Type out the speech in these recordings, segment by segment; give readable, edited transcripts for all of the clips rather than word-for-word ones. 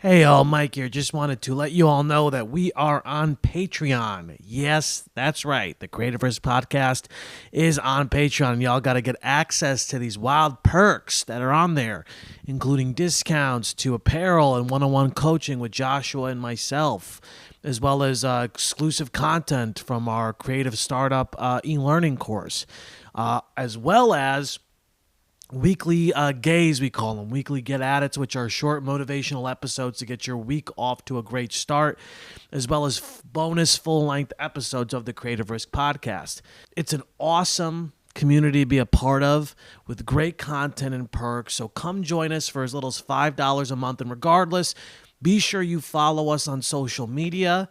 Hey all, Mike here. Just wanted to let you all know that we are on Patreon. Yes, that's right. The Creative Risk Podcast is on Patreon. Y'all got to get access to these wild perks that are on there, including discounts to apparel and one-on-one coaching with Joshua and myself, as well as exclusive content from our creative startup e-learning course, as well as weekly gays, we call them, weekly get at it's, which are short motivational episodes to get your week off to a great start, as well as bonus full-length episodes of the Creative Risk Podcast. It's an awesome community to be a part of with great content and perks, so come join us for as little as $5 a month, and regardless, be sure you follow us on social media,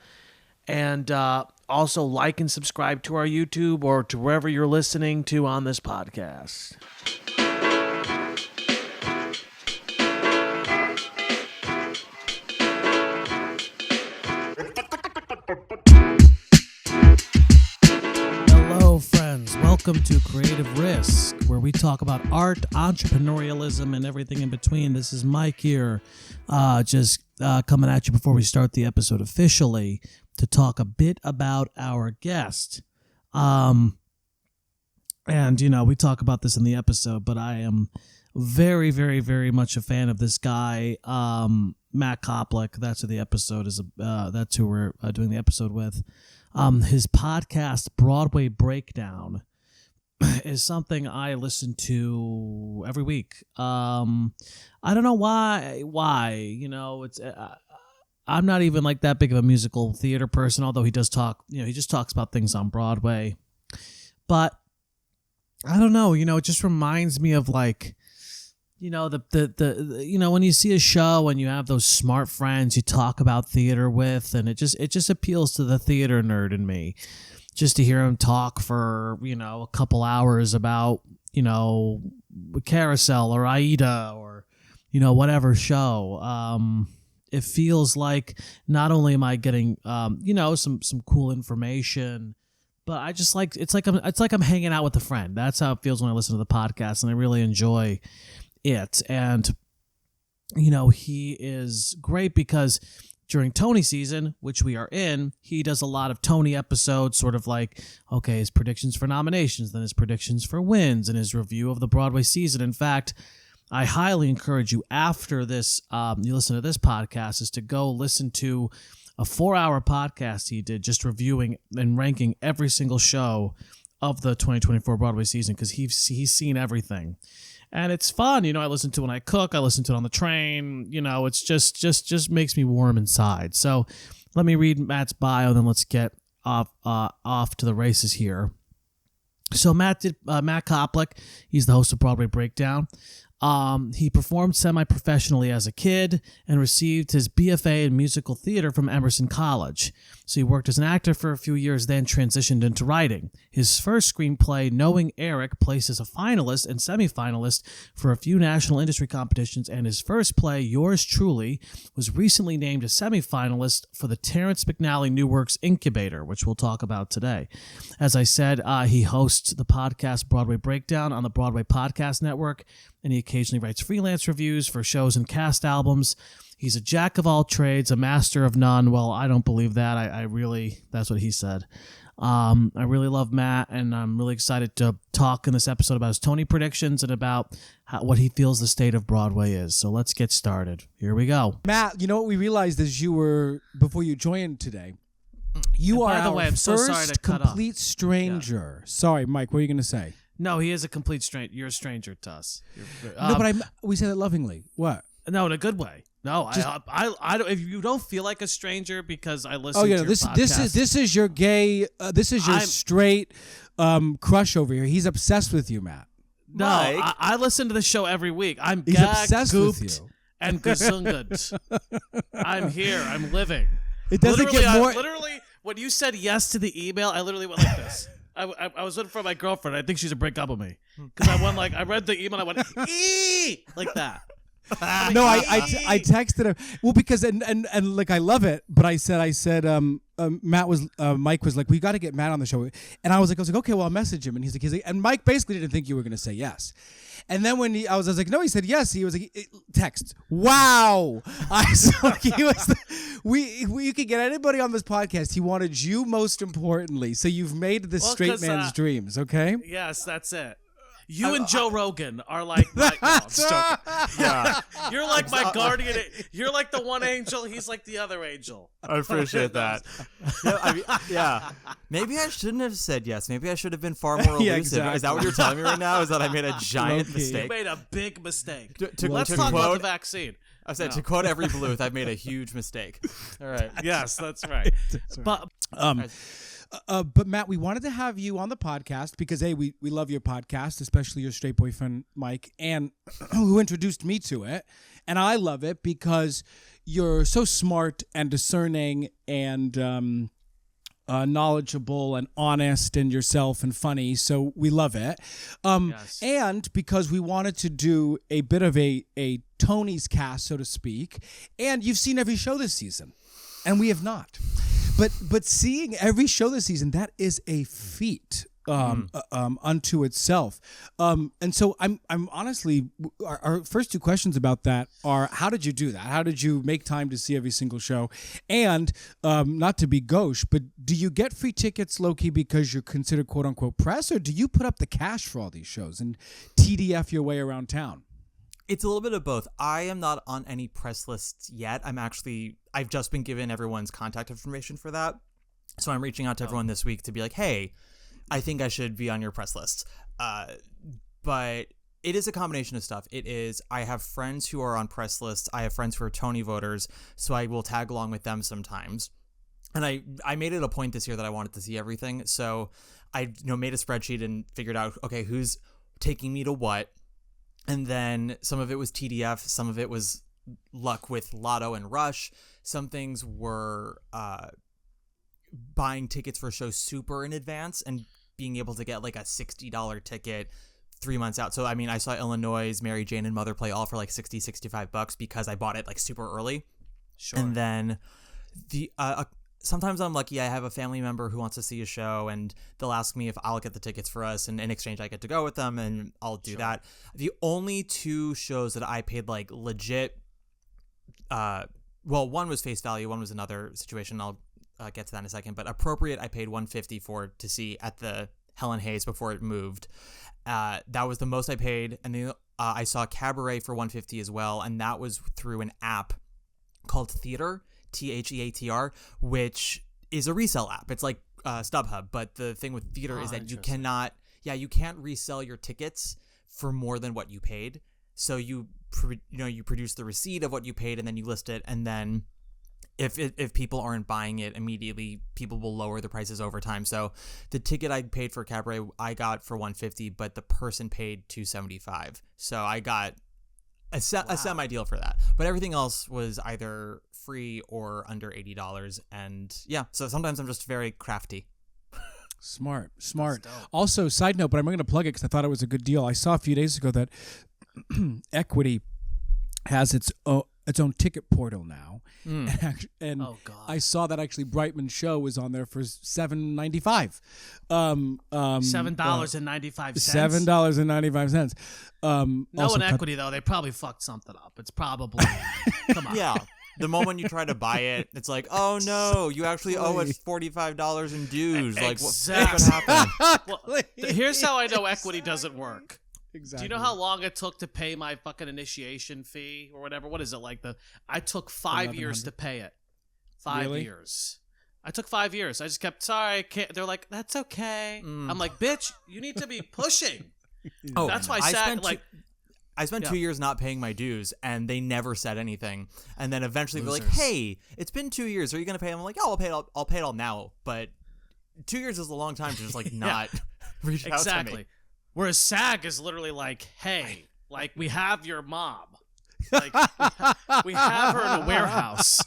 and also like and subscribe to our YouTube or to wherever you're listening to on this podcast. Hello, friends. Welcome to Creative Risk, where we talk about art, entrepreneurialism, and everything in between. This is Mike here, just coming at you before we start the episode officially to talk a bit about our guest. And, you know, we talk about this in the episode, but I am very, very, very much a fan of this guy, Matt Koplik. That's who the episode is. That's who we're doing the episode with. His podcast, Broadway Breakdown, is something I listen to every week. I don't know why, you know, it's, I'm not even like that big of a musical theater person, although he does talk, you know, he just talks about things on Broadway, but I don't know, you know, it just reminds me of like, you know, the you know, when you see a show and you have those smart friends you talk about theater with, and it just appeals to the theater nerd in me, just to hear him talk for, you know, a couple hours about, you know, Carousel or Aida or, you know, whatever show. It feels like not only am I getting, you know, some cool information, but I just like, it's like I'm hanging out with a friend. That's how it feels when I listen to the podcast, and I really enjoy it. And, you know, he is great because during Tony season, which we are in, he does a lot of Tony episodes, sort of like, okay, his predictions for nominations, then his predictions for wins, and his review of the Broadway season. In fact, I highly encourage you, after this, you listen to this podcast, is to go listen to a 4-hour podcast he did just reviewing and ranking every single show of the 2024 Broadway season, because he's seen everything. And it's fun, you know. I listen to it when I cook. I listen to it on the train. You know, it's just makes me warm inside. So let me read Matt's bio, then let's get off to the races here. So Matt Koplik. He's the host of Broadway Breakdown. He performed semi-professionally as a kid and received his BFA in musical theater from Emerson College. So he worked as an actor for a few years, then transitioned into writing. His first screenplay, Knowing Eric, placed as a finalist and semi-finalist for a few national industry competitions, and his first play, Yours Truly, was recently named a semi-finalist for the Terrence McNally New Works Incubator, which we'll talk about today. As I said, he hosts the podcast Broadway Breakdown on the Broadway Podcast Network, and he occasionally writes freelance reviews for shows and cast albums. He's a jack of all trades, a master of none. Well, I don't believe that. I really, that's what he said. I really love Matt, and I'm really excited to talk in this episode about his Tony predictions and about what he feels the state of Broadway is. So let's get started. Here we go. Matt, you know what we realized as before you joined today, you are, by the way, I'm so sorry to cut complete off. stranger. Yeah. Sorry, Mike, what are you going to say? No, he is a complete stranger. You're a stranger to us. No, but we said it lovingly. What? No, in a good way. No, I don't. If you don't feel like a stranger because I listen. To your podcast, this is your gay. This is your straight crush over here. He's obsessed with you, Matt. No, I listen to the show every week. He's obsessed with you. And gesundheit. I'm here. I'm living. It doesn't get more. Literally, when you said yes to the email, I literally went like this. I was waiting for my girlfriend. I think she's a break up with me because I read the email. And I went like that. No, I texted him. Well, because and like I love it, but I said Mike was like, we got to get Matt on the show, and I was like, okay, well I'll message him, and he's like, and Mike basically didn't think you were gonna say yes, and then when I was like, no, he said yes. He was like, text. Wow, he was. You could get anybody on this podcast. He wanted you most importantly, so you've made the straight man's dreams. Okay. Yes, that's it. You and Joe Rogan are like my, no, I'm just joking. Yeah. You're like my guardian. You're like the one angel. He's like the other angel. I appreciate that. Yeah. Maybe I shouldn't have said yes. Maybe I should have been far more elusive. Yeah, exactly. Is that what you're telling me right now? Is that I made a giant mistake? You made a big mistake. Let's talk about the vaccine. I said, to quote every Bluth, I've made a huge mistake. All right. Yes, that's right. But but Matt, we wanted to have you on the podcast because hey, we love your podcast, especially your straight boyfriend Mike, and who introduced me to it, and I love it because you're so smart and discerning and knowledgeable and honest and yourself and funny, so we love it. Yes. And because we wanted to do a bit of a Tony's cast, so to speak, and you've seen every show this season, and we have not. But seeing every show this season, that is a feat unto itself. And so I'm honestly, our first two questions about that are, how did you do that? How did you make time to see every single show? And not to be gauche, but do you get free tickets, low-key, because you're considered quote-unquote press, or do you put up the cash for all these shows and TDF your way around town? It's a little bit of both. I am not on any press lists yet. I've just been given everyone's contact information for that. So I'm reaching out to everyone this week to be like, hey, I think I should be on your press list. But it is a combination of stuff. I have friends who are on press lists. I have friends who are Tony voters. So I will tag along with them sometimes. And I made it a point this year that I wanted to see everything. So I made a spreadsheet and figured out, okay, who's taking me to what. And then some of it was TDF, some of it was luck with Lotto and Rush. Some things were buying tickets for shows super in advance and being able to get like a $60 ticket 3 months out. So, I mean, I saw Illinois' Mary Jane and Mother Play all for like $60-$65 because I bought it like super early. Sure. And then sometimes I'm lucky. I have a family member who wants to see a show, and they'll ask me if I'll get the tickets for us, and in exchange I get to go with them, and I'll do that. The only two shows that I paid like legit, well, one was Face Value, one was another situation. I'll get to that in a second. But Appropriate, I paid $150 to see at the Helen Hayes before it moved. That was the most I paid, and then I saw Cabaret for $150 as well, and that was through an app called Theater. THEATR, which is a resale app. It's like StubHub, but the thing with Theater is that you can't resell your tickets for more than what you paid. So you produce the receipt of what you paid, and then you list it, and then if people aren't buying it immediately, people will lower the prices over time. So the ticket I paid for Cabaret I got for $150, but the person paid $275. So I got a semi deal for that, but everything else was either free or under $80. And yeah, so sometimes I'm just very crafty. Smart. Also, side note, but I'm going to plug it because I thought it was a good deal. I saw a few days ago that Equity has its own ticket portal now, and oh God. I saw that actually Brightman's show was on there for $7.95. $7.95. $7.95. No Equity though, they probably fucked something up. It's probably come on. Yeah. The moment you try to buy it, it's like, oh no, you actually owe us $45 in dues. Exactly. Like, what happened? Well, here's how I know Equity doesn't work. Exactly. Do you know how long it took to pay my fucking initiation fee or whatever? What is it like? I took 5 years to pay it. 5 years. I took 5 years. I just kept, sorry, I can't. They're like, that's okay. I'm like, bitch, you need to be pushing. Oh, that's why I spent 2 years not paying my dues, and they never said anything. And then eventually they're like, hey, it's been 2 years. Are you going to pay? I'm like, oh, I'll pay it all now. But 2 years is a long time to just like not reach out to me. Whereas SAG is literally like, hey, like we have your mom. Like we have her in a warehouse.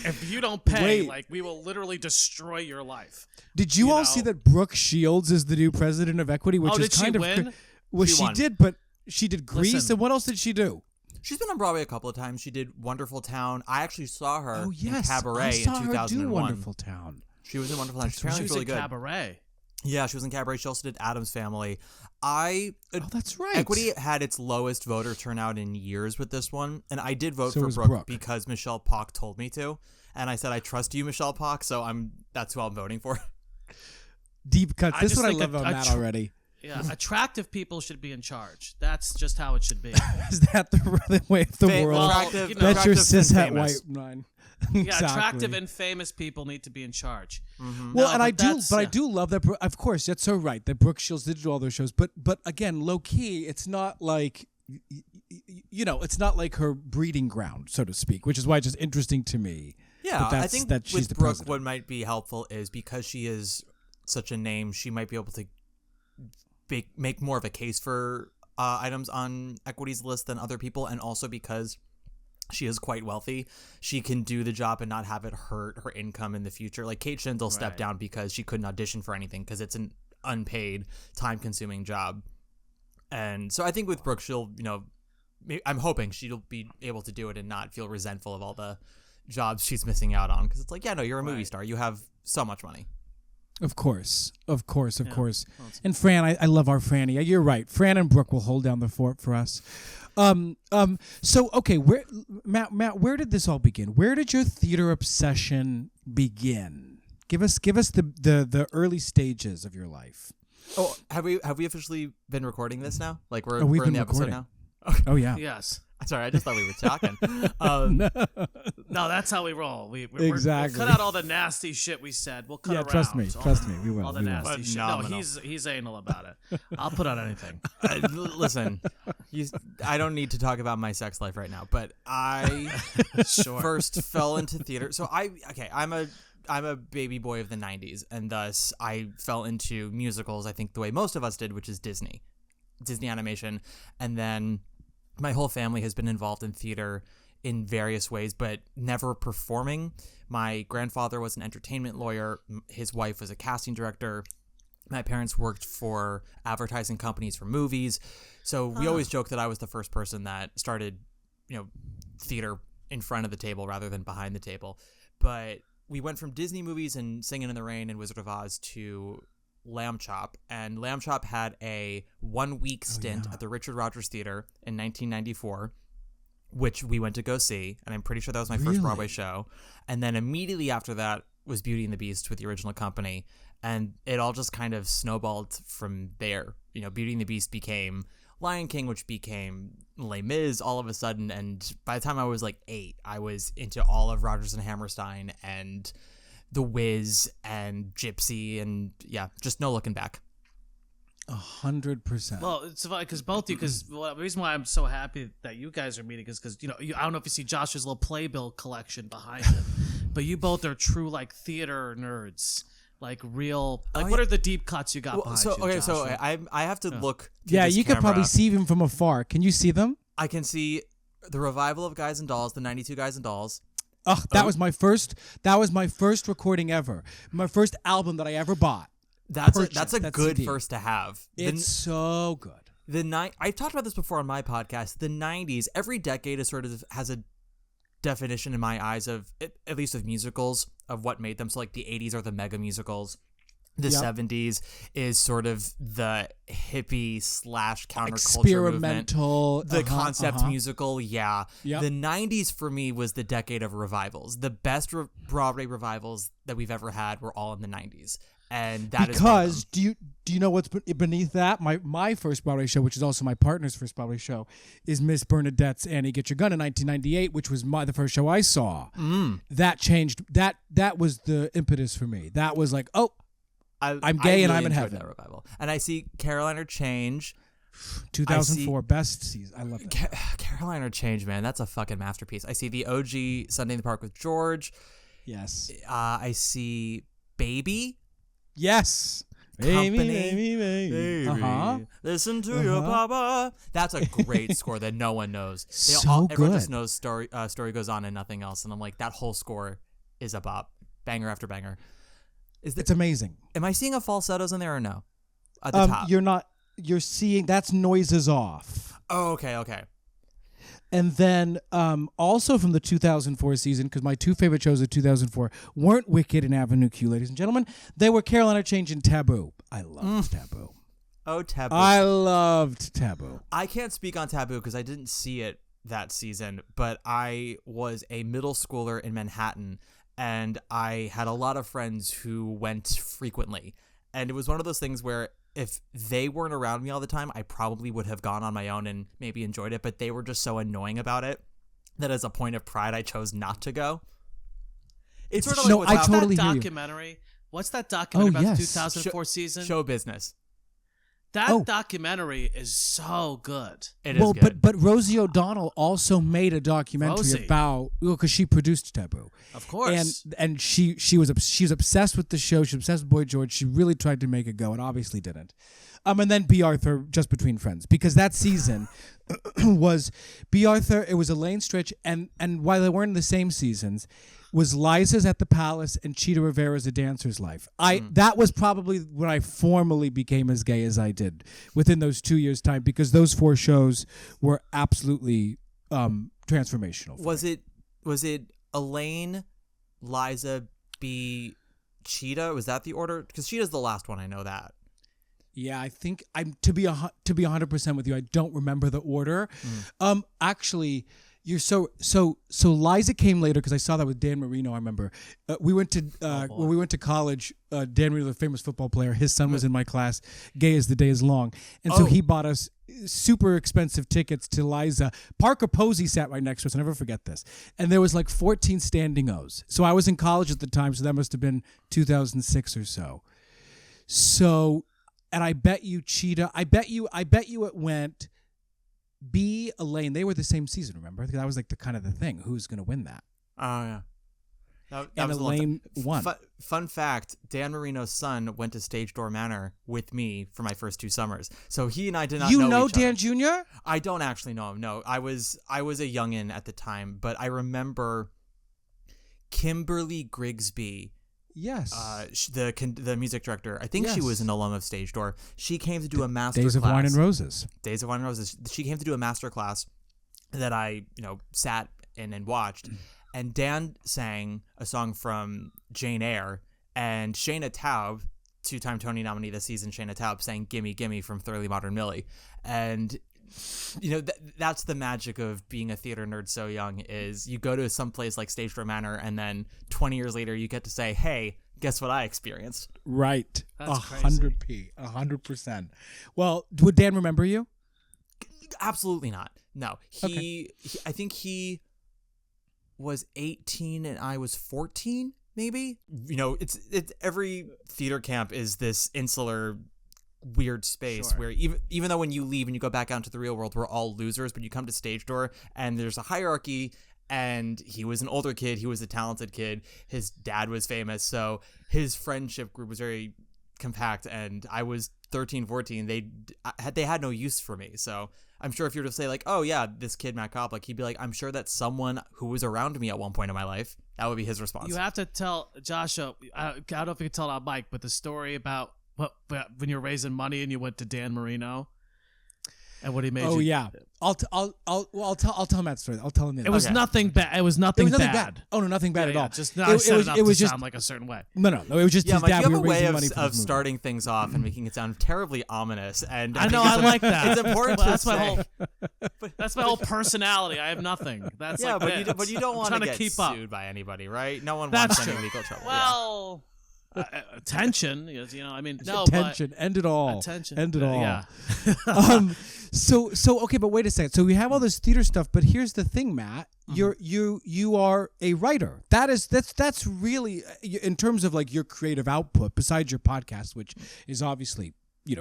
If you don't pay, like we will literally destroy your life. Did you all see that Brooke Shields is the new president of Equity? Which is did kind she of win? Well, she did, but she did Grease, and what else did she do? She's been on Broadway a couple of times. She did Wonderful Town. I actually saw her in Cabaret I saw in her 2001. do Wonderful Town. She was in Wonderful Town. She's apparently She was really in good. Cabaret. Yeah, she was in Cabaret. She also did Addams Family. That's right. Equity had its lowest voter turnout in years with this one, and I did vote So for was Brooke Brooke. because Michelle Pock told me to, and I said I trust you, Michelle Pock, so that's who I'm voting for. Deep cuts. I This is just what I think love about Matt already. Yeah, attractive people should be in charge. That's just how it should be. Is that the way of the world? Attractive, you know, That's your attractive and cishet famous. white line. Yeah, Exactly. attractive and famous people need to be in charge. Well, No, and but I do love that. Of course, that's so right. That Brooke Shields did do all those shows, but again, low key, it's not like it's not like her breeding ground, so to speak. Which is why it's just interesting to me. Yeah, that I think that she's with the Brooke, president. what might be helpful is because she is such a name, she might be able to make more of a case for items on Equity's list than other people, and also because she is quite wealthy, she can do the job and not have it hurt her income in the future. Like Kate Shindle stepped down because she couldn't audition for anything because it's an unpaid, time-consuming job. And so I think with Brooke, she'll, I'm hoping she'll be able to do it and not feel resentful of all the jobs she's missing out on, because it's like, yeah, no, you're a movie star. You have so much money. Of course. And Fran, I love our Franny. Yeah, you're right. Fran and Brooke will hold down the fort for us. So okay, Matt, where did this all begin? Where did your theater obsession begin? Give us the early stages of your life. Oh, have we officially been recording this now? Like we're we've in been the episode recording. now? Oh yeah. Yes. Sorry, I just thought we were talking. No, that's how we roll. Exactly. We'll cut out all the nasty shit we said. We'll cut around. Trust me, we will. All the we will. nasty shit. No, he's anal about it. I'll put out anything. Listen, I don't need to talk about my sex life right now, but I first fell into theater. So I'm a baby boy of the 90s, and thus I fell into musicals, I think the way most of us did, which is Disney animation. And then my whole family has been involved in theater in various ways, but never performing. My grandfather was an entertainment lawyer. His wife was a casting director. My parents worked for advertising companies for movies. So we always joke that I was the first person that started, theater in front of the table rather than behind the table. But we went from Disney movies and Singing in the Rain and Wizard of Oz to Lamb Chop, and Lamb Chop had a 1-week stint at the Richard Rodgers Theater in 1994, which we went to go see, and I'm pretty sure that was my first Broadway show. And then immediately after that was Beauty and the Beast with the original company, and it all just kind of snowballed from there. Beauty and the Beast became Lion King, which became Les Mis all of a sudden, and by the time I was like 8, I was into all of Rodgers and Hammerstein and The Wiz and Gypsy, and just no looking back. 100%. Well, it's funny because the reason why I'm so happy that you guys are meeting is because I don't know if you see Josh's little playbill collection behind him, but you both are true like theater nerds, like real. Like, what are the deep cuts you got behind you? Okay, Josh? I have to look. Yeah, this you could probably camera. see them from afar. Can you see them? I can see the revival of Guys and Dolls, the 92 Guys and Dolls. Oh, that was my first. That was my first recording ever. My first album that I ever bought. That's a that good CD. first to have. It's so good. I talked about this before on my podcast. The 90s, every decade is sort of has a definition in my eyes of at least of musicals of what made them. So like the 80s are the mega musicals. The 70s is sort of the hippie / counterculture experimental movement. The concept musical, yeah. Yep. The 90s for me was the decade of revivals. The best Broadway revivals that we've ever had were all in the 90s. And that is one of them. Do you know what's beneath that? My first Broadway show, which is also my partner's first Broadway show, is Miss Bernadette's Annie Get Your Gun in 1998, which was the first show I saw. That changed. That was the impetus for me. That was like, I'm gay and I'm in heaven. That revival. And I see Carolina Change. 2004, best season. I love it. Carolina Change, man, that's a fucking masterpiece. I see the OG Sunday in the Park with George. Yes. I see Baby. Yes. Company. Baby. Uh-huh. Listen to your papa. That's a great score that no one knows. Everyone good. just knows Story Goes On and nothing else. And I'm like, that whole score is a bop. Banger after banger. It's amazing. Am I seeing a falsettos in there or no? At the top. You're not. You're seeing that's noises off. Oh, okay. And then also from the 2004 season, because my two favorite shows of 2004 weren't Wicked and Avenue Q, ladies and gentlemen. They were Carolina Change and Taboo. I loved Taboo. Oh, Taboo. I loved Taboo. I can't speak on Taboo because I didn't see it that season, but I was a middle schooler in Manhattan, and I had a lot of friends who went frequently. And it was one of those things where if they weren't around me all the time, I probably would have gone on my own and maybe enjoyed it, but they were just so annoying about it that as a point of pride, I chose not to go. It's sort of like I totally that hear you. documentary. What's that documentary about the 2004 season? Show business. That documentary is so good. It is good. But Rosie O'Donnell also made a documentary about because she produced Taboo, of course, and she was obsessed with the show. She was obsessed with Boy George. She really tried to make it go, and obviously didn't. And then B. Arthur, Just Between Friends, because that season was B. Arthur. It was Elaine Stritch, and while they weren't in the same seasons, was Liza's at the Palace and Cheetah Rivera's A Dancer's Life. That was probably when I formally became as gay as I did within those 2 years' time, because those four shows were absolutely transformational. Was it Elaine, Liza, B, Cheetah? Was that the order? Because Cheetah's the last one. I know that. Yeah, I think I'm to be 100% with you. I don't remember the order. Actually, you're so Liza came later because I saw that with Dan Marino. I remember we went to when we went to college. Dan Marino, the famous football player, his son was in my class. Gay as the day is long, and so he bought us super expensive tickets to Liza. Parker Posey sat right next to us. I'll never forget this. And there was like 14 standing O's. So I was in college at the time, so that must have been 2006 or so. So. And I bet you Cheetah. I bet you it went B, Elaine. They were the same season, remember? That was like the kind of the thing. Who's going to win that? Oh yeah. That and was Elaine won. Fun fact: Dan Marino's son went to Stage Door Manor with me for my first 2 summers. So he and I did not. You know know each Dan other. Jr.? I don't actually know him. No, I was a youngin' at the time, but I remember Kimberly Grigsby. Yes. The music director. I think she was an alum of Stage Door. She came to do a master Days class. of Wine and Roses. Days of Wine and Roses. She came to do a master class that I, sat in and watched. And Dan sang a song from Jane Eyre, and Shayna Taub, 2-time Tony nominee this season, Shayna Taub sang Gimme Gimme from Thoroughly Modern Millie. And that's the magic of being a theater nerd so young, is you go to some place like Stage Door Manor, and then 20 years later you get to say, hey, guess what I experienced? Right. That's crazy. 100%. Well, would Dan remember you? Absolutely not. No. I think he was 18 and I was 14, maybe. It's every theater camp is this insular weird space where even though when you leave and you go back out into the real world, we're all losers, but you come to Stage Door and there's a hierarchy, and he was an older kid, he was a talented kid, his dad was famous, so his friendship group was very compact, and I was 13, 14. They had no use for me. So I'm sure if you were to say like, oh yeah, this kid Matt Koplik, he'd be like, I'm sure that's someone who was around me at one point in my life. That would be his response. You have to tell Joshua, I don't know if you can tell it on mic, but the story about when you were raising money and you went to Dan Marino, and what he made. Oh yeah, I'll tell Matt's story. I'll tell him. It was nothing bad. It was nothing bad. Oh no, nothing bad at all. Just not set it up to sound like a certain way. No. It was just his dad. You have we a were way raising money for of starting things off and making it sound terribly ominous. And I know I like that. It's important to say. That's my whole personality. I have nothing. That's but you don't want to get keep sued by anybody, right? No one wants any legal trouble. Well. Attention, I mean, no, attention, end it all. Attention, end it all. Yeah. So okay, but wait a second. So we have all this theater stuff, but here's the thing, Matt. You are a writer. That's really, in terms of like your creative output, besides your podcast, which is obviously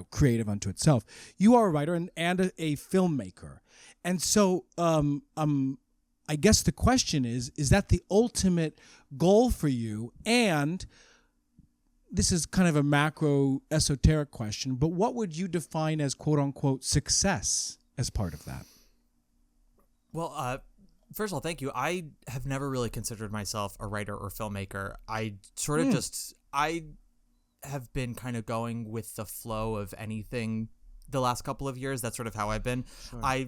creative unto itself. You are a writer and a filmmaker, and so I guess the question is that the ultimate goal for you? And this is kind of a macro esoteric question, but what would you define as quote unquote success as part of that? Well, first of all, thank you. I have never really considered myself a writer or filmmaker. I sort of I have been kind of going with the flow of anything the last couple of years. That's sort of how I've been. Sure.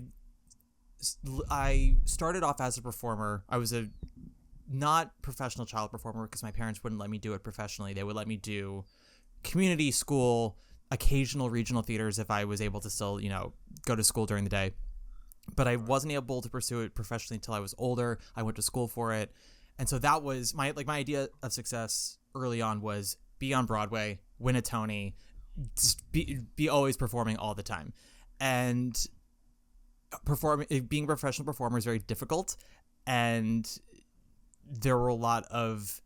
I started off as a performer. I was a not professional child performer because my parents wouldn't let me do it professionally. They would let me do community school, occasional regional theaters if I was able to still, go to school during the day. But I wasn't able to pursue it professionally until I was older. I went to school for it. And so that was my idea of success early on was be on Broadway, win a Tony, be always performing all the time. And being a professional performer is very difficult. And there were a lot of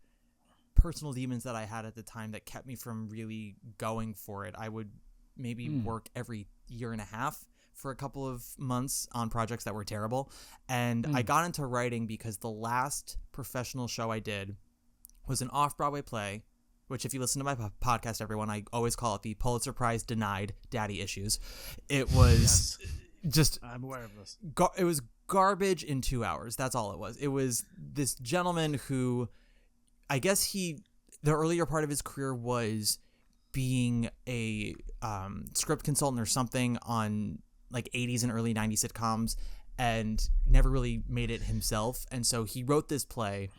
personal demons that I had at the time that kept me from really going for it. I would maybe work every year and a half for a couple of months on projects that were terrible. And I got into writing because the last professional show I did was an off-Broadway play, which if you listen to my podcast, everyone, I always call it the Pulitzer Prize denied Daddy Issues. It was just... I'm aware of this. It was garbage in 2 hours. That's all it was. It was this gentleman who, I guess the earlier part of his career was being a script consultant or something on like 80s and early 90s sitcoms and never really made it himself. And so he wrote this play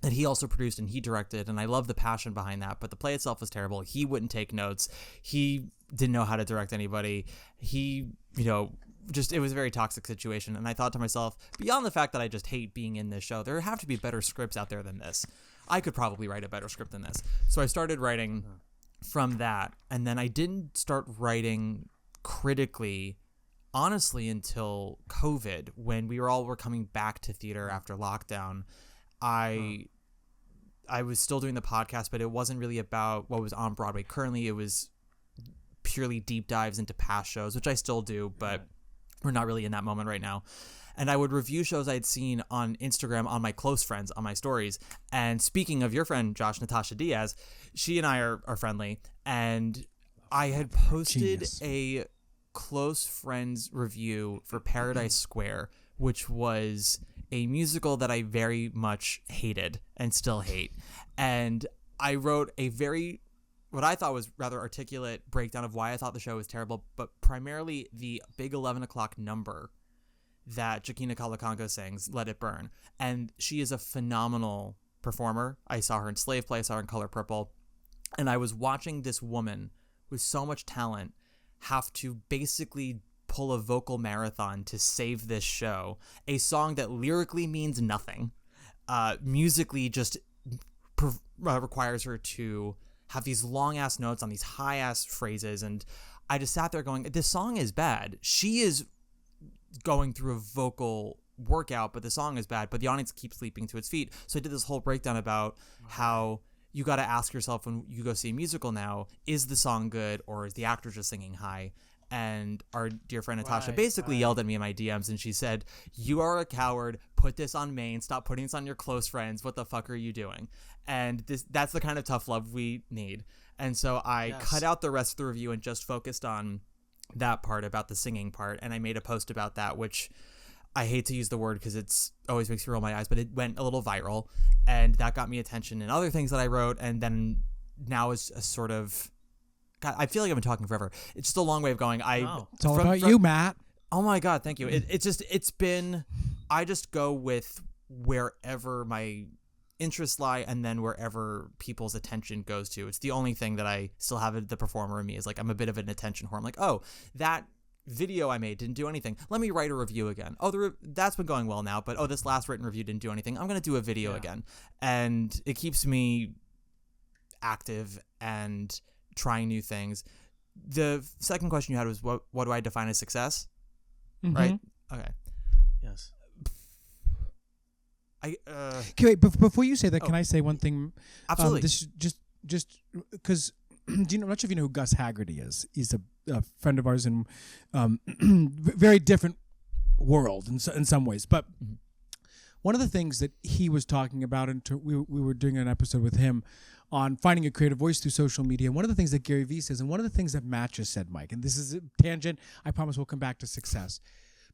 that he also produced and he directed. And I love the passion behind that. But the play itself was terrible. He wouldn't take notes. He didn't know how to direct anybody. He, it was a very toxic situation. And I thought to myself, beyond the fact that I just hate being in this show, there have to be better scripts out there than this. I could probably write a better script than this. So I started writing from that. And then I didn't start writing critically, honestly, until COVID, when we were coming back to theater after lockdown. I was still doing the podcast, but it wasn't really about what was on Broadway currently. It was purely deep dives into past shows, which I still do, but we're not really in that moment right now. And I would review shows I'd seen on Instagram on my close friends, on my stories. And speaking of your friend, Josh, Natasha Diaz, she and I are friendly. And I had posted a close friends review for Paradise Square, which was a musical that I very much hated and still hate. And I wrote what I thought was rather articulate breakdown of why I thought the show was terrible, but primarily the big 11 o'clock number that Joaquina Kalukango sings, Let It Burn. And she is a phenomenal performer. I saw her in Slave Play, I saw her in Color Purple. And I was watching this woman with so much talent have to basically pull a vocal marathon to save this show. A song that lyrically means nothing. Musically just requires her to have these long-ass notes on these high-ass phrases. And I just sat there going, this song is bad. She is going through a vocal workout, but the song is bad, but the audience keeps leaping to its feet. So I did this whole breakdown about how you got to ask yourself when you go see a musical now, is the song good or is the actor just singing high? And our dear friend Natasha basically yelled at me in my DMs and she said, you are a coward, put this on main, stop putting this on your close friends, what the fuck are you doing? And that's the kind of tough love we need. And so I cut out the rest of the review and just focused on that part about the singing part, and I made a post about that, which I hate to use the word because it's always makes me roll my eyes, but it went a little viral, and that got me attention and other things that I wrote. And then now is a sort of, God, I feel like I've been talking forever. It's just a long way of going. It's all about you, Matt. Oh my God, thank you. It's been, I just go with wherever my interests lie and then wherever people's attention goes to. It's the only thing that I still have the performer in me is like, I'm a bit of an attention whore. I'm like, oh, that video I made didn't do anything. Let me write a review again. Oh, that's been going well now, but this last written review didn't do anything. I'm going to do a video again. And it keeps me active and trying new things. The second question you had was, what do I define as success? Mm-hmm. Right? Okay. Yes. Okay, wait, before you say that, can I say one thing? Absolutely. This just because I'm not sure if you know who Gus Haggerty is. He's a friend of ours in very different world in some ways. But one of the things that he was talking about, we were doing an episode with him on finding a creative voice through social media. And one of the things that Gary Vee says, and one of the things that Matt just said, Mike, and this is a tangent, I promise we'll come back to success,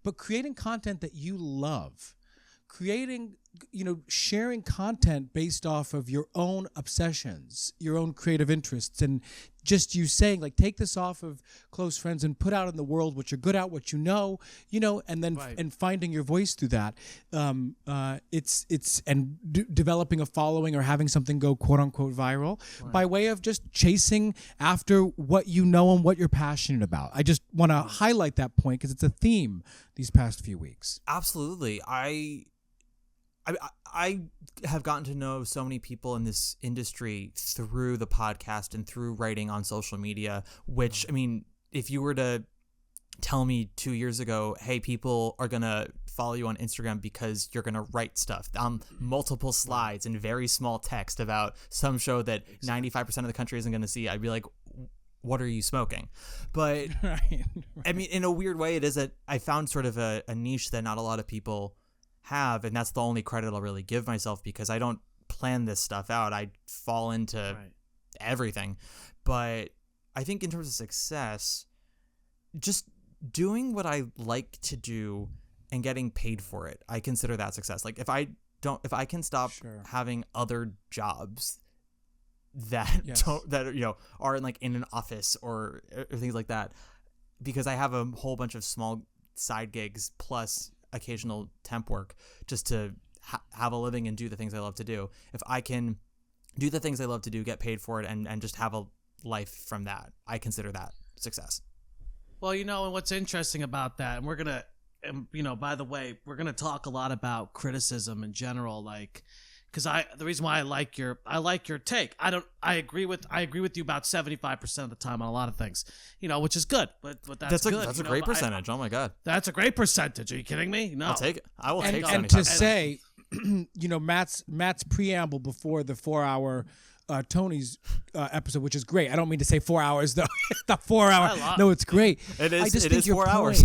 but creating content that you love, creating sharing content based off of your own obsessions, your own creative interests, and just you saying like, take this off of close friends and put out in the world what you're good at, what you know, and then and finding your voice through that. It's developing a following or having something go quote unquote viral by way of just chasing after what you know and what you're passionate about. I just want to highlight that point because it's a theme these past few weeks. Absolutely. I have gotten to know so many people in this industry through the podcast and through writing on social media, which, I mean, if you were to tell me 2 years ago, hey, people are going to follow you on Instagram because you're going to write stuff on multiple slides in very small text about some show that 95% of the country isn't going to see, I'd be like, what are you smoking? But I mean, in a weird way, it is that I found sort of a niche that not a lot of people have, and that's the only credit I'll really give myself because I don't plan this stuff out. I fall into everything. But I think in terms of success, just doing what I like to do and getting paid for it, I consider that success. Like if I can stop having other jobs that are in an office or things like that, because I have a whole bunch of small side gigs plus occasional temp work just to have a living and do the things I love to do. If I can do the things I love to do, get paid for it, and just have a life from that, I consider that success. Well, and what's interesting about that, and we're going to, by the way, we're going to talk a lot about criticism in general, like, because the reason why I like your take. I agree with you about 75% of the time on a lot of things, which is good. But that's good. That's a great percentage. Oh my God, that's a great percentage. Are you kidding me? No, I'll take it. I will take it. And to say, Matt's preamble before the 4-hour Tony's episode, which is great. I don't mean to say 4 hours though. The 4 hour. No, it's great. It is. I just it think is your 4 point, hours.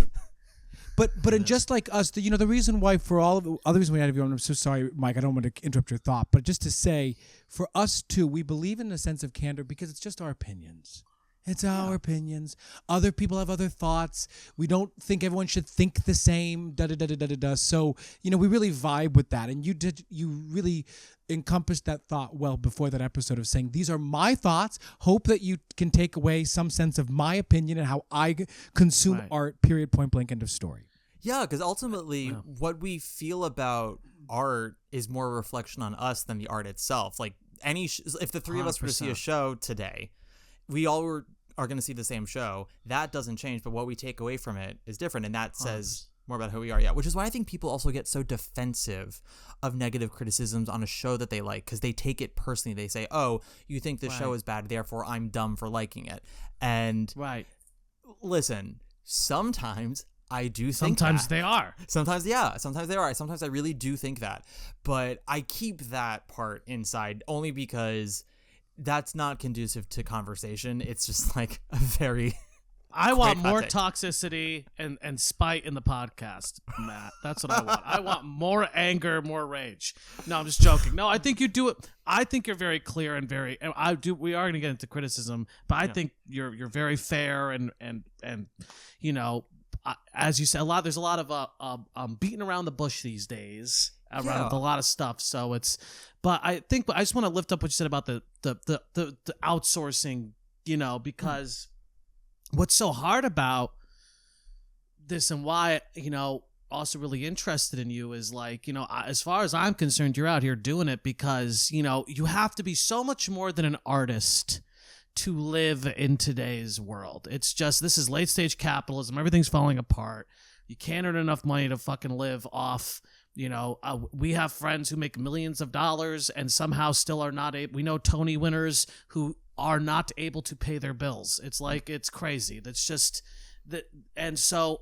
But in just like us, the reason why for all of the other reason we had to be on, I'm so sorry, Mike, I don't want to interrupt your thought, but just to say, for us too, we believe in a sense of candor because it's just our opinions. It's our opinions. Other people have other thoughts. We don't think everyone should think the same. So, we really vibe with that. And you really encompassed that thought well before that episode of saying, these are my thoughts. Hope that you can take away some sense of my opinion and how I consume art, period, point blank, end of story. Yeah, because ultimately what we feel about art is more a reflection on us than the art itself. Like if the three of us were to see a show today, we all are going to see the same show. That doesn't change, but what we take away from it is different, and that says more about who we are. Yeah, which is why I think people also get so defensive of negative criticisms on a show that they like, because they take it personally. They say, oh, you think this show is bad, therefore I'm dumb for liking it. And listen, sometimes I do think sometimes they are. Sometimes they are. Sometimes I really do think that. But I keep that part inside only because that's not conducive to conversation. It's just like a very I want more toxicity and spite in the podcast, Matt. That's what I want. I want more anger, more rage. No, I'm just joking. No, I think you do it. I think you're very clear and very. And we are going to get into criticism, but I think you're very fair and as you said, there's a lot of beating around the bush these days around a lot of stuff. So but I think I just want to lift up what you said about the outsourcing, because what's so hard about this and why, also really interested in you is like, as far as I'm concerned, you're out here doing it because, you have to be so much more than an artist to live in today's world. It's just, this is late stage capitalism. Everything's falling apart. You can't earn enough money to fucking live off. We have friends who make millions of dollars and somehow still are not able. We know Tony winners who are not able to pay their bills. It's like, it's crazy. That's just that. And so,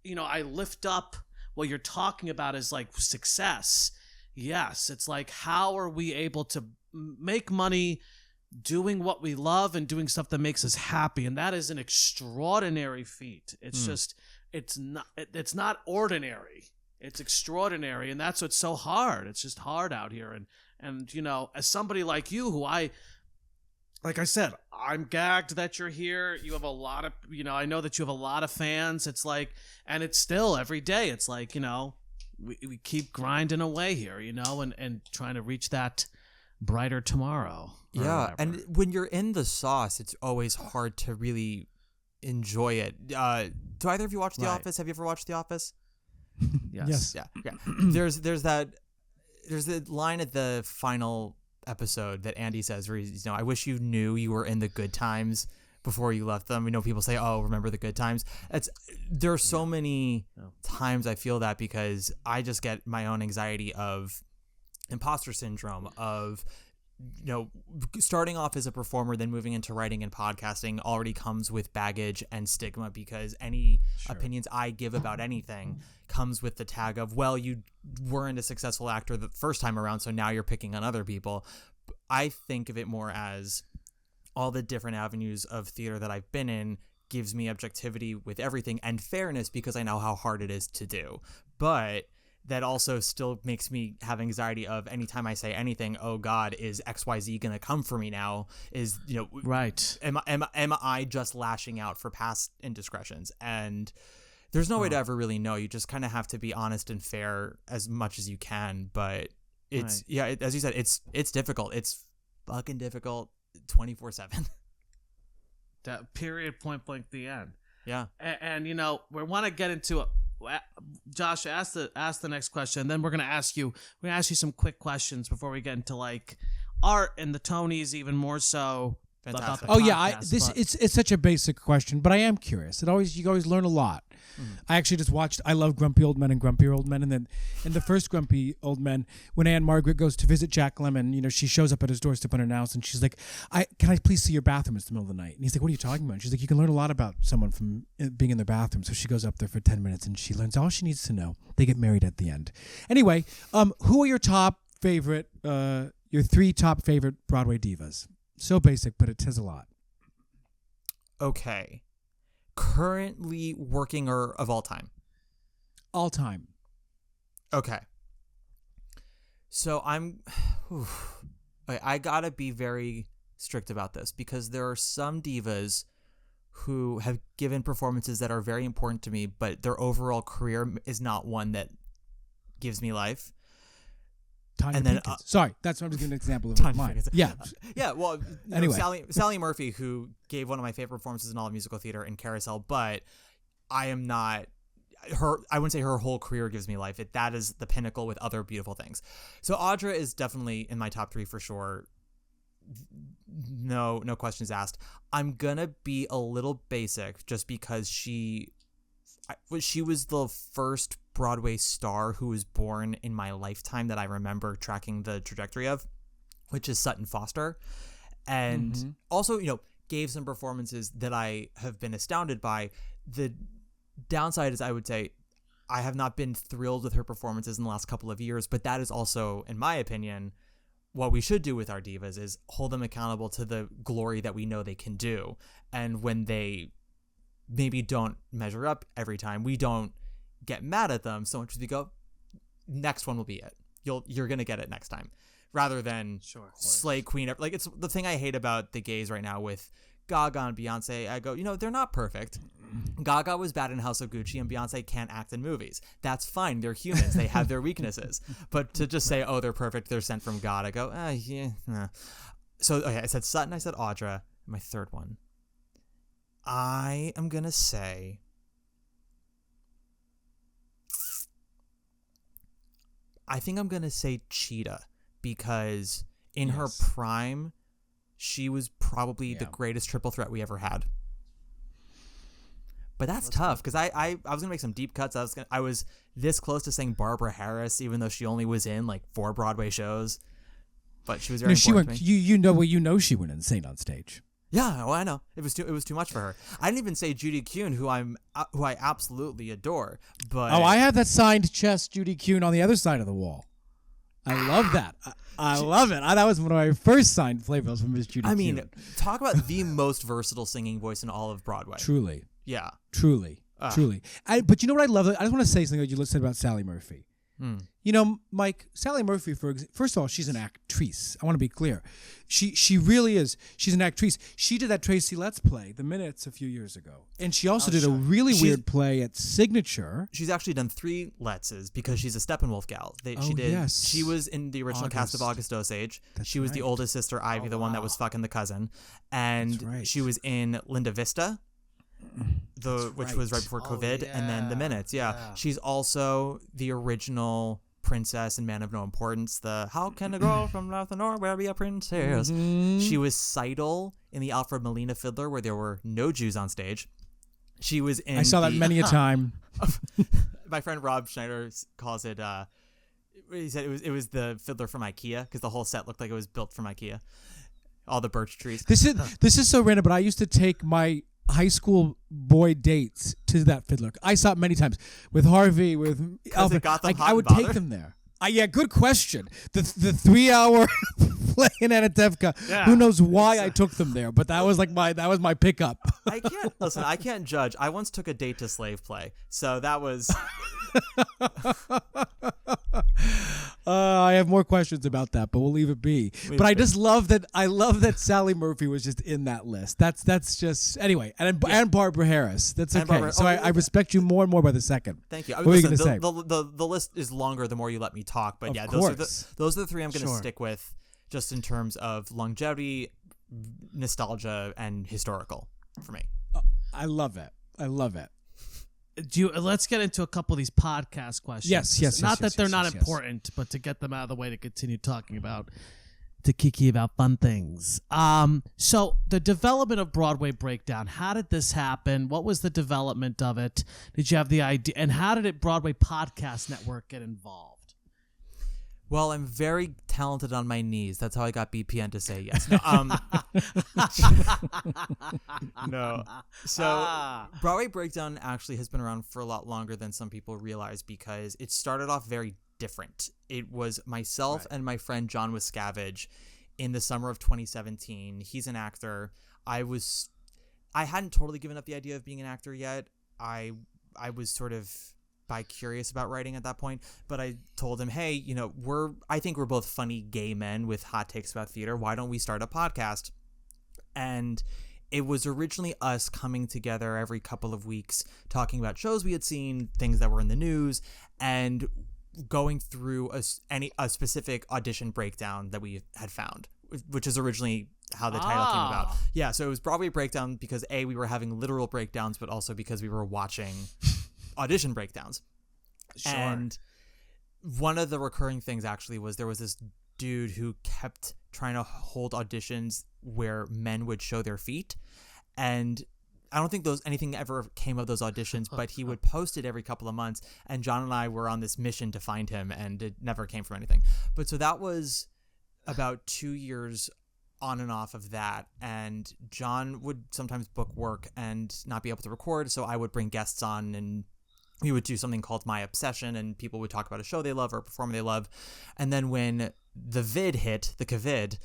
I lift up what you're talking about is like success. Yes. It's like, how are we able to make money doing what we love and doing stuff that makes us happy? And that is an extraordinary feat. It's just, it's not ordinary. It's extraordinary. And that's what's so hard. It's just hard out here. And as somebody like you, who like I said, I'm gagged that you're here. You have a lot of, I know that you have a lot of fans. It's like, and it's still every day. It's like, we keep grinding away here, and trying to reach that brighter tomorrow. Yeah, and when you're in the sauce, it's always hard to really enjoy it. Do either of you watch The Office? Have you ever watched The Office? Yes. Yeah. There's the line at the final episode that Andy says, where he's, I wish you knew you were in the good times before you left them. People say, "Oh, remember the good times." There are so many times I feel that, because I just get my own anxiety of imposter syndrome of starting off as a performer, then moving into writing and podcasting already comes with baggage and stigma, because any opinions I give about anything comes with the tag of, well, you weren't a successful actor the first time around, so now you're picking on other people. I think of it more as all the different avenues of theater that I've been in gives me objectivity with everything and fairness, because I know how hard it is to do. But that also still makes me have anxiety of anytime I say anything, oh God, is XYZ going to come for me now? Is, right. Am I just lashing out for past indiscretions? And there's no way to ever really know. You just kind of have to be honest and fair as much as you can. But it's, as you said, it's difficult. It's fucking difficult 24/7. That period, point blank, the end. Yeah. And we want to get into it. Josh, ask the next question, and then we're gonna ask you some quick questions before we get into like art and the Tonys, even more so. Fantastic. About the it's such a basic question, but I am curious. You always learn a lot. I actually just watched I Love Grumpy Old Men and Grumpy Old Men, and then in the first Grumpy Old Men, when Anne Margaret goes to visit Jack Lemmon, she shows up at his doorstep unannounced, and she's like, can I please see your bathroom? It's the middle of the night. And he's like, what are you talking about? And she's like, you can learn a lot about someone from being in their bathroom. So she goes up there for 10 minutes, and she learns all she needs to know. They get married at the end. Anyway, who are your three top favorite Broadway divas? So basic, but it says a lot. Okay. Currently working or of all time? All time. Okay. So I gotta be very strict about this, because there are some divas who have given performances that are very important to me, but their overall career is not one that gives me life. And then, sorry, that's what I'm just giving an example of mine. Yeah. Well, anyway. Sally Murphy, who gave one of my favorite performances in all of musical theater in Carousel, but I am not her. I wouldn't say her whole career gives me life. That is the pinnacle with other beautiful things. So Audra is definitely in my top 3 for sure. No questions asked. I'm gonna be a little basic just because she was the first Broadway star who was born in my lifetime that I remember tracking the trajectory of, which is Sutton Foster. And also, gave some performances that I have been astounded by. The downside is, I would say, I have not been thrilled with her performances in the last couple of years, but that is also, in my opinion, what we should do with our divas, is hold them accountable to the glory that we know they can do. And when they maybe don't measure up every time, we don't get mad at them so much as we go, next one will be it. You're gonna get it next time, rather than slay queen. Like, it's the thing I hate about the gays right now with Gaga and Beyonce. I go, they're not perfect. Gaga was bad in House of Gucci, and Beyonce can't act in movies. That's fine. They're humans. They have their weaknesses. But to just say, oh, they're perfect, they're sent from God, I go, yeah. So okay, I said Sutton, I said Audra. My third one, I am gonna say, I think I'm going to say Cheetah, because in her prime, she was probably the greatest triple threat we ever had. But that's tough, because I was going to make some deep cuts. I was this close to saying Barbara Harris, even though she only was in like 4 Broadway shows. But she was very important to me. She went insane on stage. Yeah, well, I know. It was too much for her. I didn't even say Judy Kuhn, who I absolutely adore. But I have that signed chest Judy Kuhn on the other side of the wall. I love that. I love it. That was one of my first signed playbills from Miss Judy Kuhn. I mean, talk about the most versatile singing voice in all of Broadway. Truly. Yeah. Truly. But you know what I love? I just want to say something that you said about Sally Murphy. You know, Mike, Sally Murphy, first of all, she's an actrice. I want to be clear. She really is. She's an actrice. She did that Tracy Letts play, The Minutes, a few years ago. And she also did a really weird play at Signature. She's actually done 3 Lettses because she's a Steppenwolf gal. She was in the original cast of August Osage. She was the oldest sister, Ivy, the one that was fucking the cousin. And she was in Linda Vista, which was right before COVID, and then The Minutes. Yeah. She's also the original princess in Man of No Importance. How can a girl from North and Nowhere be a princess? She was Seidel in the Alfred Molina Fiddler, where there were no Jews on stage. She was in. I saw that many a time. My friend Rob Schneider calls it. He said it was the Fiddler from IKEA because the whole set looked like it was built from IKEA. All the birch trees. This is so random, but I used to take my high school boy dates to that Fiddler. I saw it many times with Harvey, with Alfred. I would take them there. Yeah, good question. The 3-hour play in Anatevka. Yeah. Who knows why I took them there? But that was my pickup. I can't judge. I once took a date to slave play, so that was. I have more questions about that, but we'll leave it be. But I just love that. I love that Sally Murphy was just in that list. That's just anyway, and Barbara Harris. That's okay. So I respect you more and more by the second. Thank you. What were you going to say? The list is longer the more you let me talk. But those are the 3 I'm going to stick with, just in terms of longevity, nostalgia, and historical for me. I love it. Let's get into a couple of these podcast questions. Yes. Not that they're not important, but to get them out of the way to continue talking about, to kiki about fun things. So the development of Broadway Breakdown, how did this happen? What was the development of it? Did you have the idea? And how did Broadway Podcast Network get involved? Well, I'm very talented on my knees. That's how I got BPN to say yes. No. So Broadway Breakdown actually has been around for a lot longer than some people realize because it started off very different. It was myself and my friend John Wiscavage in the summer of 2017. He's an actor. I hadn't totally given up the idea of being an actor yet. I was sort of bi-curious about writing at that point, but I told him, hey, I think we're both funny gay men with hot takes about theater. Why don't we start a podcast? And it was originally us coming together every couple of weeks, talking about shows we had seen, things that were in the news, and going through a specific audition breakdown that we had found, which is originally how the title came about. Yeah, so it was Broadway Breakdown because A, we were having literal breakdowns, but also because we were watching audition breakdowns. Sure. And one of the recurring things actually was there was this dude who kept trying to hold auditions where men would show their feet, and I don't think anything ever came of those auditions, but he would post it every couple of months, and John and I were on this mission to find him, and it never came from anything. But so that was about 2 years on and off of that, and John would sometimes book work and not be able to record, so I would bring guests on, and we would do something called My Obsession, and people would talk about a show they love or a performer they love. And then when the vid hit, the COVID,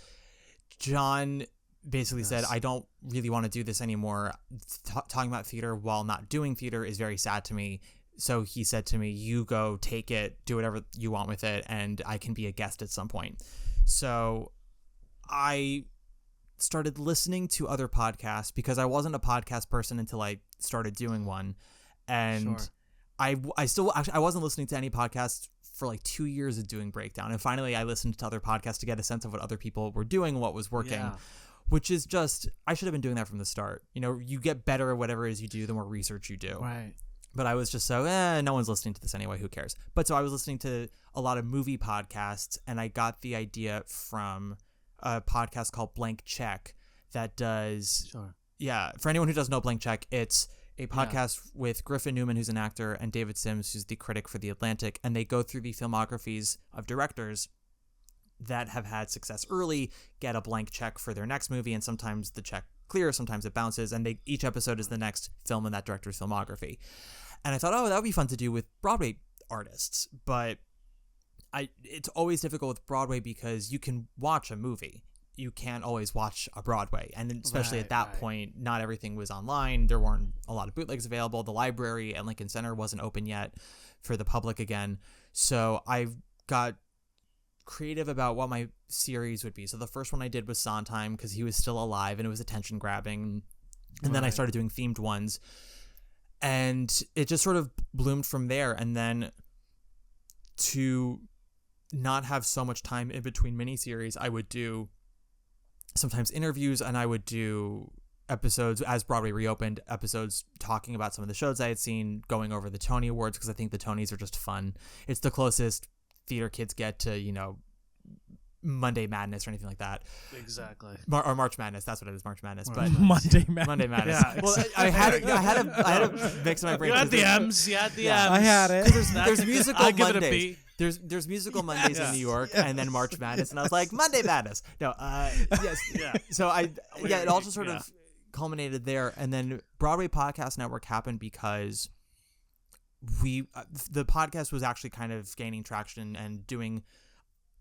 John basically said, I don't really want to do this anymore. Talking about theater while not doing theater is very sad to me. So he said to me, you go, take it, do whatever you want with it, and I can be a guest at some point. So I started listening to other podcasts because I wasn't a podcast person until I started doing one. And Sure. I wasn't listening to any podcasts for like 2 years of doing Breakdown. And finally I listened to other podcasts to get a sense of what other people were doing, what was working, which is just, I should have been doing that from the start. You get better at whatever it is you do, the more research you do. Right. But I was just no one's listening to this anyway, who cares? But so I was listening to a lot of movie podcasts, and I got the idea from a podcast called Blank Check that does, for anyone who doesn't know Blank Check, it's a podcast with Griffin Newman, who's an actor, and David Sims, who's the critic for The Atlantic, and they go through the filmographies of directors that have had success early, get a blank check for their next movie, and sometimes the check clears, sometimes it bounces, and each episode is the next film in that director's filmography. And I thought, that would be fun to do with Broadway artists, but it's always difficult with Broadway because you can watch a movie. You can't always watch a Broadway. And especially at that point, not everything was online. There weren't a lot of bootlegs available. The library at Lincoln Center wasn't open yet for the public again. So I got creative about what my series would be. So the first one I did was Sondheim because he was still alive and it was attention grabbing. And then I started doing themed ones. And it just sort of bloomed from there. And then to not have so much time in between miniseries, I would do sometimes interviews, and I would do episodes as Broadway reopened, episodes talking about some of the shows I had seen, going over the Tony Awards, because I think the Tonys are just fun. It's the closest theater kids get to, you know, Monday Madness or anything like that. Exactly. Or March Madness. That's what it is, March Madness. But Monday Madness. Monday Madness. Yeah, well, I had a mix in my brain. You had the M's. You had the M's. I had it. There's musical I'll give it a Mondays. B. There's musical Mondays in New York, and then March Madness, and I was like, Monday Madness. No, yes, Yeah. So it all just sort of culminated there, and then Broadway Podcast Network happened because the podcast was actually kind of gaining traction and doing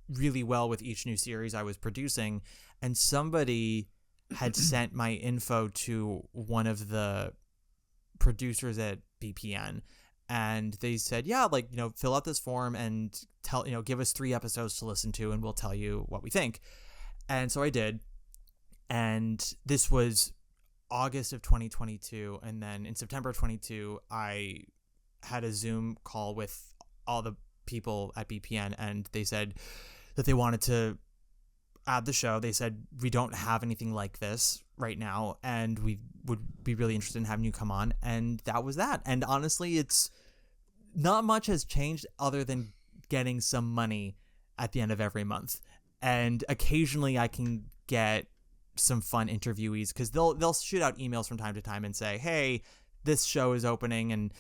really well with each new series I was producing, and somebody had sent my info to one of the producers at BPN. And they said, yeah, like, you know, fill out this form and give us 3 episodes to listen to and we'll tell you what we think. And so I did. And this was August of 2022. And then in September 22, I had a Zoom call with all the people at BPN, and they said that they wanted to add the show. They said, we don't have anything like this right now, and we would be really interested in having you come on. And that was that. And honestly, it's not much has changed other than getting some money at the end of every month. And occasionally I can get some fun interviewees, because they'll shoot out emails from time to time and say, hey, this show is opening and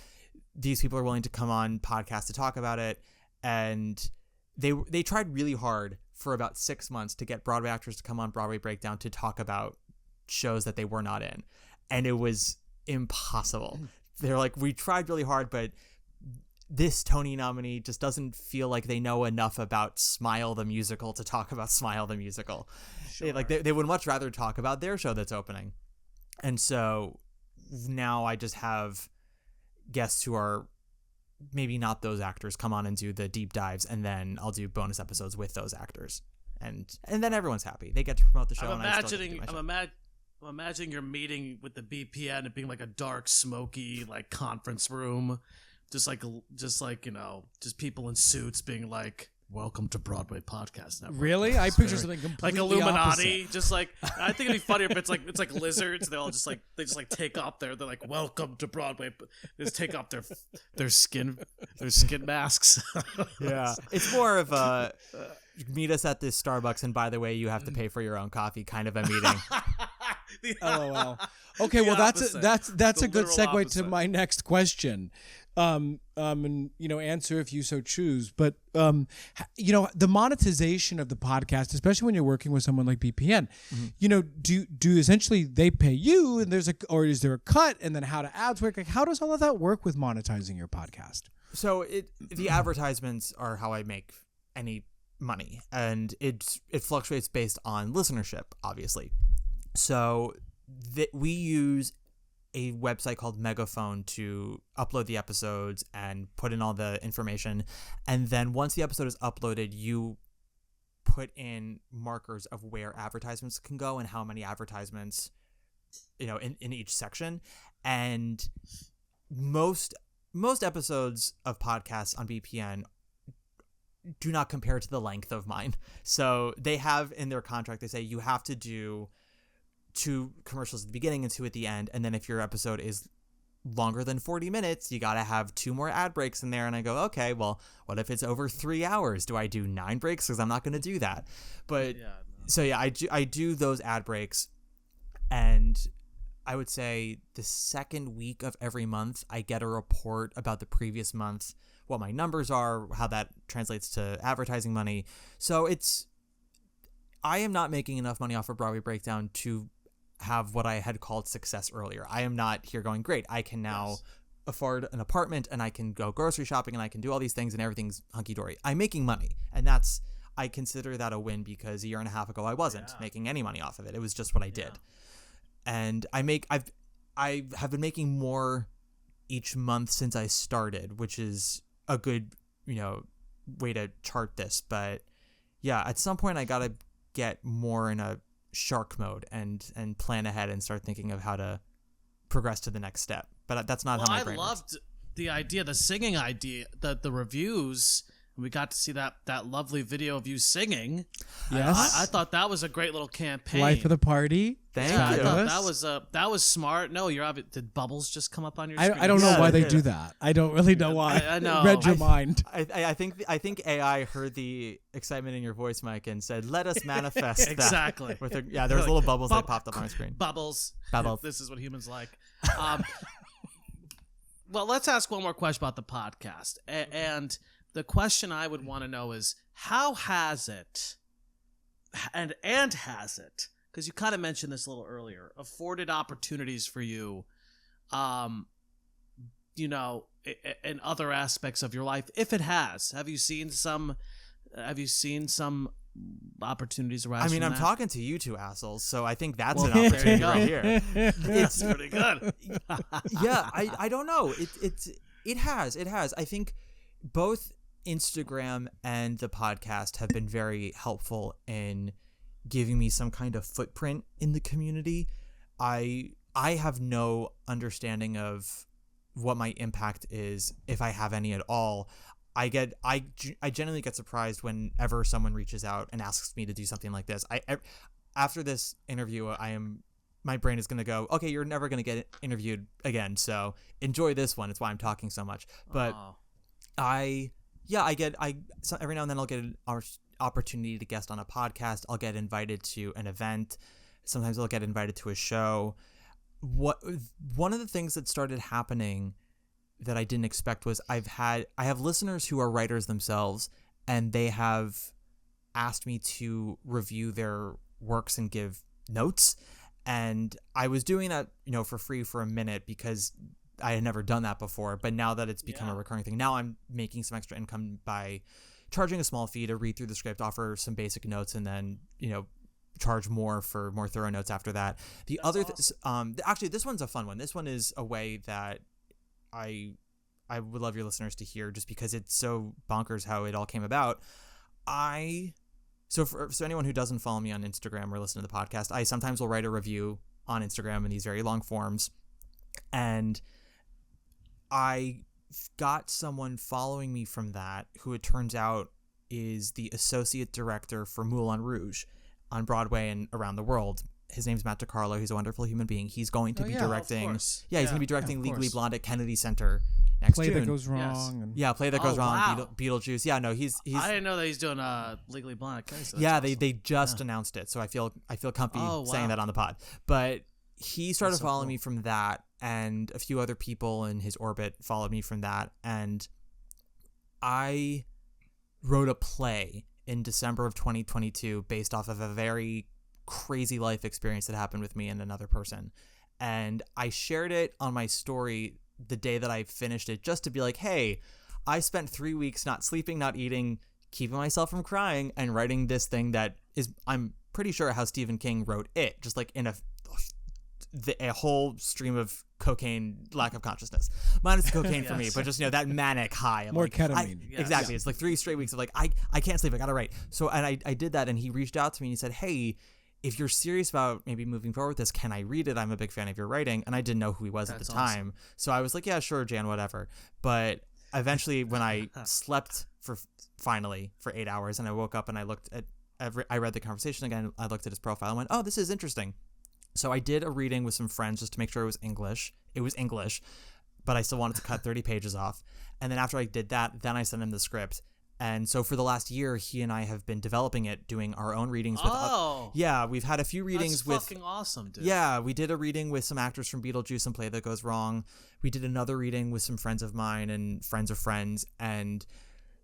these people are willing to come on podcast to talk about it. And they tried really hard for about 6 months to get Broadway actors to come on Broadway Breakdown to talk about shows that they were not in. And it was impossible. They're like, we tried really hard, but this Tony nominee just doesn't feel like they know enough about Smile the Musical to talk about Smile the Musical. Sure. They would much rather talk about their show that's opening. And so now I just have guests who are maybe not those actors come on and do the deep dives, and then I'll do bonus episodes with those actors, and then everyone's happy. They get to promote the show. I'm imagining your meeting with the BPN and being like a dark, smoky, like conference room, just people in suits being like, "Welcome to Broadway Podcast Network." Really? I picture something completely like Illuminati. opposite. Just like, I think it'd be funnier if it's like lizards. They all just take off they're like, "Welcome to Broadway." They just take off their skin masks. Yeah, it's more of a meet us at this Starbucks, and by the way, you have to pay for your own coffee kind of a meeting. LOL. Okay, well that's a good segue to my next question. And answer if you so choose. But the monetization of the podcast, especially when you're working with someone like BPN, do essentially they pay you, and is there a cut, and then how do ads work? Like, how does all of that work with monetizing your podcast? So the advertisements are how I make any money, and it fluctuates based on listenership, obviously. So we use a website called Megaphone to upload the episodes and put in all the information. And then once the episode is uploaded, you put in markers of where advertisements can go and how many advertisements, in each section. And most episodes of podcasts on BPN do not compare to the length of mine. So they have in their contract, they say you have to do 2 commercials at the beginning and 2 at the end, and then if your episode is longer than 40 minutes, you gotta have 2 more ad breaks in there. And I go, okay, well, what if it's over 3 hours? Do I do 9 breaks? Because I'm not gonna do that. But I do those ad breaks, and I would say the second week of every month I get a report about the previous month, what my numbers are, how that translates to advertising money. So I am not making enough money off of Broadway Breakdown to have what I had called success earlier. I am not here going, great, I can now afford an apartment and I can go grocery shopping and I can do all these things and everything's hunky-dory. I'm making money, and I consider that a win, because a year and a half ago I wasn't making any money off of it. It was just what I did. And I have been making more each month since I started, which is a good, way to chart this, but yeah, at some point I gotta get more in a shark mode and plan ahead and start thinking of how to progress to the next step. But that's not how my brain works. I loved the idea, the singing idea, the reviews. We got to see that lovely video of you singing. Yes. I thought that was a great little campaign. Life of the party. Thank I you. thought that was smart. No, did bubbles just come up on your screen? I don't know why they do that. I don't really know why. I know. Read your mind. I think AI heard the excitement in your voice, Mike, and said, "Let us manifest exactly." that." There was little bubbles that popped up on my screen. Bubbles. Bubbles. This is what humans like. Well, let's ask one more question about the podcast. And the question I would want to know is, how has it, and has it, because you kind of mentioned this a little earlier, afforded opportunities for you, in other aspects of your life? If it has, have you seen some opportunities arise? I mean, from I'm that? talking to you two assholes, so I think that's an opportunity right here. It's pretty good. Yeah, I don't know. It has. I think both Instagram and the podcast have been very helpful in giving me some kind of footprint in the community. I have no understanding of what my impact is, if I have any at all. I genuinely get surprised whenever someone reaches out and asks me to do something like this. After this interview, my brain is going to go, okay, you're never going to get interviewed again, so enjoy this one. It's why I'm talking so much. But so every now and then I'll get an opportunity to guest on a podcast. I'll get invited to an event. Sometimes I'll get invited to a show. One of the things that started happening that I didn't expect was I have listeners who are writers themselves, and they have asked me to review their works and give notes. And I was doing that, for free for a minute because I had never done that before. But now that it's become a recurring thing, now I'm making some extra income by charging a small fee to read through the script, offer some basic notes, and then, charge more for more thorough notes after that. Actually, this one's a fun one. This one is a way that I would love your listeners to hear, just because it's so bonkers how it all came about. So for anyone who doesn't follow me on Instagram or listen to the podcast, I sometimes will write a review on Instagram in these very long forms. And I got someone following me from that who, it turns out, is the associate director for Moulin Rouge on Broadway and around the world. His name's Matt Koplik. He's a wonderful human being. He's going to be directing. He's going to be directing Legally Blonde at Kennedy Center next June. Play That Goes Wrong. Yes. Play That Goes Wrong. Wow. Beetlejuice. Yeah, no, he's. I didn't know that he's doing Legally Blonde. Okay, so They just announced it, so I feel comfy saying that on the pod. But he started following me from that, and a few other people in his orbit followed me from that, and I wrote a play in December of 2022 based off of a very crazy life experience that happened with me and another person. And I shared it on my story the day that I finished it, just to be like, hey, I spent 3 weeks not sleeping, not eating, keeping myself from crying, and writing this thing that is, I'm pretty sure, how Stephen King wrote it, just like in a whole stream of cocaine, lack of consciousness, minus the cocaine for me, but just that manic high of more ketamine. Exactly. It's like 3 straight weeks of like I can't sleep, I gotta write. So and I did that, and he reached out to me and he said, hey, if you're serious about maybe moving forward with this, can I read it? I'm a big fan of your writing. And I didn't know who he was at the time, so I was like, yeah, sure, Jan, whatever. But eventually, when I slept for 8 hours, and I woke up and I looked at I read the conversation again, I looked at his profile and went, oh, this is interesting. So I did a reading with some friends just to make sure it was English. It was English, but I still wanted to cut 30 pages off. And then after I did that, then I sent him the script. And so for the last year, he and I have been developing it, doing our own readings with we've had a few readings. That's fucking awesome, dude. Yeah, we did a reading with some actors from Beetlejuice and Play That Goes Wrong. We did another reading with some friends of mine and friends of friends, and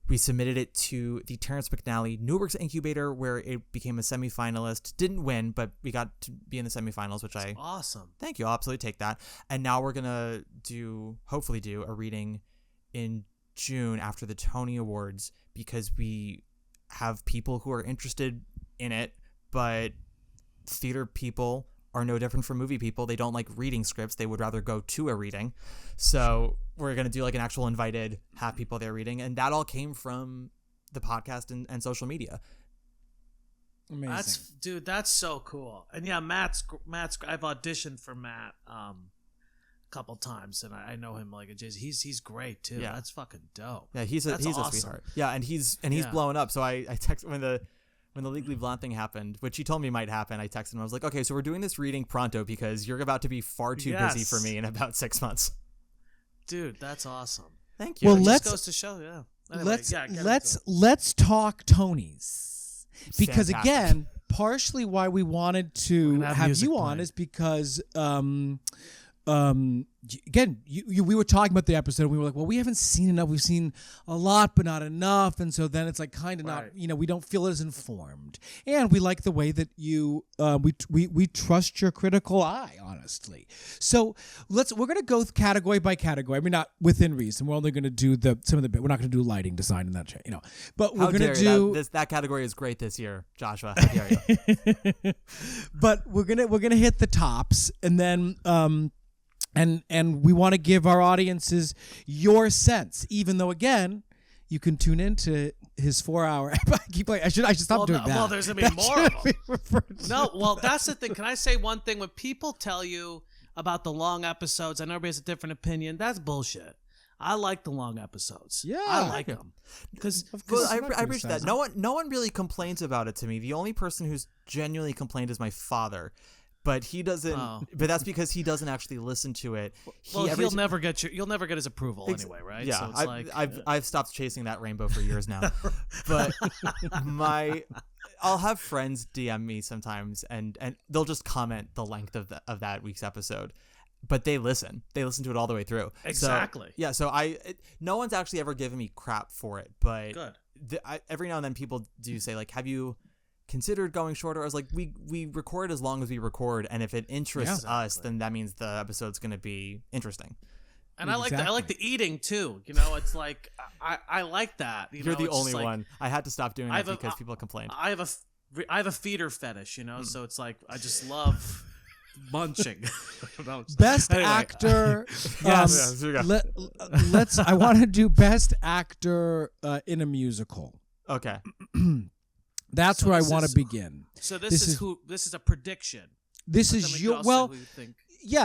we submitted it to the Terrence McNally Newworks Incubator, where it became a semifinalist. Didn't win, but we got to be in the semifinals, which That's awesome. Thank you. I'll absolutely take that. And now we're gonna hopefully do a reading in June after the Tony Awards, because we have people who are interested in it, but theater people are no different from movie people. They don't like reading scripts. They would rather go to a reading. So we're going to do like an actual invited, have people there reading. And that all came from the podcast and social media. Amazing. That's so cool. And yeah, Matt's. I've auditioned for Matt a couple times, and I know him like a Jay. He's great too. Yeah. That's fucking dope. Yeah, he's awesome. a sweetheart. Yeah, and he's blowing up. So I text when the Legally Blonde thing happened, which he told me might happen. I texted him. I was like, okay, so we're doing this reading pronto because you're about to be far too busy for me in about 6 months. Dude, that's awesome. Thank you. Well, just goes to show. Yeah. Anyway, let's talk Tonys, because Fantastic. again, partially why we wanted to have you on playing. is because again, we were talking about the episode and we were like, well, we haven't seen enough. We've seen a lot, but not enough. And so then it's like kind of not, we don't feel as informed. And we like the way that you, we trust your critical eye, honestly. So we're going to go category by category. I mean, not within reason. We're only going to do we're not going to do lighting design and that, but we're going to do that category is great this year, Joshua. How dare you? But we're going to hit the tops and then, and we want to give our audiences your sense, even though again, you can tune into his 4 hour. I should stop doing that. Well, there's gonna be more of them. No, well, that's the thing. Can I say one thing? When people tell you about the long episodes, and everybody has a different opinion, that's bullshit. I like the long episodes. Yeah, I like them because I appreciate that. No one really complains about it to me. The only person who's genuinely complained is my father. But he doesn't. Oh. But that's because he doesn't actually listen to it. You'll never get his approval anyway, right? Yeah, so it's I've stopped chasing that rainbow for years now. But I'll have friends DM me sometimes, and they'll just comment the length of that week's episode. But they listen to it all the way through. Exactly. So no one's actually ever given me crap for it. But good. Every now and then people do say like, have you considered going shorter? I was like, we record as long as we record, and if it interests us, then that means the episode's going to be interesting. And exactly. I like the eating too. It's like I like that. You're the only one. I had to stop doing it because people complained. I have a feeder fetish, so it's like I just love munching. Best actor. Yes. I want to do best actor in a musical. Okay. That's where I want to begin. So this is a prediction. This is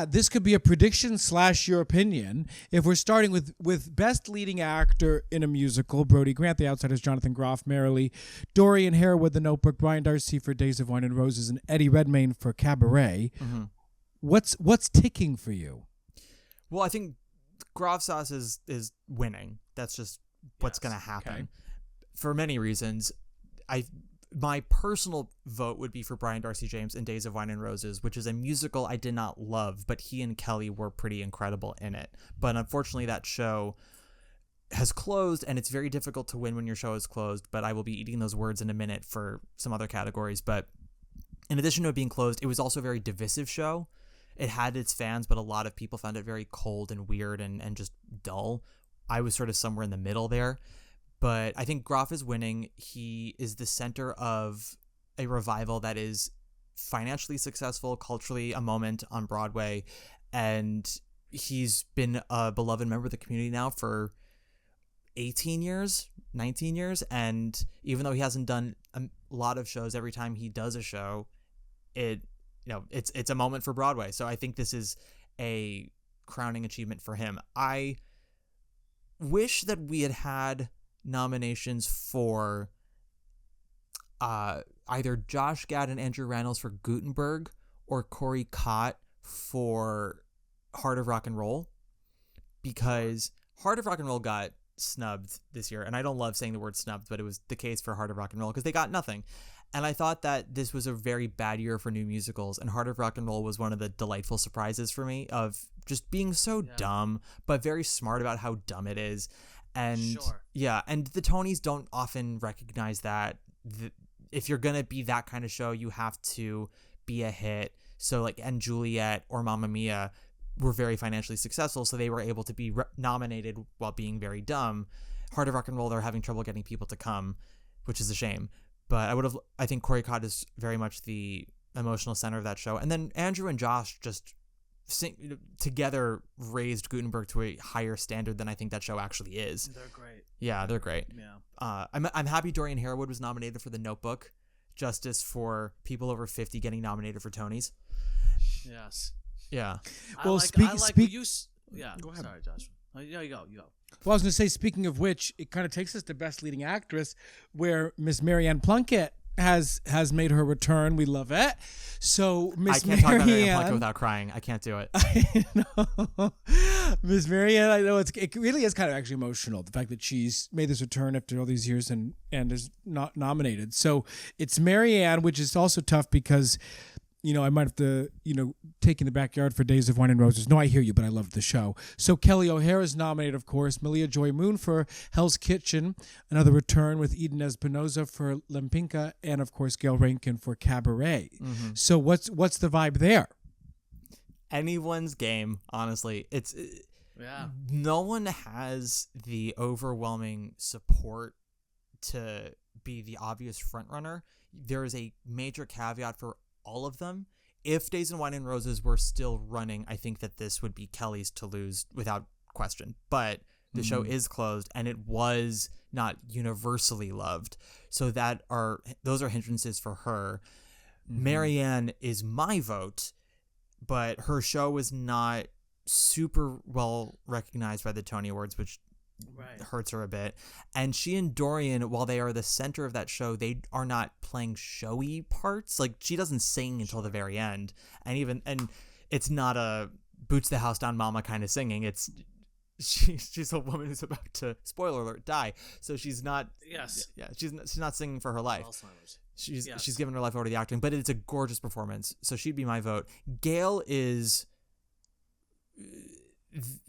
this could be a prediction / your opinion. If we're starting with best leading actor in a musical, Brody Grant, The Outsiders, Jonathan Groff, Merrily, Dorian Harewood, The Notebook, Brian Darcy for Days of Wine and Roses, and Eddie Redmayne for Cabaret. Mm-hmm. What's ticking for you? Well, I think Groff Sauce is winning. That's just what's going to happen for many reasons. My personal vote would be for Brian Darcy James in Days of Wine and Roses, which is a musical I did not love, but he and Kelly were pretty incredible in it. But unfortunately, that show has closed, and it's very difficult to win when your show is closed. But I will be eating those words in a minute for some other categories. But in addition to it being closed, it was also a very divisive show. It had its fans, but a lot of people found it very cold and weird and just dull. I was sort of somewhere in the middle there. But I think Groff is winning. He is the center of a revival that is financially successful, culturally a moment on Broadway, and he's been a beloved member of the community now for 18 years, 19 years, and even though he hasn't done a lot of shows, every time he does a show, it's a moment for Broadway. So I think this is a crowning achievement for him. I wish that we had nominations for either Josh Gad and Andrew Rannells for Gutenberg or Corey Cott for Heart of Rock and Roll, because Heart of Rock and Roll got snubbed this year, and I don't love saying the word snubbed, but it was the case for Heart of Rock and Roll because they got nothing. And I thought that this was a very bad year for new musicals, and Heart of Rock and Roll was one of the delightful surprises for me of just being so dumb, but very smart about how dumb it is. And and the Tonys don't often recognize that if you're going to be that kind of show, you have to be a hit. So like, and Juliet or Mamma Mia were very financially successful, so they were able to be nominated while being very dumb. Heart of Rock and Roll, they're having trouble getting people to come, which is a shame. But I think Corey Cott is very much the emotional center of that show. And then Andrew and Josh just together raised Gutenberg to a higher standard than I think that show actually is. They're great. Yeah, they're great. Yeah. I'm happy Dorian Harewood was nominated for The Notebook. Justice for people over 50 getting nominated for Tonys. Yes. Yeah. Well, yeah. Go ahead. Sorry, Joshua. You go. Well, I was going to say, speaking of which, it kind of takes us to Best Leading Actress, where Miss Marianne Plunkett has made her return. We love it. So Miss I can't talk about Marianne Plunkett without crying. I can't do it. I know. Miss Marianne, I know it really is kind of actually emotional, the fact that she's made this return after all these years and is not nominated. So it's Marianne, which is also tough because, I might have to, take in the backyard for Days of Wine and Roses. No, I hear you, but I loved the show. So Kelly O'Hara is nominated, of course. Malia Joy Moon for Hell's Kitchen, another return with Eden Espinosa for Lempinka, and of course Gail Rankin for Cabaret. Mm-hmm. So what's the vibe there? Anyone's game, honestly. No one has the overwhelming support to be the obvious frontrunner. There is a major caveat for all of them. If Days of Wine and Roses were still running, I think that this would be Kelly's to lose without question. But the show is closed, and it was not universally loved. So those are hindrances for her. Marianne is my vote, but her show was not super well recognized by the Tony Awards, which hurts her a bit. And she and Dorian, while they are the center of that show, they are not playing showy parts. Like, she doesn't sing until the very end, and it's not a boots the house down mama kind of singing. It's she's a woman who's about to, spoiler alert, die. So she's not she's not singing for her life. She's given her life over to the acting, but it's a gorgeous performance. So she'd be my vote. Gail is.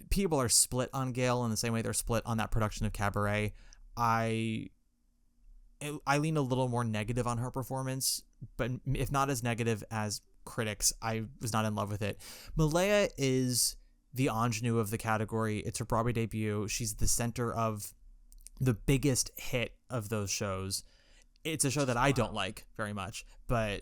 People are split on Gail in the same way they're split on that production of Cabaret. I lean a little more negative on her performance, but if not as negative as critics, I was not in love with it. Malaya is the ingenue of the category. It's her Broadway debut. She's the center of the biggest hit of those shows. It's a show that I don't like very much, but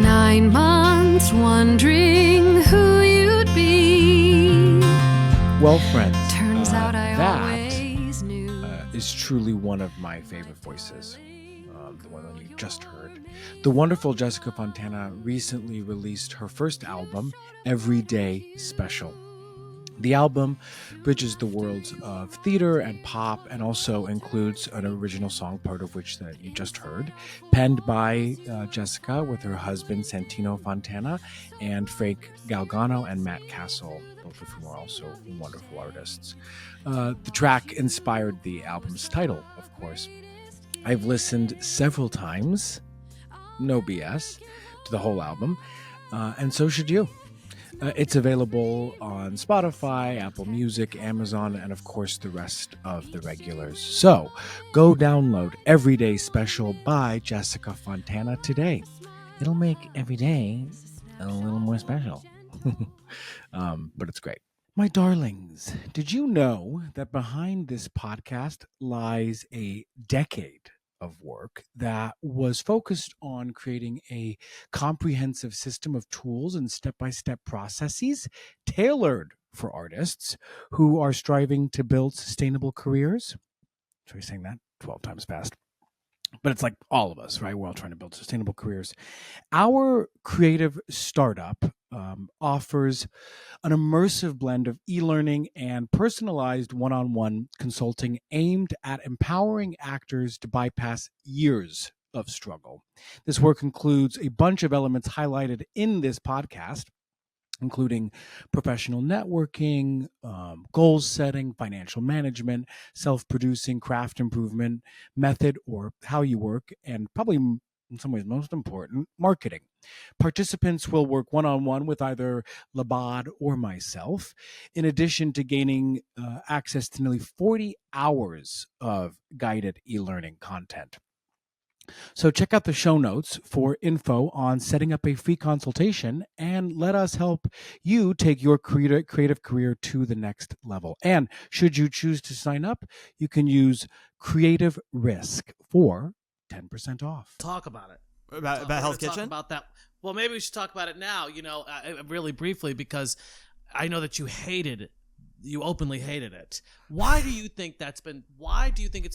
9 months wondering who you'd be. Well, friends, Turns out I that always knew. is truly one of my favorite voices. The one that you just heard. The wonderful Jessica Fontana recently released her first album, Everyday Special. The album bridges the worlds of theater and pop and also includes an original song, part of which that you just heard, penned by Jessica with her husband Santino Fontana and Frank Galgano and Matt Castle, both of whom are also wonderful artists. The track inspired the album's title, of course. I've listened several times, no BS, to the whole album, and so should you. It's available on Spotify, Apple Music, Amazon, and of course the rest of the regulars. So go download Everyday Special by Jessica Fontana today. It'll make every day a little more special. But it's great. My darlings, did you know that behind this podcast lies a decade of work that was focused on creating a comprehensive system of tools and step-by-step processes tailored for artists who are striving to build sustainable careers? So you're saying that 12 times fast. But it's like all of us, right? We're all trying to build sustainable careers. Our creative startup offers an immersive blend of e-learning and personalized one-on-one consulting aimed at empowering actors to bypass years of struggle. This work includes a bunch of elements highlighted in this podcast, including professional networking, goals setting, financial management, self-producing, craft improvement, method or how you work, and probably in some ways most important, marketing. Participants will work one-on-one with either Labad or myself, in addition to gaining access to nearly 40 hours of guided e-learning content. So check out the show notes for info on setting up a free consultation and let us help you take your creative career to the next level. And should you choose to sign up, you can use Creative Risk for 10% off. Talk about it. About Hell's Kitchen? Talk about that. Well, maybe we should talk about it now, really briefly, because I know that you openly hated it. Why do you think it's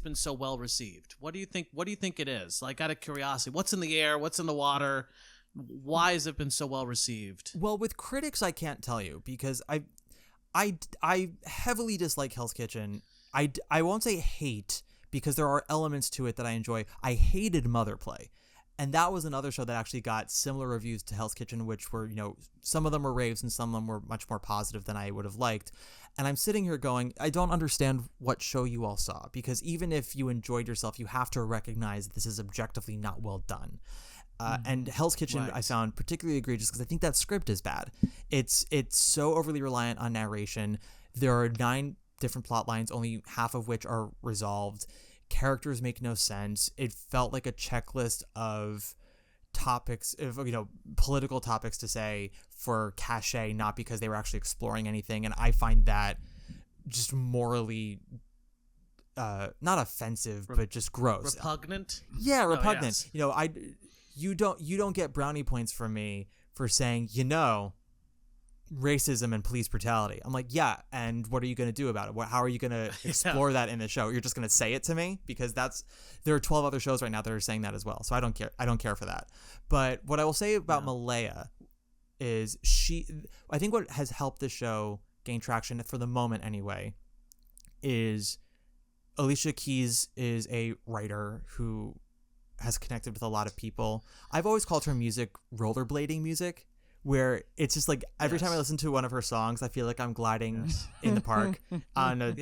been so well received? What do you think it is? Like, out of curiosity, what's in the air? What's in the water? Why has it been so well received? Well, with critics, I can't tell you because I heavily dislike Hell's Kitchen. I won't say hate because there are elements to it that I enjoy. I hated Mother Play. And that was another show that actually got similar reviews to Hell's Kitchen, which were, some of them were raves and some of them were much more positive than I would have liked. And I'm sitting here going, I don't understand what show you all saw, because even if you enjoyed yourself, you have to recognize this is objectively not well done. And Hell's Kitchen, right, I found particularly egregious because I think that script is bad. It's so overly reliant on narration. There are 9 different plot lines, only half of which are resolved. Characters make no sense. It felt like a checklist of topics, political topics to say for cachet, not because they were actually exploring anything. And I find that just morally not offensive, but just gross. Repugnant? Yeah, repugnant. Oh, yes. You don't get brownie points from me for saying, racism and police brutality. I'm like, yeah, and what are you going to do about it? How are you going to explore that in the show? You're just going to say it to me? Because there are 12 other shows right now that are saying that as well. So I don't care for that. But what I will say about Malaya is I think what has helped the show gain traction for the moment anyway is Alicia Keys is a writer who has connected with a lot of people. I've always called her music rollerblading music, where it's just like every time I listen to one of her songs, I feel like I'm gliding in the park on a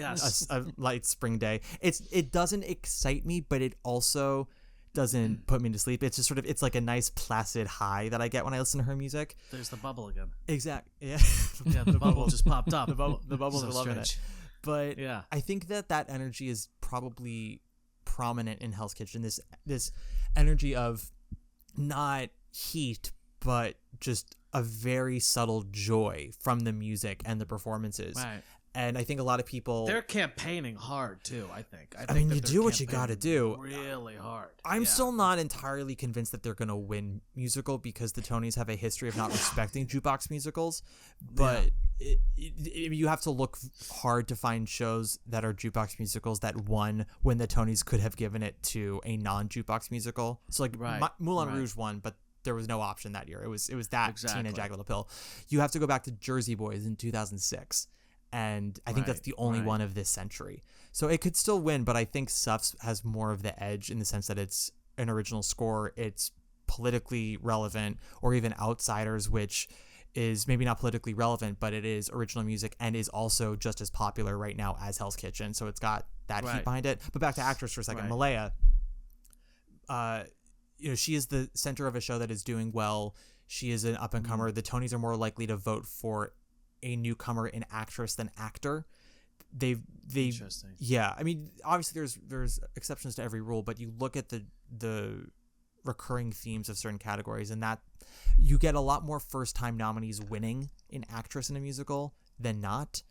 light spring day. It doesn't excite me, but it also doesn't put me to sleep. It's just it's like a nice placid high that I get when I listen to her music. There's the bubble again. Exactly. Yeah. Yeah, the bubble just popped up. The bubbles So are loving strange. it. But Yeah. I think that energy is probably prominent in Hell's Kitchen. This energy of not heat, but just a very subtle joy from the music and the performances. Right. And I think a lot of people... They're campaigning hard, too, I think. I mean, you do what you got to do. Really hard. I'm still not entirely convinced that they're going to win musical because the Tonys have a history of not respecting jukebox musicals. But you have to look hard to find shows that are jukebox musicals that won when the Tonys could have given it to a non-jukebox musical. So like Moulin Rouge won, but there was no option that year. It was that Tina Jagged Little Pill. You have to go back to Jersey Boys in 2006. And I think that's the only one of this century. So it could still win, but I think Suffs has more of the edge in the sense that it's an original score. It's politically relevant, or even Outsiders, which is maybe not politically relevant, but it is original music and is also just as popular right now as Hell's Kitchen. So it's got that heat behind it. But back to actress for a second. Malaya, she is the center of a show that is doing well. She is an up-and-comer. The Tonys are more likely to vote for a newcomer in actress than actor. They Interesting. Yeah, I mean, obviously there's exceptions to every rule, but you look at the recurring themes of certain categories, and that you get a lot more first-time nominees winning in actress in a musical than not.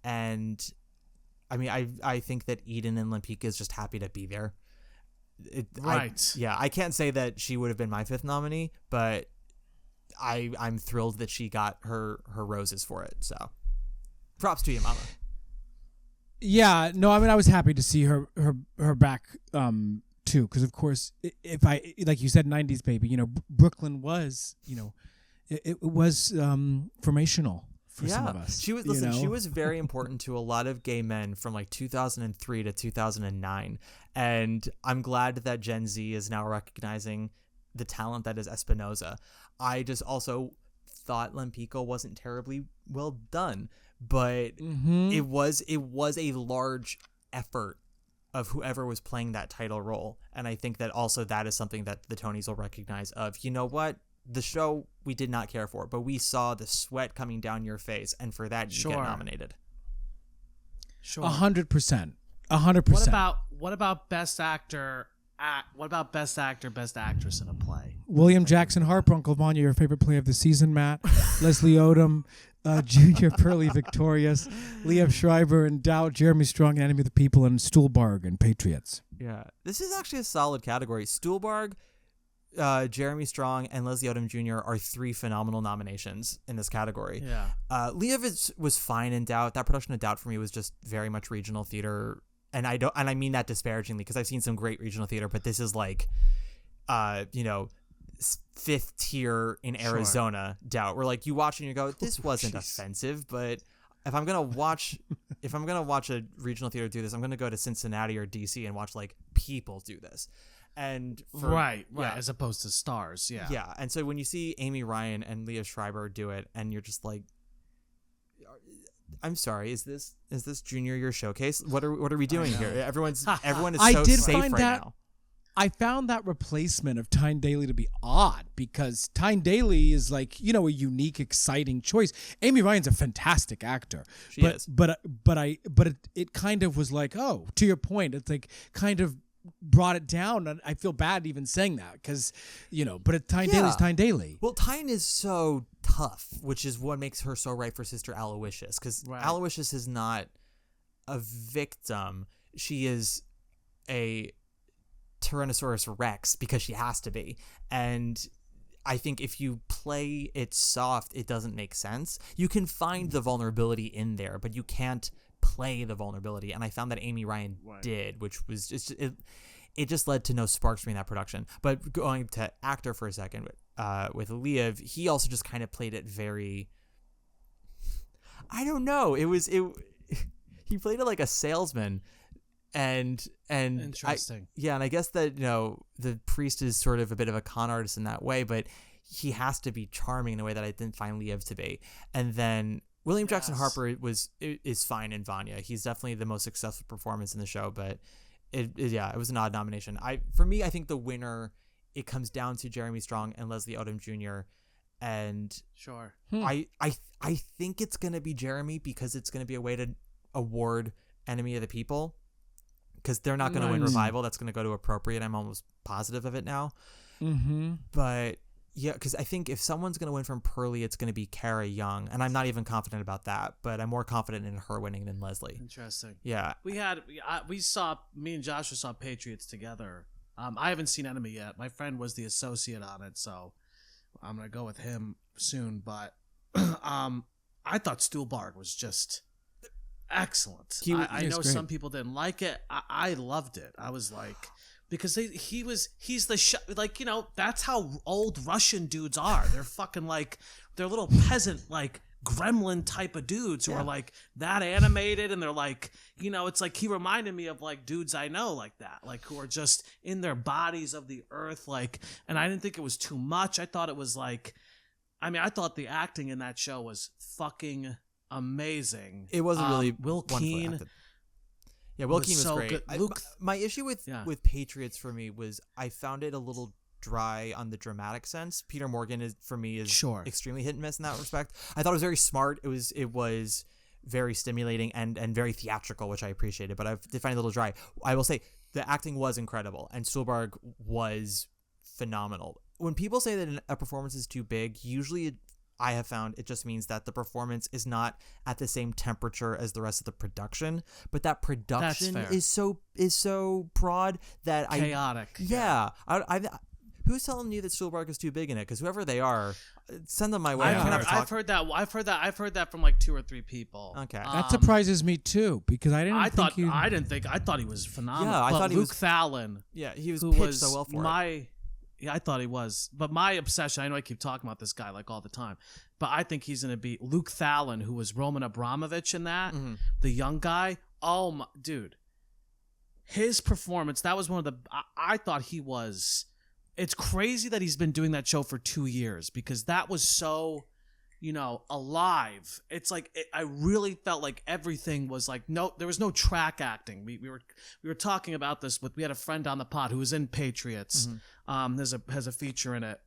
And I mean, I think that Eden and Lempicka is just happy to be there. I can't say that she would have been my 5th nominee, but I'm thrilled that she got her roses for it. So props to you, Mama. Yeah, no, I mean, I was happy to see her back too, because of course, if I, like you said, 90s baby, Brooklyn was, it was formational for some of us. She was she was very important to a lot of gay men from like 2003 to 2009, and I'm glad that Gen Z is now recognizing the talent that is Espinosa. I just also thought Lempicka wasn't terribly well done, but it was a large effort of whoever was playing that title role. And I think that also that is something that the Tonys will recognize of, you know what, the show we did not care for, but we saw the sweat coming down your face, and for that you get nominated. Sure. 100%. 100%. What about best actor? What about best actor, best actress in a play? William Jackson Harper, Uncle Vanya, your favorite play of the season, Matt. Leslie Odom, Junior Pearly Victorious, Liev Schreiber and Doubt, Jeremy Strong, Enemy of the People, and Stuhlbarg and Patriots. Yeah, this is actually a solid category. Stuhlbarg Jeremy Strong and Leslie Odom Jr. are 3 phenomenal nominations in this category. Yeah. Leah was fine in Doubt. That production of Doubt for me was just very much regional theater, and I mean that disparagingly because I've seen some great regional theater, but this is like, 5th tier in Arizona Doubt. Where like you watch and you go, this wasn't offensive, but if I'm gonna watch a regional theater do this, I'm gonna go to Cincinnati or DC and watch like people do this. And right, as opposed to stars, yeah. And so when you see Amy Ryan and Leah Schreiber do it, and you're just like, I'm sorry, is this junior year showcase? What are we doing here? Everyone is so safe right now. I found that replacement of Tyne Daly to be odd because Tyne Daly is like, a unique, exciting choice. Amy Ryan's a fantastic actor. She is. But it kind of was like, oh, to your point, it's like kind of brought it down, and I feel bad even saying that because, but Tyne Daly's Tyne Daly. Well, Tyne is so tough, which is what makes her so right for Sister Aloysius, because Aloysius is not a victim. She is a Tyrannosaurus Rex because she has to be. And I think if you play it soft, it doesn't make sense. You can find the vulnerability in there, but you can't play the vulnerability. And I found that Amy Ryan did, which was just it just led to no sparks for me in that production. But going to actor for a second, with Liev, he also just kind of played it very, I don't know. He played it like a salesman. And interesting. And I guess that the priest is sort of a bit of a con artist in that way, but he has to be charming in a way that I didn't find Liev to be. And then William Jackson Harper is fine in Vanya. He's definitely the most successful performance in the show, but it was an odd nomination. For me, I think the winner, it comes down to Jeremy Strong and Leslie Odom Jr. And sure, I think it's gonna be Jeremy because it's gonna be a way to award Enemy of the People. Because they're not going to win Revival. That's going to go to Appropriate. I'm almost positive of it now. Mm-hmm. But yeah, because I think if someone's going to win from Pearly, it's going to be Kara Young. And I'm not even confident about that. But I'm more confident in her winning than Leslie. Interesting. Yeah. Me and Joshua saw Patriots together. I haven't seen Enemy yet. My friend was the associate on it. So I'm going to go with him soon. But I thought Stuhlbarg was just excellent. I know some people didn't like it. I loved it. I was like, because he's the that's how old Russian dudes are. They're fucking like, they're little peasant like gremlin type of dudes who are like that animated, and they're like, it's like he reminded me of like dudes I know like that, like who are just in their bodies of the earth, like. And I didn't think it was too much. I thought it was like, I thought the acting in that show was fucking amazing. It wasn't really Will Keane. Yeah, Will Keane was so great. good. My issue with Patriots for me was I found it a little dry on the dramatic sense. Peter Morgan is extremely hit and miss in that respect. I thought it was very smart. It was very stimulating and very theatrical, which I appreciated, but I did find it a little dry. I will say the acting was incredible, and Stuhlbarg was phenomenal. When people say that a performance is too big, usually I have found it just means that the performance is not at the same temperature as the rest of the production, but that production is so broad that chaotic. Who's telling you that Stuhlbarg is too big in it? Because whoever they are, send them my way. I've heard that from like 2 or 3 people. Okay, that surprises me too because I thought he was phenomenal. Yeah, I thought Luke Fallon. Yeah, he was pitched so well for it. Yeah, I thought he was. But my obsession, I know I keep talking about this guy like all the time, but I think he's going to be Luke Fallon, who was Roman Abramovich in that, the young guy. Oh, my, dude. His performance, that was one of the, I thought he was, it's crazy that he's been doing that show for 2 years because that was so, alive. It's like, I really felt like everything was like, there was no track acting. We were talking about this we had a friend on the pod who was in Patriots. Has a feature in it,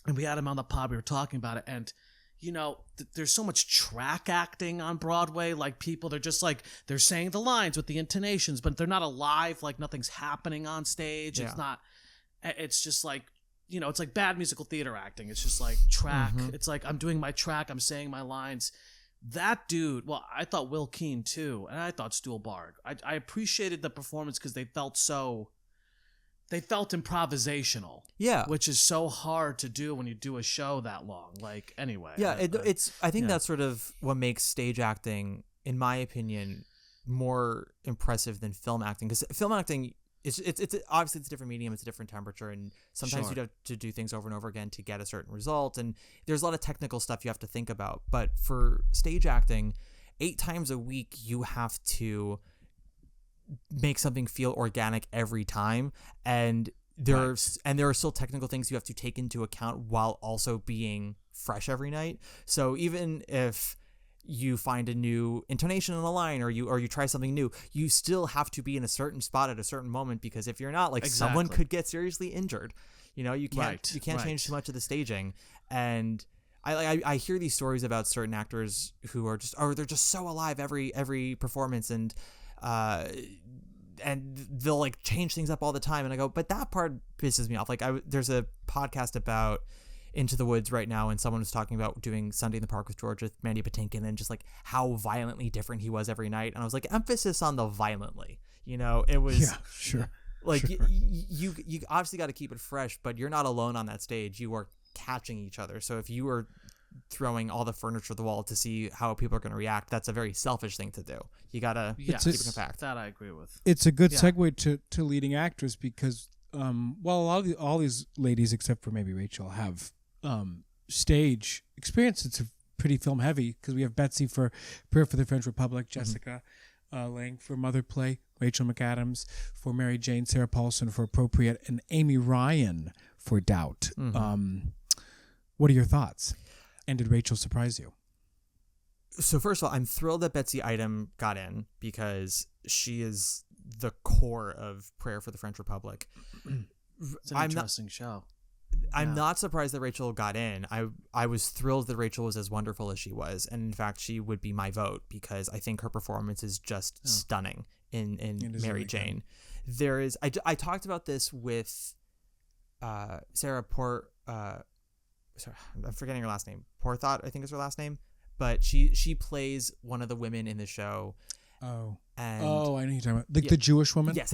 and we had him on the pod. We were talking about it, and there's so much track acting on Broadway. Like people, they're just like they're saying the lines with the intonations, but they're not alive. Like nothing's happening on stage. Yeah. It's not. It's just like it's like bad musical theater acting. It's just like track. It's like I'm doing my track. I'm saying my lines. That dude. Well, I thought Will Keane too, and I thought Stuhlbarg. I appreciated the performance because they felt so. they felt improvisational. Yeah. Which is so hard to do when you do a show that long. Like, anyway. Yeah, I think yeah. that's sort of what makes stage acting, in my opinion, more impressive than film acting. Because film acting, it's obviously it's a different medium, it's a different temperature, and sometimes Sure. you'd have to do things over and over again to get a certain result. And there's a lot of technical stuff you have to think about. But for stage acting, 8 times a week, you have to make something feel organic every there are still technical things you have to take into account while also being fresh every night. So even if you find a new intonation in a line or you try something new, you still have to be in a certain spot at a certain moment, because if you're not, like, someone Exactly. could get seriously injured. You know, you can't Right. change too much of the staging. And I hear these stories about certain actors who are they're just so alive every performance, and they'll like change things up all the time. And I go, but that part pisses me off. Like, there's a podcast about Into the Woods right now, and someone was talking about doing Sunday in the Park with George with Mandy Patinkin, and just like how violently different he was every night. And I was like, emphasis on the violently. You know, it was Sure. like you obviously got to keep it fresh, but you're not alone on that stage. You are catching each other. So if you are throwing all the furniture at the wall to see how people are going to react, that's a very selfish thing to do. You gotta keep it compact. That I agree with. It's a good Yeah. segue to leading actors, because all these ladies except for maybe Rachel have stage experience. It's pretty film heavy, because we have Betsy for Prayer for the French Republic, Jessica Lange for Mother Play, Rachel McAdams for Mary Jane, Sarah Paulson for Appropriate, and Amy Ryan for Doubt. What are your thoughts? And did Rachel surprise you? So first of all, I'm thrilled that Betsy Idem got in, because she is the core of Prayer for the French Republic. It's an interesting show. I'm not surprised that Rachel got in. I was thrilled that Rachel was as wonderful as she was, and in fact, she would be my vote, because I think her performance is just stunning in Mary really Jane. There is I talked about this with Sarah sorry, I'm forgetting her last name. Porthot, I think is her last name, but she plays one of the women in the show. Oh, and I know who you're talking about. The Jewish woman. Yes.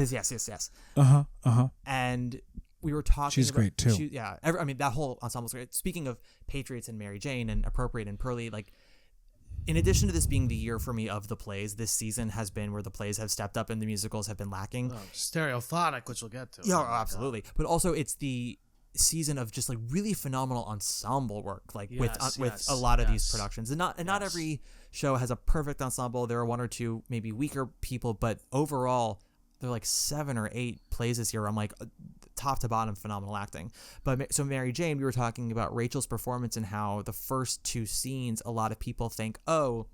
And we were talking. She's great too. That whole ensemble's great. Speaking of Patriots and Mary Jane and Appropriate and Pearly, like, in addition to this being the year for me of the plays, this season has been where the plays have stepped up and the musicals have been lacking. Stereophonic, which we'll get to. Yeah, absolutely. But also, it's the season of just like really phenomenal ensemble work, like with a lot of these productions, and not every show has a perfect ensemble. There are one or two maybe weaker people, but overall there are like 7 or 8 plays this year. I'm like, top to bottom, phenomenal acting. But so Mary Jane, we were talking about Rachel's performance and how the first 2 scenes, a lot of people think, oh,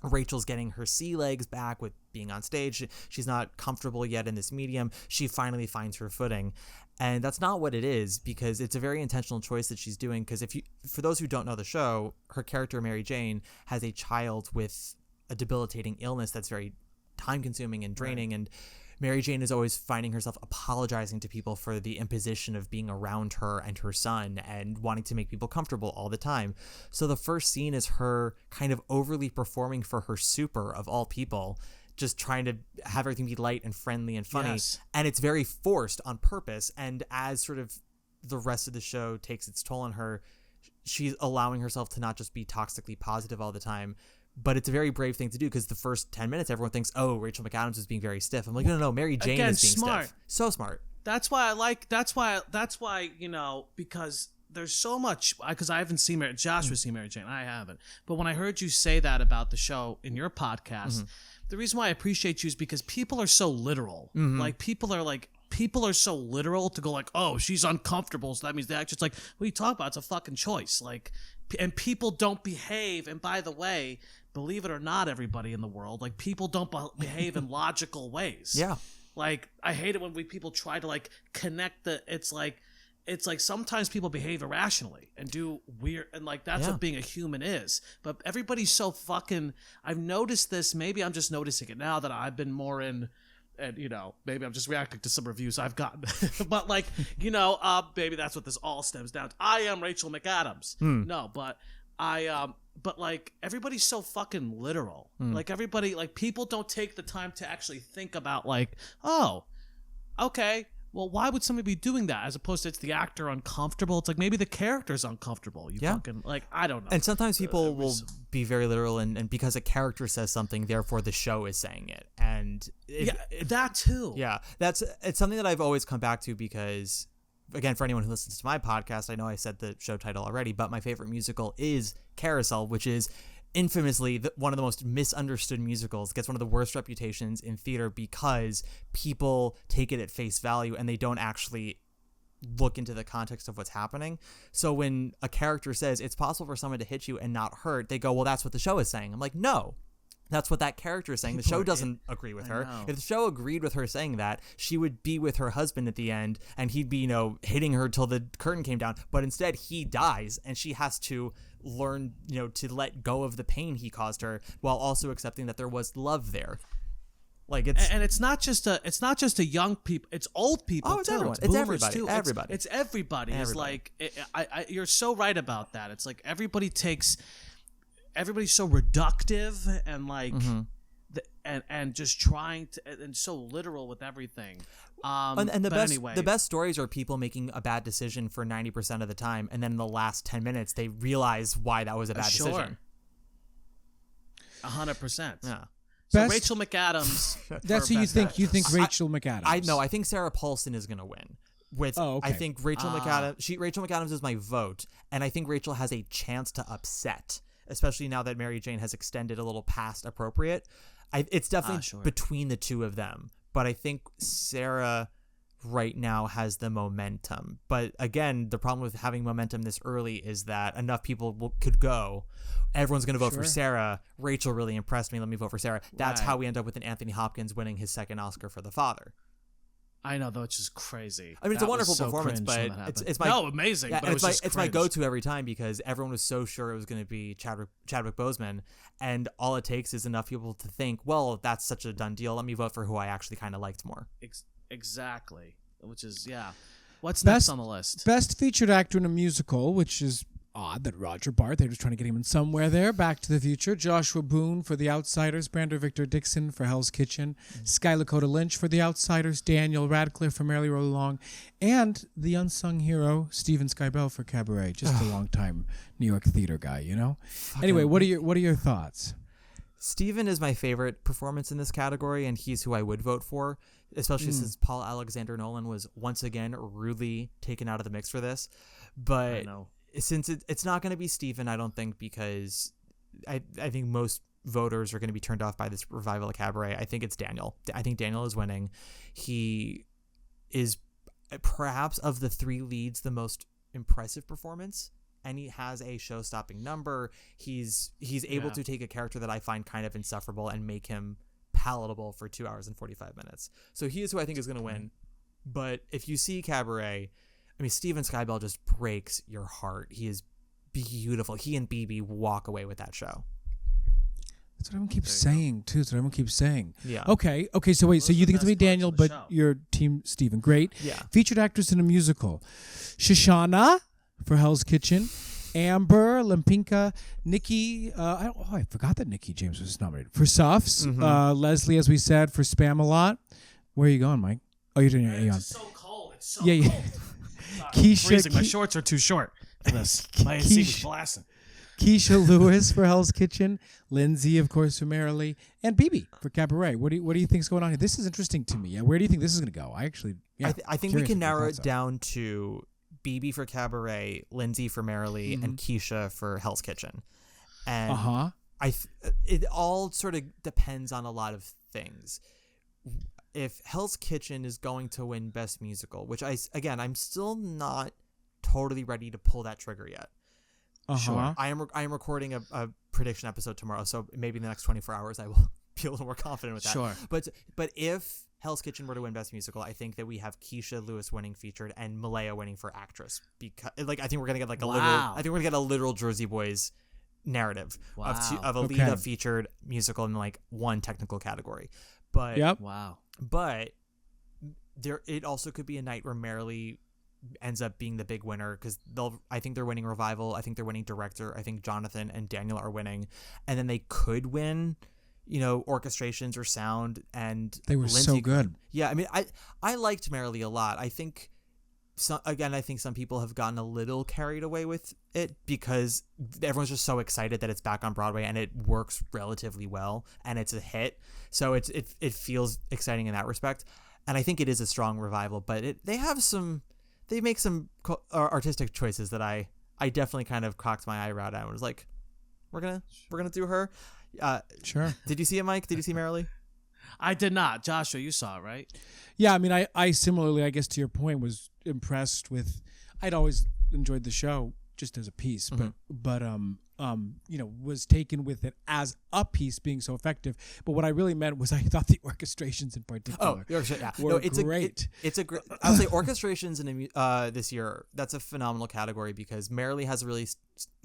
Rachel's getting her sea legs back with being on stage. She's not comfortable yet in this medium. She finally finds her footing. And that's not what it is, because it's a very intentional choice that she's doing. Because for those who don't know the show, her character, Mary Jane, has a child with a debilitating illness that's very time consuming and draining. Right. And Mary Jane is always finding herself apologizing to people for the imposition of being around her and her son and wanting to make people comfortable all the time. So the first scene is her kind of overly performing for her super, of all people, just trying to have everything be light and friendly and funny. Yes. And it's very forced on purpose. And as sort of the rest of the show takes its toll on her, she's allowing herself to not just be toxically positive all the time. But it's a very brave thing to do, because the first 10 minutes, everyone thinks, oh, Rachel McAdams is being very stiff. I'm like, no, Mary Jane is being smart. stiff. So smart. That's why, because there's so much, because I haven't seen Josh has seen Mary Jane. I haven't. But when I heard you say that about the show in your podcast, the reason why I appreciate you is because people are so literal. Like, people are so literal to go like, oh, she's uncomfortable, so that means the actress, like, what are you talking about? It's a fucking choice. Like, and people don't behave. And by the way, believe it or not, everybody in the world, like, people don't behave in logical ways. Yeah. Like, I hate it when people try to like connect it's like sometimes people behave irrationally and do weird, and like that's what being a human is. But everybody's so fucking, I've noticed this, maybe I'm just noticing it now that I've been more in, and maybe I'm just reacting to some reviews I've gotten. But like, maybe that's what this all stems down to. I am Rachel McAdams. No, but but like, everybody's so fucking literal. Like, everybody, like, people don't take the time to actually think about like, oh, okay, Well, why would somebody be doing that as opposed to it's the actor uncomfortable? It's like maybe the character's uncomfortable. You fucking I don't know. And sometimes people will be very literal, and because a character says something, therefore the show is saying it. And that too. Yeah, it's something that I've always come back to because, again, for anyone who listens to my podcast, I know I said the show title already, but my favorite musical is Carousel, which is infamously one of the most misunderstood musicals, gets one of the worst reputations in theater because people take it at face value and they don't actually look into the context of what's happening. So when a character says it's possible for someone to hit you and not hurt, they go, well, that's what the show is saying. I'm like, no. That's what that character is saying. The show doesn't agree with her. If the show agreed with her saying that, she would be with her husband at the end and he'd be, hitting her till the curtain came down. But instead he dies and she has to learn, to let go of the pain he caused her while also accepting that there was love there. Like it's not just a young people, it's old people. Oh, it's too. everyone. It's everybody. too. Everybody. It's everybody. It's like you're so right about that. It's like everybody's so reductive and like and just trying to and so literal with everything. And the best stories are people making a bad decision for 90% of the time, and then in the last 10 minutes they realize why that was a bad decision. 100%. Yeah. So Rachel McAdams. That's who you think. You think Rachel McAdams? I think Sarah Paulson is going to win. I think Rachel McAdams. Rachel McAdams is my vote, and I think Rachel has a chance to upset, especially now that Mary Jane has extended a little past appropriate. It's definitely between the two of them, but I think Sarah right now has the momentum. But again, the problem with having momentum this early is that enough people could go. Everyone's going to vote for Sarah. Rachel really impressed me. Let me vote for Sarah. That's how we end up with an Anthony Hopkins winning his second Oscar for The Father. I know, though, it's just crazy. I mean, it's a wonderful performance, but it's my amazing. Yeah, but it's my go-to every time because everyone was so sure it was going to be Chadwick Boseman, and all it takes is enough people to think, well, that's such a done deal. Let me vote for who I actually kind of liked more. Exactly. Which is What's next on the list? Best featured actor in a musical, which is odd that Roger Barth, they're just trying to get him in somewhere there. Back to the Future. Joshua Boone for The Outsiders. Brander Victor Dixon for Hell's Kitchen. Sky Lakota Lynch for The Outsiders. Daniel Radcliffe for Merrily Roll Along. And the unsung hero, Steven Skybell for Cabaret. Just a long-time New York theater guy, Anyway, what are your thoughts? Steven is my favorite performance in this category, and he's who I would vote for, especially since Paul Alexander Nolan was once again rudely taken out of the mix for this. But since it's not going to be Steven, I don't think, because I think most voters are going to be turned off by this revival of Cabaret. I think it's Daniel. I think Daniel is winning. He is perhaps of the three leads the most impressive performance, and he has a show-stopping number. He's able to take a character that I find kind of insufferable and make him palatable for 2 hours and 45 minutes. So he is who I think is going to win. But if you see Cabaret, I mean, Steven Skybell just breaks your heart. He is beautiful. He and BB walk away with that show. That's what everyone keeps saying, too. That's what everyone keeps saying. Yeah. Okay, so wait. So you think it's going to be Daniel, but your team, Steven. Great. Yeah. Featured actress in a musical. Shoshana for Hell's Kitchen. Amber, Lempinka, Nikki. I forgot that Nikki James was nominated. For Suffs. Leslie, as we said, for Spam-A-Lot. Where are you going, Mike? Oh, you're doing your Aeon. It's so cold. It's so cold. Keisha, my shorts are too short for this. My AC was blasting. Keisha Lewis for Hell's Kitchen, Lindsay, of course, for Merrily, and BB for Cabaret. What do you think's going on here? This is interesting to me. Where do you think this is going to go? I think we can narrow it down to BB for Cabaret, Lindsay for Merrily, and Keisha for Hell's Kitchen. And it all sort of depends on a lot of things. If Hell's Kitchen is going to win Best Musical, which I'm still not totally ready to pull that trigger yet. Sure. I am recording a prediction episode tomorrow, so maybe in the next 24 hours I will be a little more confident with that. Sure. But if Hell's Kitchen were to win Best Musical, I think that we have Keisha Lewis winning featured and Malaya winning for actress, because I think we're gonna get a literal Jersey Boys narrative of a lead up featured musical in like one technical category. But But it also could be a night where Merrily ends up being the big winner, because I think they're winning Revival. I think they're winning Director. I think Jonathan and Daniel are winning, and then they could win orchestrations or sound, and They were so good. Yeah, I mean, I liked Merrily a lot. I think I think some people have gotten a little carried away with it because everyone's just so excited that it's back on Broadway and it works relatively well and it's a hit. So it feels exciting in that respect. And I think it is a strong revival, but they make some artistic choices that I definitely kind of cocked my eyebrow at and was like, we're gonna do her. Sure. Did you see it, Mike? Did you see Merrily? I did not. Joshua, you saw it, right? Yeah, I mean, I similarly, I guess to your point, was impressed with. I'd always enjoyed the show just as a piece, but was taken with it as a piece being so effective. But what I really meant was I thought the orchestrations in particular were great. It's a great. I would say orchestrations in this year. That's a phenomenal category because Merrily has a really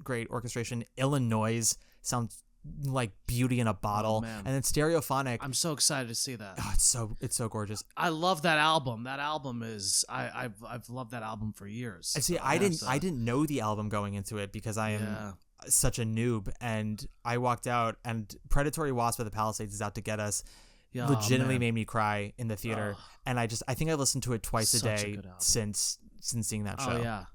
great orchestration. Illinois sounds like beauty in a bottle, and then Stereophonic. I'm so excited to see that. Oh, it's so gorgeous. I love that album. That album is I've loved that album for years. And see, I didn't know the album going into it because I am such a noob, and I walked out and Predatory Wasp of the Palisades is out to get us. Legitimately made me cry in the theater, and I think I listened to it twice a day since seeing that show. Oh yeah.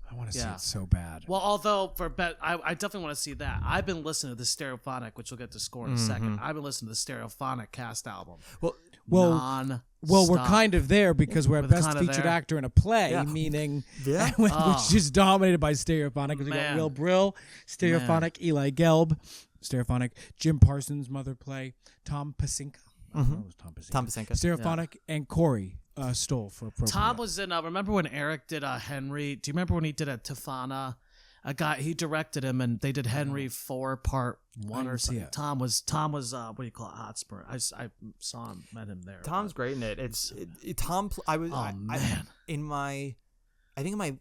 I want to see it so bad. Well, although I definitely want to see that. I've been listening to the Stereophonic, which we'll get to score in a second. I've been listening to the Stereophonic cast album. Well, we're kind of there because we're best featured actor in a play, meaning which is dominated by Stereophonic. We got Will Brill, Stereophonic, Eli Gelb, Stereophonic, Jim Parsons' Mother play, Tom Pasinka. Tom Pasinka. Stereophonic and Corey Stoll for appropriate. Tom was in. Remember when Eric did Henry? Do you remember when he did a Tofana? A guy he directed him, and they did Henry 4 Part 1 or something. Tom was what do you call it? Hotspur. I saw him, met him there. Tom's great in it. Tom. In my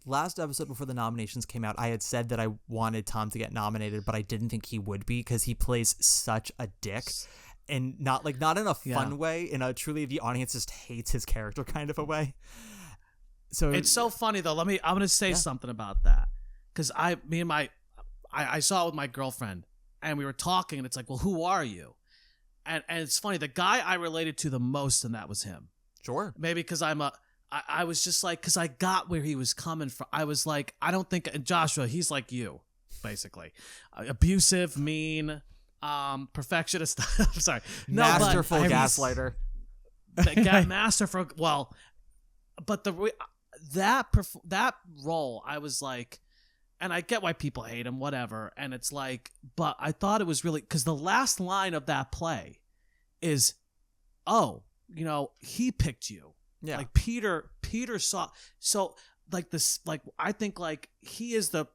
last episode before the nominations came out, I had said that I wanted Tom to get nominated, but I didn't think he would be because he plays such a dick. And not in a fun way, in a truly the audience just hates his character kind of a way. So it's so funny though. I'm gonna say something about that because I saw it with my girlfriend and we were talking and it's like, well, who are you? And it's funny. The guy I related to the most in that was him. Sure. Maybe because I was just like, because I got where he was coming from. I was like, I don't think, and Joshua, he's like you, basically, abusive, mean. Perfectionist. I'm sorry. Masterful gaslighter. Masterful. Well, but that role, I was like, and I get why people hate him, whatever. And it's like, but I thought it was really because the last line of that play is, he picked you. Yeah. Like Peter saw. So like this, like I think like Eli's the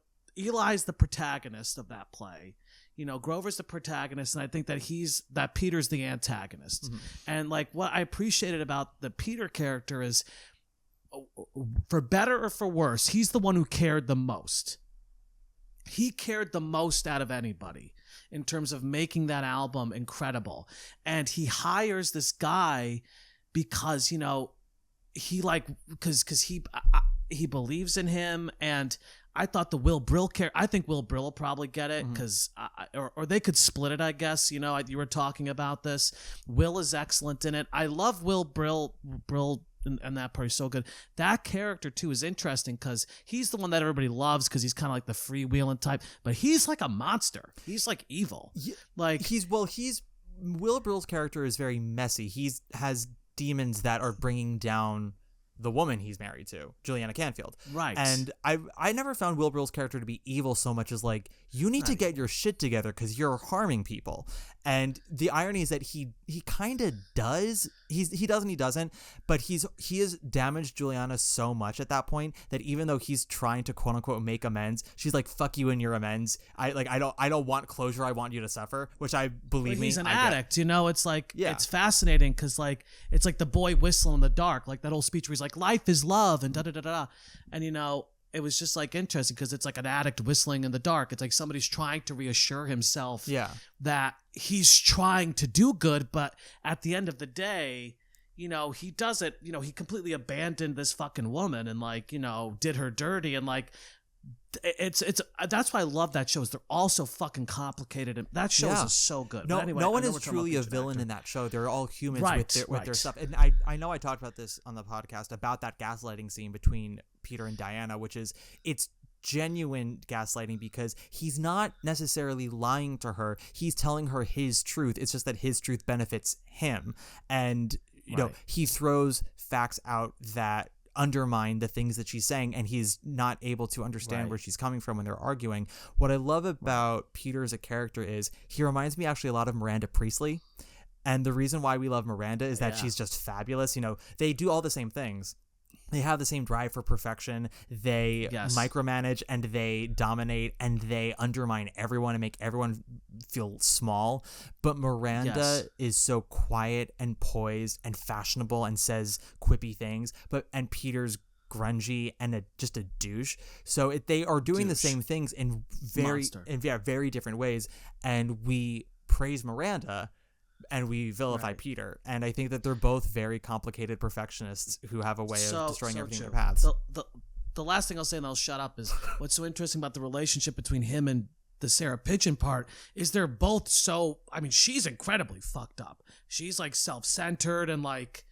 protagonist of that play. Grover's the protagonist, and I think that Peter's the antagonist. Mm-hmm. And like what I appreciated about the Peter character is, for better or for worse, he's the one who cared the most. He cared the most out of anybody in terms of making that album incredible. And he hires this guy because, he believes in him. And I thought the Will Brill character, I think Will Brill will probably get it because, or they could split it, I guess. You were talking about this. Will is excellent in it. I love Will Brill and that part is so good. That character too is interesting because he's the one that everybody loves because he's kind of like the freewheeling type, but he's like a monster. He's like evil. Yeah, like Will Brill's character is very messy. He has demons that are bringing down the woman he's married to, Juliana Canfield. Right. And I never found Will Brill's character to be evil so much as like, you need to get your shit together because you're harming people. And the irony is that he kind of does. He does and he doesn't, but he has damaged Juliana so much at that point that even though he's trying to quote unquote make amends, she's like, fuck you and your amends. I don't want closure. I want you to suffer, which I believe he's me. He's an addict, it's like, it's fascinating because like, it's like the boy whistle in the dark, like that old speech where he's like, life is love and da-da-da-da-da. And it was just like interesting because it's like an addict whistling in the dark. It's like somebody's trying to reassure himself that he's trying to do good, but at the end of the day, he doesn't, he completely abandoned this fucking woman and like, did her dirty and like it's that's why I love that show. Is they're all so fucking complicated, and that show is so good. No, But anyway, no one I know is we're talking truly a about featured villain actor. in that show. They're all humans Right, with their right. stuff. And I know I talked about this on the podcast about that gaslighting scene between Peter and Diana, which is it's genuine gaslighting because he's not necessarily lying to her. He's telling her his truth. It's just that his truth benefits him, and you know he throws facts out that undermine the things that she's saying, and he's not able to understand where she's coming from when they're arguing. What I love about Peter as a character is he reminds me actually a lot of Miranda Priestley, and the reason why we love Miranda is that she's just fabulous. You know, they do all the same things. They have the same drive for perfection. They micromanage and they dominate and they undermine everyone and make everyone feel small. But Miranda is so quiet and poised and fashionable and says quippy things. And Peter's grungy and just a douche. So they are doing the same things in very different ways. And we praise Miranda and we vilify Peter. And I think that they're both very complicated perfectionists who have a way of destroying everything in their paths. The last thing I'll say, and I'll shut up, is what's so interesting about the relationship between him and the Sarah Pigeon part is they're both so, I mean, she's incredibly fucked up. She's like self-centered and like,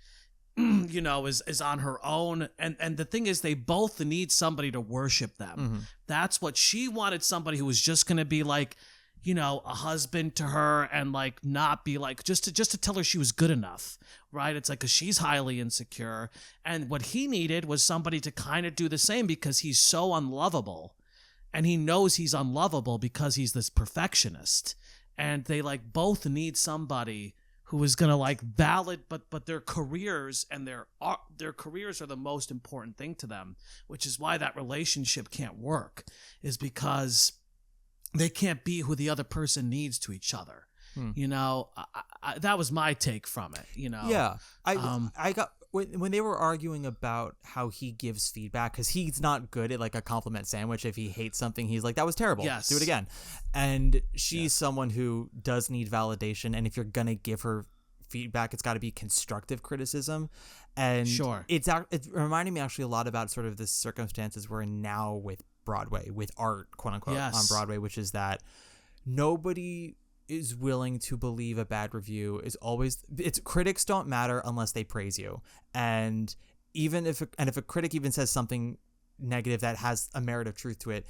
you know, is on her own. And the thing is, they both need somebody to worship them. That's what she wanted, somebody who was just going to be like, you know, a husband to her and like not be like just to tell her she was good enough, right? It's like, 'cause she's highly insecure, and what he needed was somebody to kind of do the same because he's so unlovable, and he knows he's unlovable because he's this perfectionist, and they like both need somebody who is gonna like valid, but their careers and their careers are the most important thing to them, which is why that relationship can't work, is because they can't be who the other person needs to each other. You know, that was my take from it, you know? Yeah. I got, when they were arguing about how he gives feedback, because he's not good at like a compliment sandwich. If he hates something, he's like, that was terrible. Yes. Do it again. And she's someone who does need validation. And if you're going to give her feedback, it's got to be constructive criticism. And it's reminding me actually a lot about sort of the circumstances we're in now with Broadway, with art, quote unquote, on Broadway, which is that nobody is willing to believe a bad review is always, it's critics don't matter unless they praise you. And even if a critic even says something negative that has a merit of truth to it,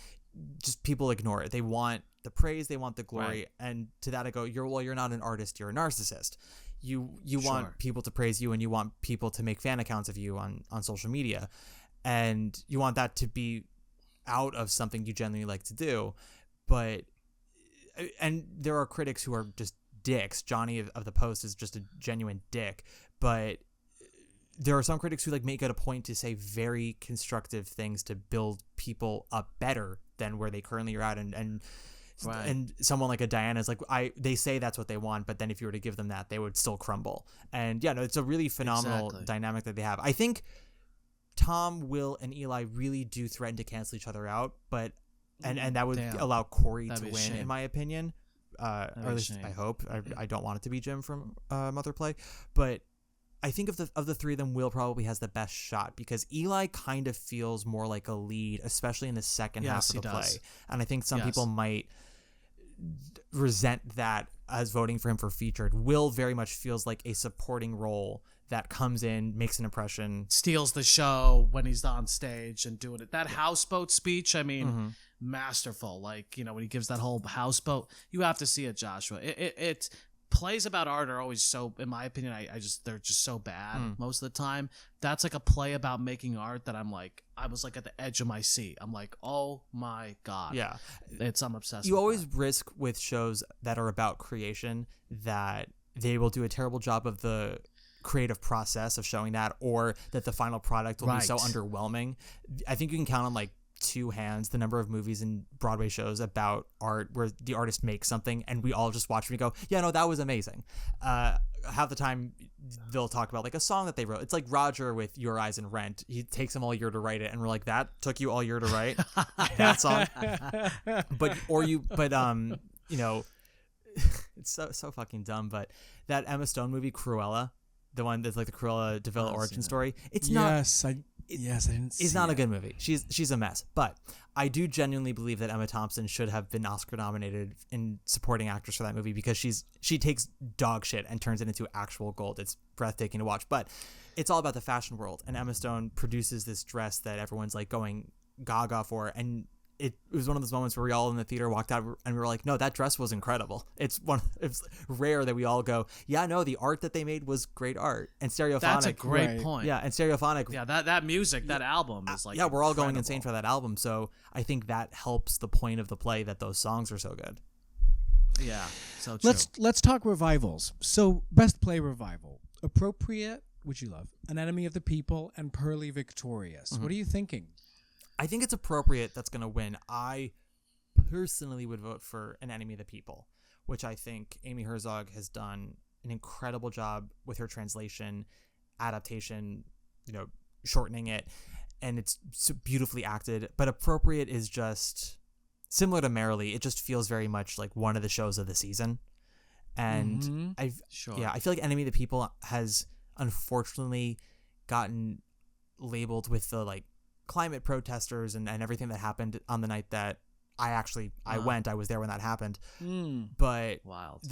just people ignore it. They want the praise, they want the glory. And to that I go, you're not an artist, you're a narcissist. You want people to praise you, and you want people to make fan accounts of you on social media, and you want that to be out of something you genuinely like to do. And there are critics who are just dicks. Johnny of the Post is just a genuine dick, but there are some critics who like make it a point to say very constructive things to build people up better than where they currently are at. And someone like a Diana is like, they say that's what they want, but then if you were to give them that, they would still crumble. And it's a really phenomenal dynamic that they have. I think Tom, Will, and Eli really do threaten to cancel each other out, but and that would allow Corey to win, in my opinion. Or at least I hope. I don't want it to be Jim from Mother Play, but I think of the three of them, Will probably has the best shot because Eli kind of feels more like a lead, especially in the second half of the play. And I think some people might resent that as voting for him for featured. Will very much feels like a supporting role that comes in, makes an impression, steals the show when he's on stage and doing it. That houseboat speech, I mean, masterful. Like, you know, when he gives that whole houseboat, you have to see it, Joshua. It plays about art are always so, in my opinion, they're just so bad most of the time. That's like a play about making art that I was like at the edge of my seat. I'm like, oh my God. Yeah. I'm obsessed You with always that. risk with shows that are about creation that they will do a terrible job of the creative process of showing that, or that the final product will be so underwhelming. I think you can count on like two hands the number of movies and Broadway shows about art where the artist makes something and we all just watch and we go, yeah, no, that was amazing. Half the time they'll talk about like a song that they wrote. It's like Roger with Your Eyes and Rent. He takes him all year to write it, and we're like, that took you all year to write that song. But you know, it's so fucking dumb. But that Emma Stone movie Cruella, the one that's like the Cruella de Vil origin story, it's not. Yes, Yes, I didn't see is not it. a good movie. She's a mess. But I do genuinely believe that Emma Thompson should have been Oscar nominated in supporting actress for that movie because she takes dog shit and turns it into actual gold. It's breathtaking to watch. But it's all about the fashion world, and Emma Stone produces this dress that everyone's like going gaga for, and it was one of those moments where we all in the theater walked out and we were like, no, that dress was incredible. It's rare that we all go, yeah, no, the art that they made was great art. And Stereophonic. That's a great Right. point. Yeah, and Stereophonic. Yeah, that music, that album is like yeah, we're all going incredible. insane for that album. So I think that helps the point of the play that those songs are so good. Yeah, so true. Let's talk revivals. So best play revival, appropriate, which you love, An Enemy of the People, and Pearly Victorious. What are you thinking? I think it's appropriate that's going to win. I personally would vote for An Enemy of the People, which I think Amy Herzog has done an incredible job with her translation, adaptation, shortening it, and it's so beautifully acted. But appropriate is just similar to Merrily. It just feels very much like one of the shows of the season. And I feel like Enemy of the People has unfortunately gotten labeled with the like climate protesters and everything that happened on the night that I went. I was there when that happened. But Wild.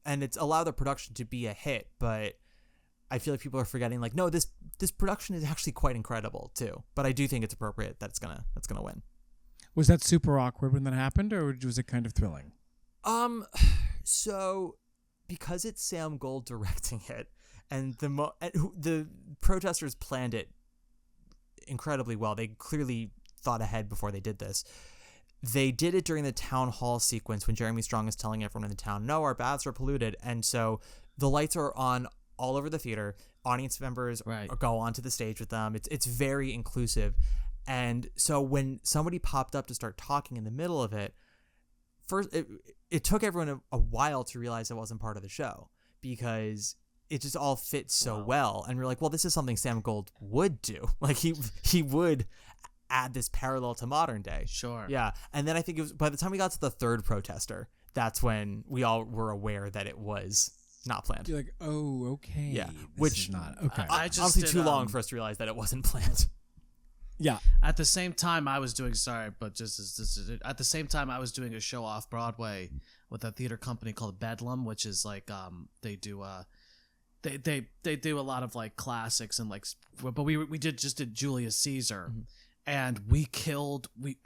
And it's allowed the production to be a hit, but I feel like people are forgetting like, no, this production is actually quite incredible too. But I do think it's appropriate that it's gonna win. Was that super awkward when that happened, or was it kind of thrilling? So because it's Sam Gold directing it, and the protesters planned it incredibly well. They clearly thought ahead before they did this. They did it during the town hall sequence when Jeremy Strong is telling everyone in the town, no, our baths are polluted. And so the lights are on all over the theater. Audience members go onto the stage with them. It's very inclusive. And so when somebody popped up to start talking in the middle of it, first it took everyone a while to realize it wasn't part of the show because it just all fits so well. And we're like, well, this is something Sam Gold would do. Like he would add this parallel to modern day. Sure. Yeah. And then I think it was by the time we got to the third protester, that's when we all were aware that it was not planned. You're like, oh, okay. Yeah. This Which is not okay. I just honestly did, too long for us to realize that it wasn't planned. Yeah. At the same time, I was doing at the same time I was doing a show off Broadway with a theater company called Bedlam, which is like they do they do a lot of like classics and like, but we did Julius Caesar, and we killed the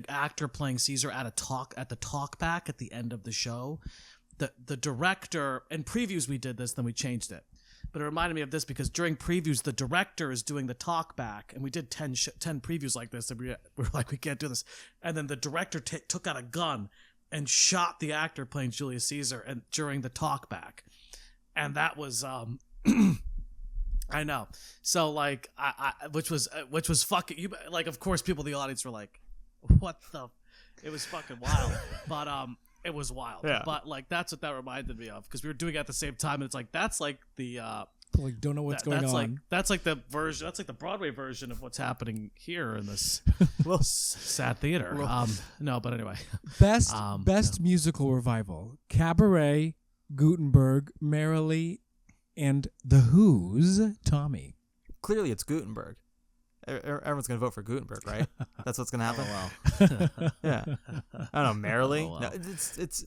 actor playing Caesar at the talkback at the end of the show. The director, in previews we did this, then we changed it. But it reminded me of this because during previews, the director is doing the talk back, and we did 10 previews like this, and we were like, we can't do this. And then the director took out a gun and shot the actor playing Julius Caesar and during the talk back. And that was, I know. So like, which was fucking, you like, of course, people in the audience were like, what the, it was fucking wild. But, it was wild. Yeah. But like that's what that reminded me of because we were doing it at the same time, and it's like that's like the Like, don't know what's going on. like that's like the version, that's like the Broadway version of what's happening here in this sad theater. No, but anyway. Best musical revival: Cabaret, Gutenberg, Merrily, and The Who's. Tommy. Clearly it's Gutenberg. Everyone's going to vote for Gutenberg, right? That's what's going to happen? Yeah. I don't know, Merrily? Oh, well. No, it's.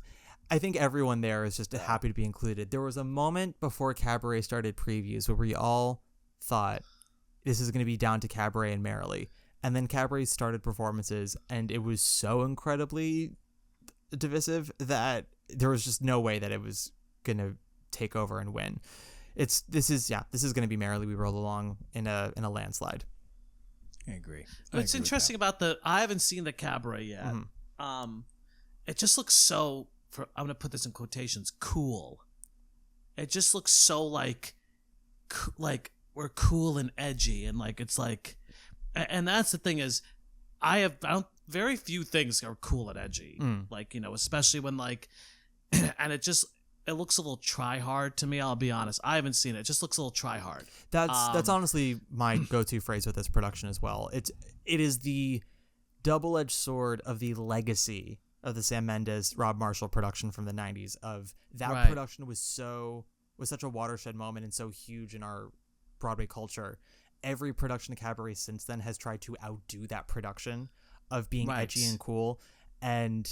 I think everyone there is just happy to be included. There was a moment before Cabaret started previews where we all thought this is going to be down to Cabaret and Merrily. And then Cabaret started performances, and it was so incredibly divisive that there was just no way that it was going to take over and win. This is going to be Merrily. We roll along in a landslide. I agree. What's interesting about I haven't seen the Cabaret yet. It just looks so, I'm going to put this in quotations, cool. It just looks so like we're cool and edgy, and like it's like, and that's the thing is, very few things are cool and edgy. Like, especially when like, and it looks a little try hard to me. I'll be honest. I haven't seen it. It just looks a little try hard. That's honestly my go-to phrase with this production as well. It is the double-edged sword of the legacy of the Sam Mendes, Rob Marshall production from the 90s. Of that production was such a watershed moment and so huge in our Broadway culture. every production of Cabaret since then has tried to outdo that production of being edgy and cool, and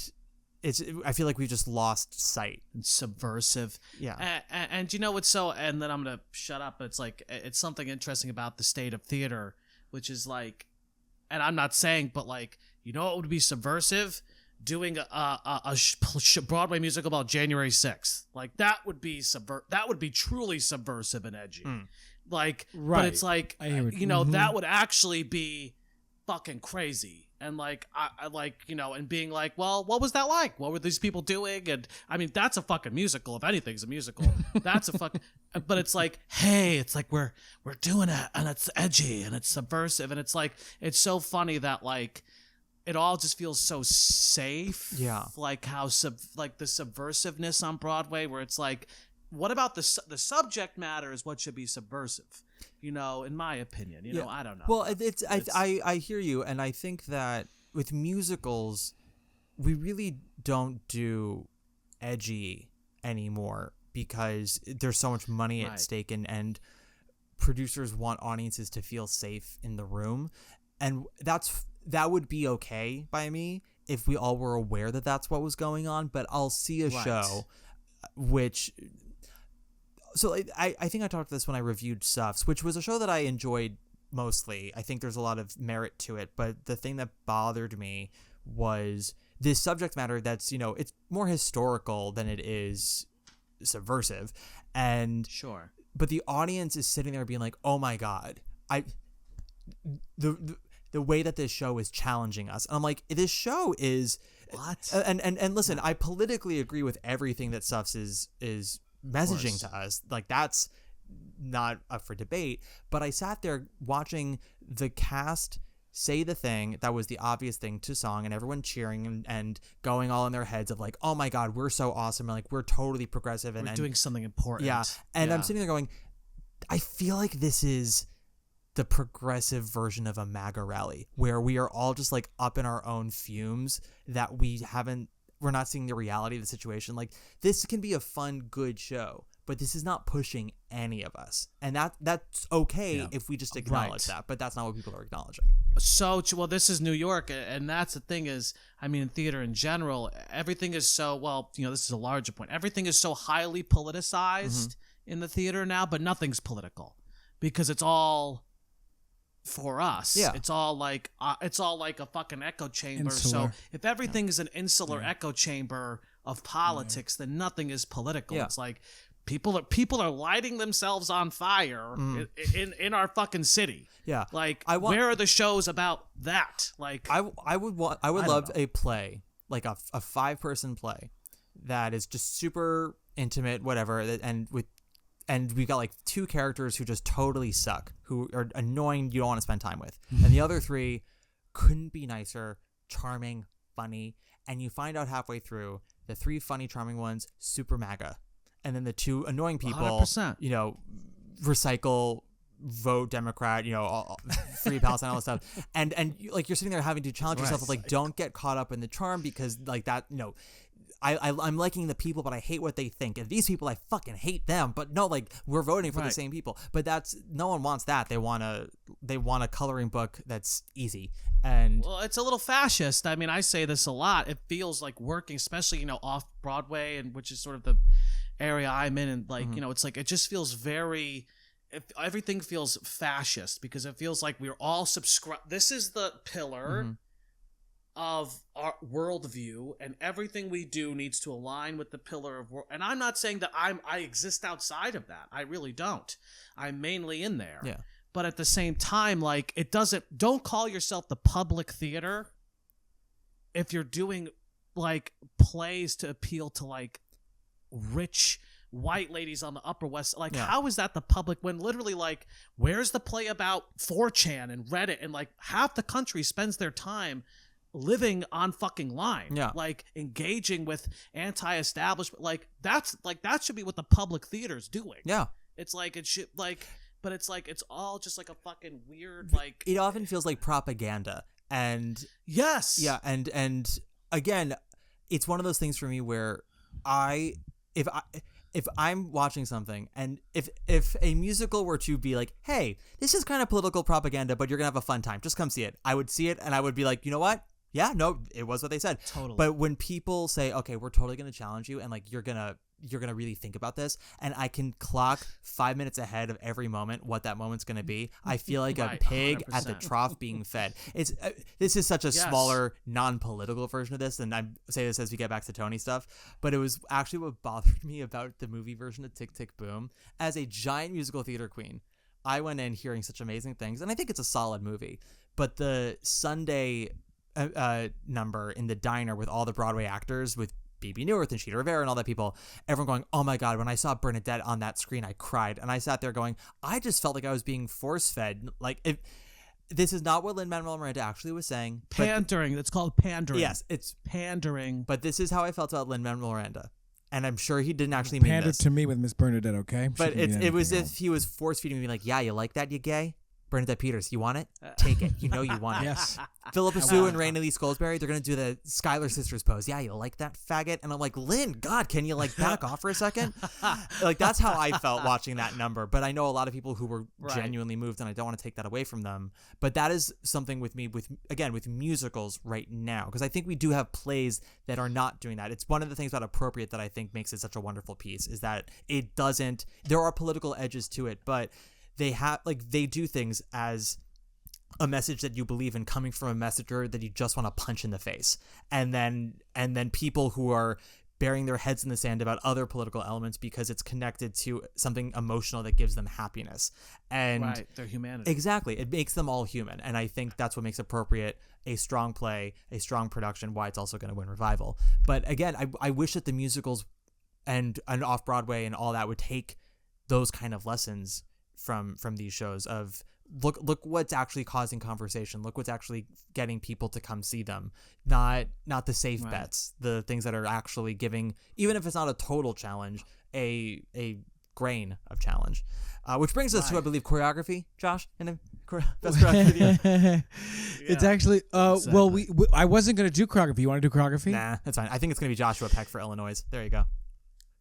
I feel like we've just lost sight. And subversive. Yeah. And you know what's so, and then I'm going to shut up. It's like, it's something interesting about the state of theater, which is like, and I'm not saying, but like, you know what would be subversive? Doing a Broadway musical about January 6th. Like that would be truly subversive and edgy. Like, but it's like, you know, that would actually be fucking crazy. And like, I like, you know, and being like, well, what was that like? What were these people doing? And I mean, that's a fucking musical. If anything's a musical, that's a fucking, but it's like, hey, it's like, we're doing it and it's edgy and it's subversive. And it's like, it's so funny that like, it all just feels so safe. Yeah. Like how like the subversiveness on Broadway, where it's like, what about the subject matter is what should be subversive, you know, in my opinion, you know, I don't know. Well, I hear you. And I think that with musicals, we really don't do edgy anymore because there's so much money at stake and producers want audiences to feel safe in the room. And that would be okay by me if we all were aware that that's what was going on. But I'll see a show which... So I think I talked about this when I reviewed Suffs, which was a show that I enjoyed mostly. I think there's a lot of merit to it. But the thing that bothered me was this subject matter that's, you know, it's more historical than it is subversive. And but the audience is sitting there being like, oh my God, the way that this show is challenging us. And I'm like, this show is what? And listen, I politically agree with everything that Suffs is messaging to us. Like that's not up for debate. But I sat there watching the cast say the thing that was the obvious thing to song and everyone cheering and going all in their heads of like, oh my God, we're so awesome. And like, we're totally progressive. And we're doing something important. Yeah. And I'm sitting there going, I feel like this is the progressive version of a MAGA rally where we are all just like up in our own fumes that we're not seeing the reality of the situation. Like this can be a fun, good show, but this is not pushing any of us. And that's okay if we just acknowledge that, but that's not what people are acknowledging. So, well, this is New York. And that's the thing is, I mean, in theater in general, everything is so, well, you know, this is a larger point. Everything is so highly politicized in the theater now, but nothing's political because it's all for us. Yeah. It's all like a fucking echo chamber. So if everything is an insular echo chamber of politics, then nothing is political. It's like people are lighting themselves on fire in our fucking city. Yeah. Like where are the shows about that? Like I would love a play, like a 5-person play that is just super intimate, whatever, and we got like 2 characters who just totally suck, who are annoying, you don't want to spend time with. And the other 3 couldn't be nicer, charming, funny. And you find out halfway through, the 3 funny, charming ones, super MAGA. And then the 2 annoying people, 100%. You know, recycle, vote Democrat, you know, free Palestine, all that stuff. And like you're sitting there having to challenge yourself of like, don't get caught up in the charm because like that, you know, I'm liking the people, but I hate what they think. And these people, I fucking hate them. But no, like we're voting for the same people. But no one wants that. They want a coloring book that's easy. And well, it's a little fascist. I mean, I say this a lot. It feels like working, especially, you know, off Broadway, and which is sort of the area I'm in. And like, you know, it's like, it just feels everything feels fascist because it feels like we're all subscribed. This is the pillar of our worldview, and everything we do needs to align with the pillar of world. And I'm not saying that I exist outside of that. I really don't. I'm mainly in there. Yeah. But at the same time, like don't call yourself the public theater if you're doing like plays to appeal to like rich white ladies on the Upper West. Like, how is that the public when literally like, where's the play about 4chan and Reddit and like half the country spends their time living on fucking line, like engaging with anti-establishment, like that should be what the public theater's doing. It's like it should like, but it's like it's all just like a fucking weird like. It often feels like propaganda, and and again, it's one of those things for me where if I'm watching something and if a musical were to be like, hey, this is kind of political propaganda, but you're going to have a fun time, just come see it. I would see it and I would be like, you know what? Yeah, no, it was what they said. Totally. But when people say, okay, we're totally going to challenge you and like you're going to really think about this, and I can clock 5 minutes ahead of every moment what that moment's going to be, I feel like a Right, pig at the 100%. trough being fed. It's this is such a Yes. smaller, non-political version of this, and I say this as we get back to Tony stuff, but it was actually what bothered me about the movie version of Tick, Tick, Boom. As a giant musical theater queen, I went in hearing such amazing things, and I think it's a solid movie, but the Sunday number in the diner with all the Broadway actors, with BB Newirth and Sheeta Rivera and all that people, everyone going, oh my God, when I saw Bernadette on that screen, I cried. And I sat there going, I just felt like I was being force-fed. Like, if this is not what Lin-Manuel Miranda actually was saying. Pandering. It's called pandering. Yes, it's pandering. But this is how I felt about Lin-Manuel Miranda. And I'm sure he didn't actually mean Pandered this. to me with Miss Bernadette, okay? She But can mean it was anything if else. he was force-feeding me like, yeah, you like that, you gay? Bernadette Peters, you want it? Take it. You know you want it. Yes. Philippa Sue and Raina Lee Scolsbury, they're going to do the Skylar Sisters pose. Yeah, you like that, faggot? And I'm like, Lynn, God, can you like back off for a second? Like, that's how I felt watching that number. But I know a lot of people who were genuinely moved, and I don't want to take that away from them. But that is something with me, with musicals right now. Because I think we do have plays that are not doing that. It's one of the things about Appropriate that I think makes it such a wonderful piece, is that it doesn't, there are political edges to it, but they do things as a message that you believe in, coming from a messenger that you just want to punch in the face, and then people who are burying their heads in the sand about other political elements because it's connected to something emotional that gives them happiness and their humanity. Exactly, it makes them all human, and I think that's what makes Appropriate a strong play, a strong production, why it's also going to win revival. But again, I wish that the musicals and off Broadway and all that would take those kind of lessons from these shows of look what's actually causing conversation, look what's actually getting people to come see them, not the safe bets, the things that are actually giving, even if it's not a total challenge, a grain of challenge, which brings us to, I believe, choreography. Josh, in the best choreography video. It's actually well, we I wasn't going to do choreography. You want to do choreography? Nah, that's fine. I think it's going to be Joshua Peck for Illinois. There you go.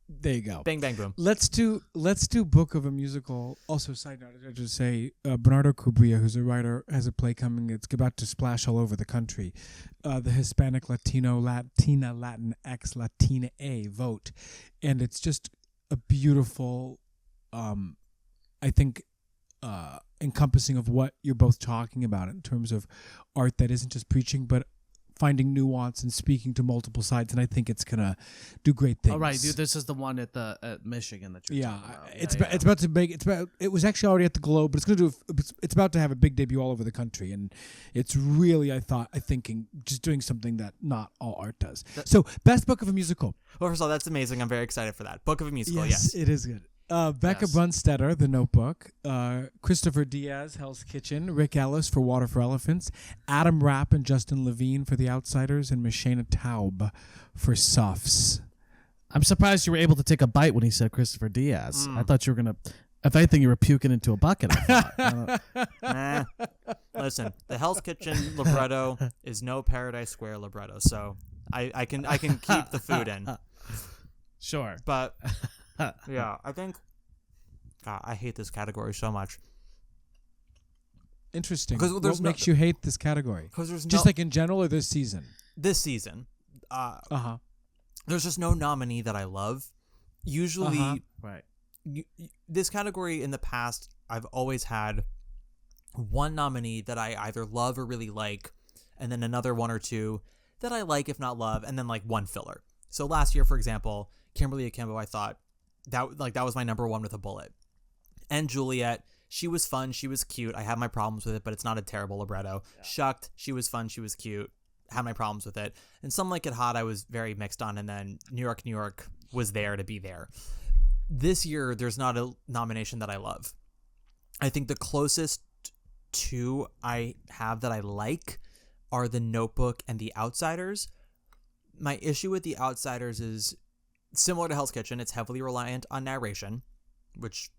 There you go. Bang bang boom. Let's do Book of a Musical. Also, side note, I just say Bernardo Cubria, who's a writer, has a play coming. It's about to splash all over the country. The Hispanic, Latino, Latina, Latinx, Latina A vote, and it's just a beautiful, I think, encompassing of what you're both talking about in terms of art that isn't just preaching, but finding nuance and speaking to multiple sides, and I think it's gonna do great things. All right, dude, this is the one at Michigan that you're talking about. It's about to make it was actually already at the Globe, but it's about to have a big debut all over the country, and it's really I thinking just doing something that not all art does. So best book of a musical. Well, first of all, that's amazing. I'm very excited for that. Book of a musical. Yes. It is good. Becca Brunstetter, The Notebook, Christopher Diaz, Hell's Kitchen, Rick Ellis for Water for Elephants, Adam Rapp and Justin Levine for The Outsiders, and Mashana Taub for Softs. I'm surprised you were able to take a bite when he said Christopher Diaz. I thought you were gonna. If anything, you were puking into a bucket. I thought. Listen, the Hell's Kitchen libretto is no Paradise Square libretto, so I can keep the food in. Sure, but. Yeah, I think. God, I hate this category so much. Interesting. What makes you hate this category? Because there's just like in general or this season. This season, there's just no nominee that I love. Usually, this category in the past, I've always had one nominee that I either love or really like, and then another one or two that I like if not love, and then like one filler. So last year, for example, Kimberly Akimbo, I thought that was my number one with a bullet. And Juliet, she was fun, she was cute. I have my problems with it, but it's not a terrible libretto. Yeah. Shucked, she was fun, she was cute. Had my problems with it. And Some Like It Hot, I was very mixed on, and then New York was there to be there. This year, there's not a nomination that I love. I think the closest two I have that I like are The Notebook and The Outsiders. My issue with The Outsiders is similar to Hell's Kitchen. It's heavily reliant on narration, which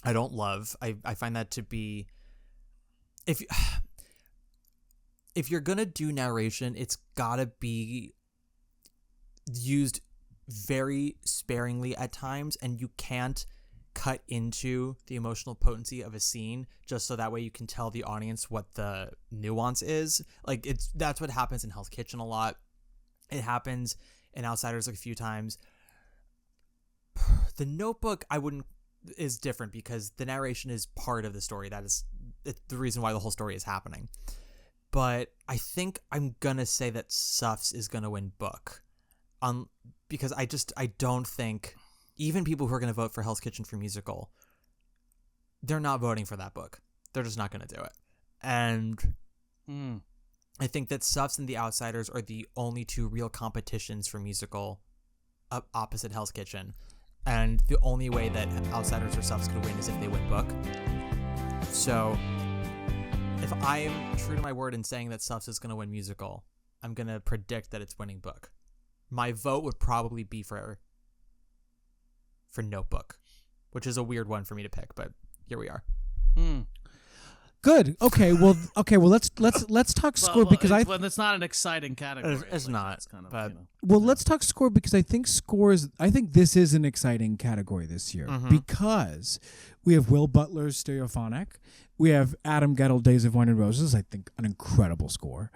I don't love. I find that to be, if you're gonna do narration, it's gotta be used very sparingly at times, and you can't cut into the emotional potency of a scene just so that way you can tell the audience what the nuance is. Like that's what happens in Hell's Kitchen a lot. It happens in Outsiders a few times. The Notebook is different because the narration is part of the story. It's the reason why the whole story is happening. But I think I'm gonna say that Suffs is gonna win book, because I don't think even people who are gonna vote for Hell's Kitchen for musical, they're not voting for that book. They're just not gonna do it. And I think that Suffs and The Outsiders are the only two real competitions for musical opposite Hell's Kitchen. And the only way that Outsiders or Suffs could win is if they win book. So if I am true to my word in saying that Suffs is going to win musical, I'm going to predict that it's winning book. My vote would probably be for Notebook, which is a weird one for me to pick, but here we are. Good. Okay. Well. Let's talk score because it's not an exciting category. It's not. It's kind of, but well, let's talk score because I think this is an exciting category this year because we have Will Butler's Stereophonic, we have Adam Gettle Days of Wine and Roses, I think an incredible score.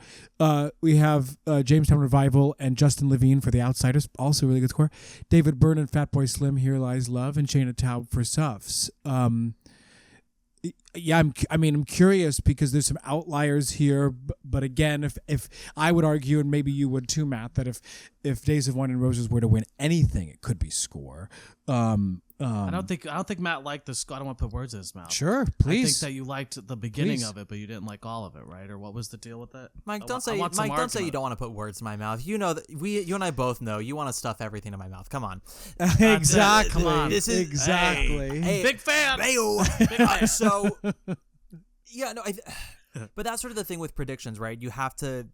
We have Jamestown Revival and Justin Levine for The Outsiders, also a really good score. David Byrne and Fatboy Slim, Here Lies Love, and Shayna Taub for Suffs. Yeah, I'm curious because there's some outliers here, but again, if I would argue, and maybe you would too, Matt, that if Days of Wine and Roses were to win anything, it could be score. I don't think Matt liked the score. I don't want to put words in his mouth. Sure, please. I think that you liked the beginning of it, but you didn't like all of it, right? Or what was the deal with that? Mike, don't say you don't want to put words in my mouth. You know that you and I both know you want to stuff everything in my mouth. Come on. Exactly. Come on. This is exactly. Hey, big fan. So yeah, no. But that's sort of the thing with predictions, right? You have to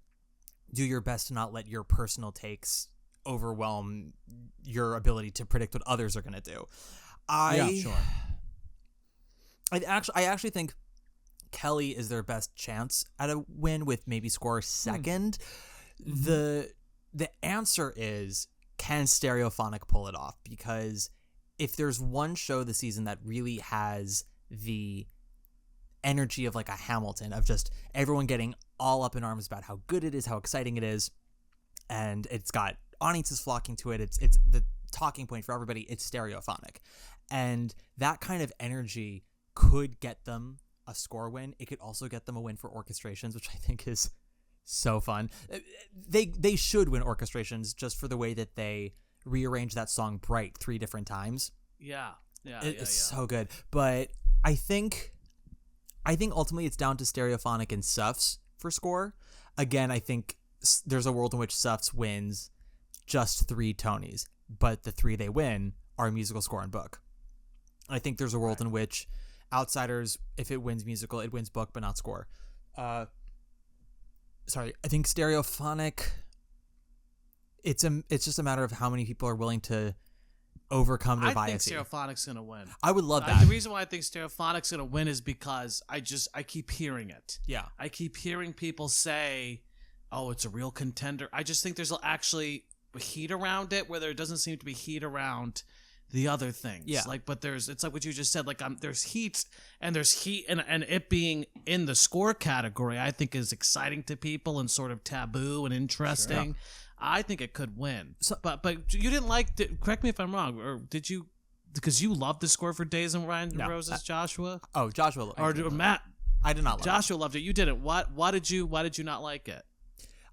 do your best to not let your personal takes overwhelm your ability to predict what others are going to do. I actually think Kelly is their best chance at a win with maybe score second. The answer is, can Stereophonic pull it off? Because if there's one show this season that really has the energy of like a Hamilton, of just everyone getting all up in arms about how good it is, how exciting it is, and it's got audiences flocking to it, it's the talking point for everybody, it's Stereophonic. And that kind of energy could get them a score win. It could also get them a win for orchestrations, which I think is so fun. They should win orchestrations just for the way that they rearrange that song Bright 3 different times. It's so good. But I think ultimately it's down to Stereophonic and Suffs for score. Again, I think there's a world in which Suffs wins just 3 Tonys, but the 3 they win are musical, score, and book. I think there's a world in which Outsiders, if it wins musical, it wins book, but not score. I think Stereophonic, it's just a matter of how many people are willing to overcome their bias. I think Stereophonic's going to win. I would love that. The reason why I think Stereophonic's going to win is because I keep hearing it. Yeah. I keep hearing people say, oh, it's a real contender. I just think there's actually heat around it where there doesn't seem to be heat around the other things. Yeah. But it's like what you just said, like there's heat and it being in the score category, I think is exciting to people and sort of taboo and interesting. Sure. I think it could win. So, but you didn't correct me if I'm wrong, or did you, because you loved the score for Days and Wine and Roses, Joshua? Oh, Joshua. Or Matt? I did not love Joshua loved it. You didn't. Why did you not like it?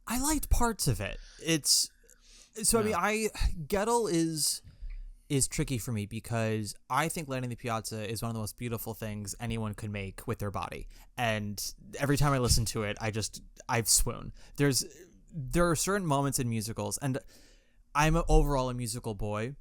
I liked parts of it. Gettle is tricky for me because I think Landing the Piazza is one of the most beautiful things anyone could make with their body. And every time I listen to it, I swoon. There are certain moments in musicals, and I'm overall a musical boy,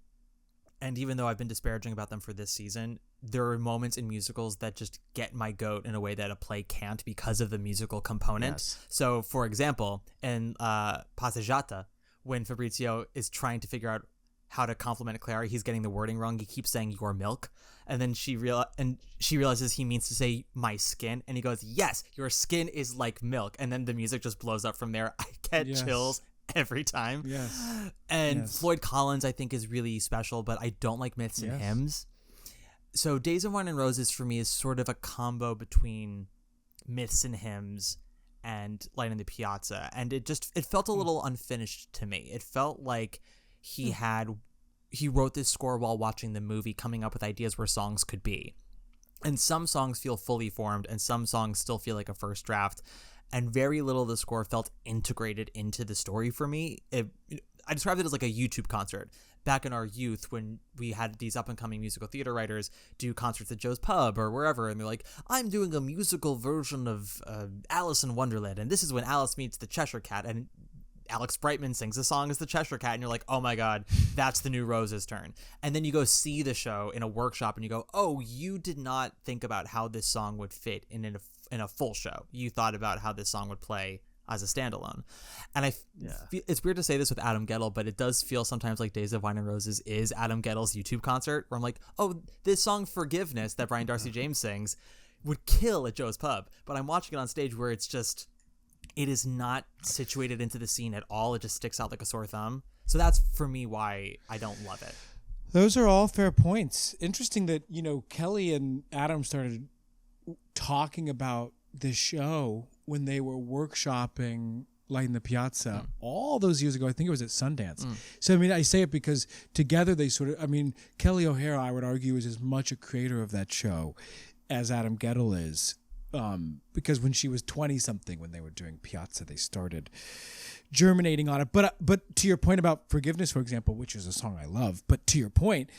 and even though I've been disparaging about them for this season, there are moments in musicals that just get my goat in a way that a play can't because of the musical component. Yes. So, for example, in Passeggiata, when Fabrizio is trying to figure out how to compliment Clara, he's getting the wording wrong. He keeps saying your milk, and then she realizes he means to say my skin, and he goes, yes, your skin is like milk, and then the music just blows up from there. I get chills every time. Yes. And Yes. Floyd Collins, I think, is really special, but I don't like Myths and Yes. Hymns. So Days of Wine and Roses for me is sort of a combo between Myths and Hymns and Light in the Piazza. And it felt a little unfinished to me. It felt like he wrote this score while watching the movie, coming up with ideas where songs could be. And some songs feel fully formed, and some songs still feel like a first draft. And very little of the score felt integrated into the story for me. I described it as like a YouTube concert. Back in our youth, when we had these up-and-coming musical theater writers do concerts at Joe's Pub or wherever, and they're like, I'm doing a musical version of Alice in Wonderland, and this is when Alice meets the Cheshire Cat, and Alex Brightman sings a song as the Cheshire Cat, and you're like, oh my God, that's the new Rose's turn. And then you go see the show in a workshop, and you go, oh, you did not think about how this song would fit in a full show. You thought about how this song would play as a standalone. And it's weird to say this with Adam Gettle, but it does feel sometimes like Days of Wine and Roses is Adam Gettle's YouTube concert, where I'm like, oh, this song Forgiveness that Brian Darcy James sings would kill at Joe's Pub, but I'm watching it on stage where it is not situated into the scene at all. It just sticks out like a sore thumb. So that's for me why I don't love it. Those are all fair points. Interesting that, Kelly and Adam started talking about this show when they were workshopping Light in the Piazza all those years ago. I think it was at Sundance. So, I say it because together they Kelly O'Hara, I would argue, is as much a creator of that show as Adam Gettle is. Because when she was 20-something, when they were doing Piazza, they started germinating on it. But to your point about Forgiveness, for example, which is a song I love, but to your point,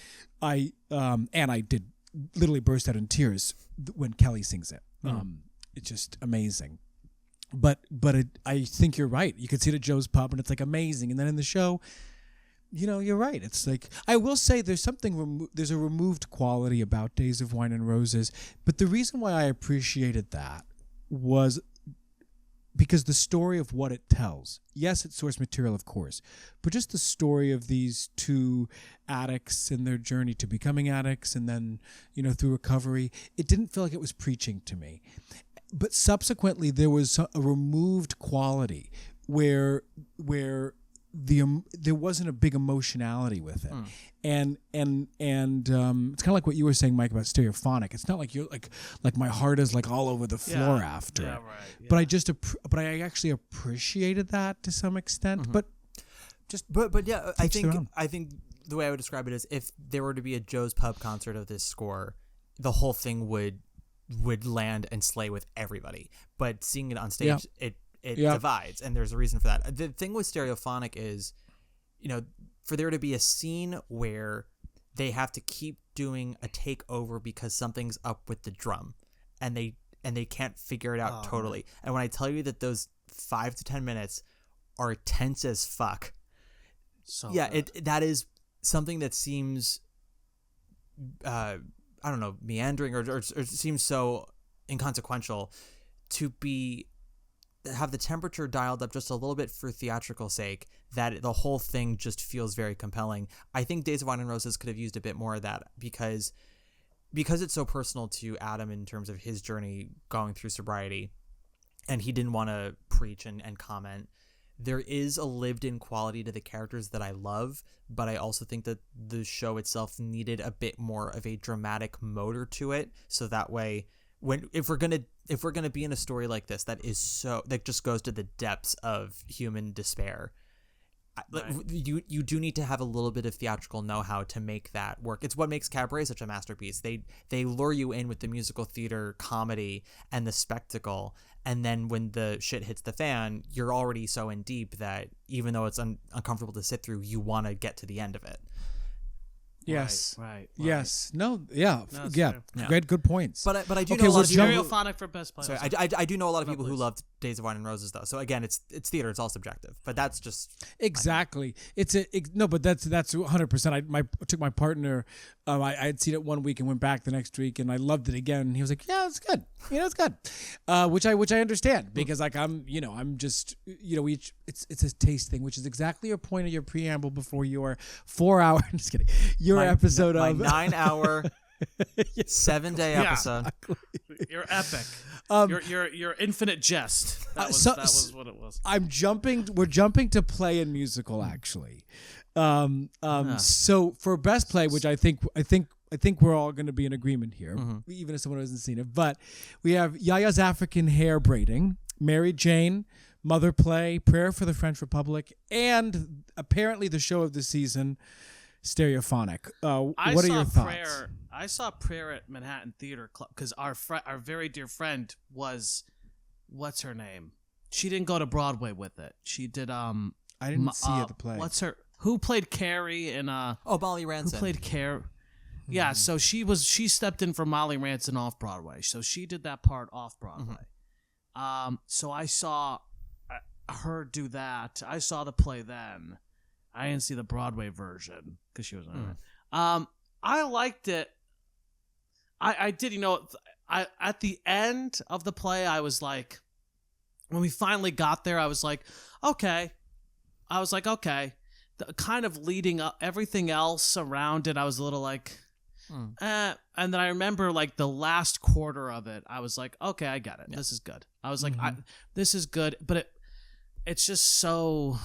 I did literally burst out in tears when Kelly sings it. It's just amazing. But I think you're right. You could see it at Joe's Pub, and it's like amazing. And then in the show, you're right. It's like, I will say there's there's a removed quality about Days of Wine and Roses. But the reason why I appreciated that was because the story of what it tells. Yes, it's source material, of course, but just the story of these two addicts and their journey to becoming addicts, and then, through recovery, it didn't feel like it was preaching to me. But subsequently, there was a removed quality where there wasn't a big emotionality with it, and it's kind of like what you were saying, Mike, about Stereophonic. It's not like you're like my heart is like all over the floor after it. Right, yeah. But I actually appreciated that to some extent. But yeah, I think the way I would describe it is, if there were to be a Joe's Pub concert of this score, the whole thing would land and slay with everybody. But seeing it on stage, it divides, and there's a reason for that. The thing with Stereophonic is, for there to be a scene where they have to keep doing a takeover because something's up with the drum, and they can't figure it out totally. And when I tell you that those 5 to 10 minutes are tense as fuck, that is something that seems I don't know, meandering or seems so inconsequential to have the temperature dialed up just a little bit for theatrical sake, that the whole thing just feels very compelling. I think Days of Wine and Roses could have used a bit more of that because it's so personal to Adam in terms of his journey going through sobriety, and he didn't want to preach and comment. There is a lived-in quality to the characters that I love, but I also think that the show itself needed a bit more of a dramatic motor to it, so that way, if we're gonna be in a story like this that just goes to the depths of human despair, right, you do need to have a little bit of theatrical know-how to make that work. It's what makes Cabaret such a masterpiece. They lure you in with the musical theater comedy and the spectacle, and then when the shit hits the fan, you're already so in deep that even though it's uncomfortable to sit through, you want to get to the end of it. Yes. Right. Yes. No. Yeah. No, yeah. Yeah. Great. Good points. But I do know a lot of people. Stereophonic for best player. Sorry, I do know a lot of people who loved Days of Wine and Roses, though. So again, it's theater. It's all subjective. But that's just exactly. But that's 100%. I took my partner. I had seen it one week and went back the next week, and I loved it again. And he was like, "Yeah, it's good. It's good," which I understand, because like I'm just it's a taste thing, which is exactly your point of your preamble before your 4 hour. Just kidding. Your episode my of 9 hour, 7 day episode. You're epic. Your infinite jest. That was what it was. We're jumping to play and musical actually. So for best play, which I think we're all going to be in agreement here, even as someone who hasn't seen it. But we have Yaya's African Hair Braiding, Mary Jane, Mother Play, Prayer for the French Republic, and apparently the show of the season, Stereophonic. What are your thoughts? I saw Prayer at Manhattan Theater Club because our very dear friend was, what's her name? She didn't go to Broadway with it. She did. I didn't see the play. Who played Carrie in Molly Ranson. Who played Carrie? Yeah, so she stepped in for Molly Ranson off Broadway. So she did that part off Broadway. So I saw her do that. I saw the play then. I didn't see the Broadway version because she was in it. I liked it. I did, at the end of the play, I was like, when we finally got there, I was like, okay. Kind of leading up everything else around it, I was a little like, and then I remember like the last quarter of it, I was like, okay, I get it. Yeah. This is good. I was like, this is good, but it's just so.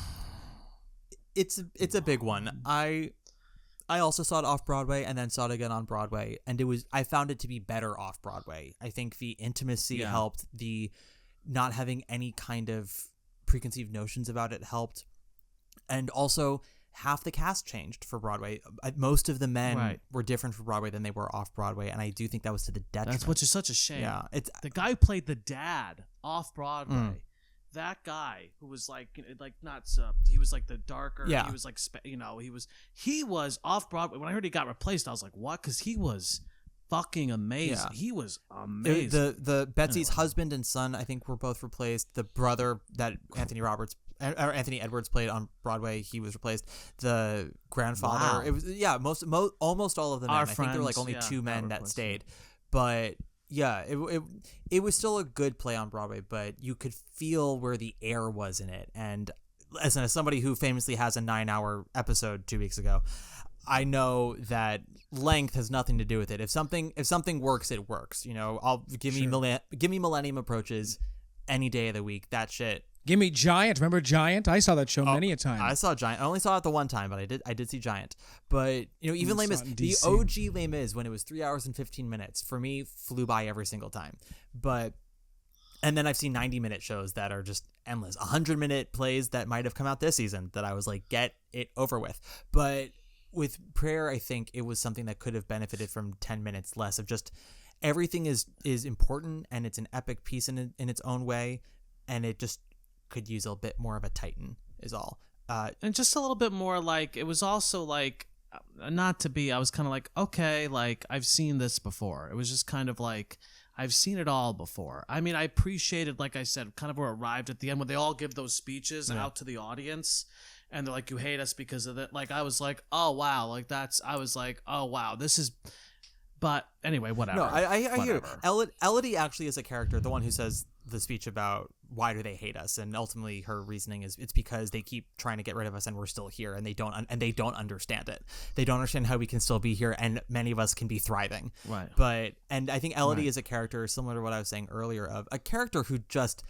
It's a big one. I also saw it off Broadway and then saw it again on Broadway, and I found it to be better off Broadway. I think the intimacy helped, the not having any kind of preconceived notions about it helped. And also, half the cast changed for Broadway. Most of the men were different for Broadway than they were off Broadway, and I do think that was to the detriment. That's which is such a shame. Yeah, the guy who played the dad off Broadway. That guy who was like not he was like the darker. Yeah. He was like he was off Broadway. When I heard he got replaced, I was like, what? Because he was fucking amazing. Yeah. He was amazing. The Betsy's husband and son, I think, were both replaced. The brother that Anthony Edwards played on Broadway, he was replaced. The grandfather, it was almost all of the men. I think there were like only two men that stayed, but yeah, it was still a good play on Broadway, but you could feel where the air was in it. And as somebody who famously has a 9-hour episode 2 weeks ago, I know that length has nothing to do with it. If something works, it works. I'll give me Millennium Approaches any day of the week. That shit. Give me Giant. Remember Giant? I saw that show many a time. I saw Giant. I only saw it the one time, but I did see Giant. But even Les Mis, the OG Les Mis, when it was 3 hours and 15 minutes, for me flew by every single time. And then I've seen 90-minute shows that are just endless. 100-minute plays that might have come out this season that I was like, get it over with. But with Prayer, I think it was something that could have benefited from 10 minutes less of just everything is important, and it's an epic piece in its own way, and it just could use a bit more of a Titan is all. And just a little bit more like, it was also like, I was kind of like, okay, like I've seen this before. It was just kind of like, I've seen it all before. I mean, I appreciated, like I said, kind of where it arrived at the end when they all give those speeches out to the audience. And they're like, you hate us because of that. Like, I was like, oh, wow. I was like, oh, wow, this is. But anyway, whatever. No, I hear you. Elodie actually is a character, the one who says the speech about why do they hate us, and ultimately her reasoning is it's because they keep trying to get rid of us and we're still here, and they don't understand it. They don't understand how we can still be here, and many of us can be thriving. Right. And I think Elodie is a character similar to what I was saying earlier, of a character who just,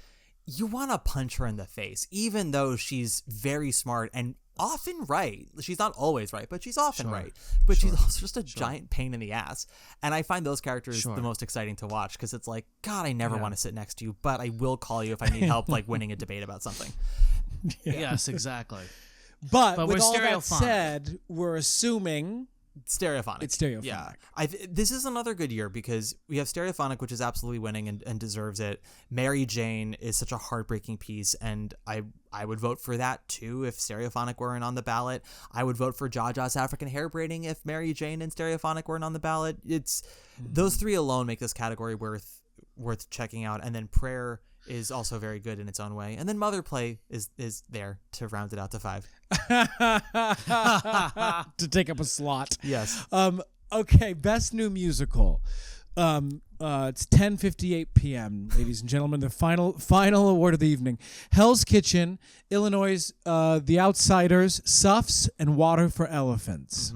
you want to punch her in the face, even though she's very smart and often right. She's not always right, but she's often right. But she's also just a giant pain in the ass. And I find those characters the most exciting to watch, because it's like, God, I never want to sit next to you, but I will call you if I need help, like winning a debate about something. Yes, exactly. But with all that said, we're assuming Stereophonic. It's Stereophonic. Yeah. This is another good year because we have Stereophonic, which is absolutely winning and deserves it. Mary Jane is such a heartbreaking piece, and I would vote for that too if Stereophonic weren't on the ballot. I would vote for Jaja's African Hair Braiding if Mary Jane and Stereophonic weren't on the ballot. It's those three alone make this category worth checking out. And then Prayer is also very good in its own way. And then Mother Play is there to round it out to 5. To take up a slot. Yes. Okay, Best New Musical. It's 10:58 p.m., ladies and gentlemen. The final award of the evening. Hell's Kitchen, Illinois, The Outsiders, Suffs, and Water for Elephants.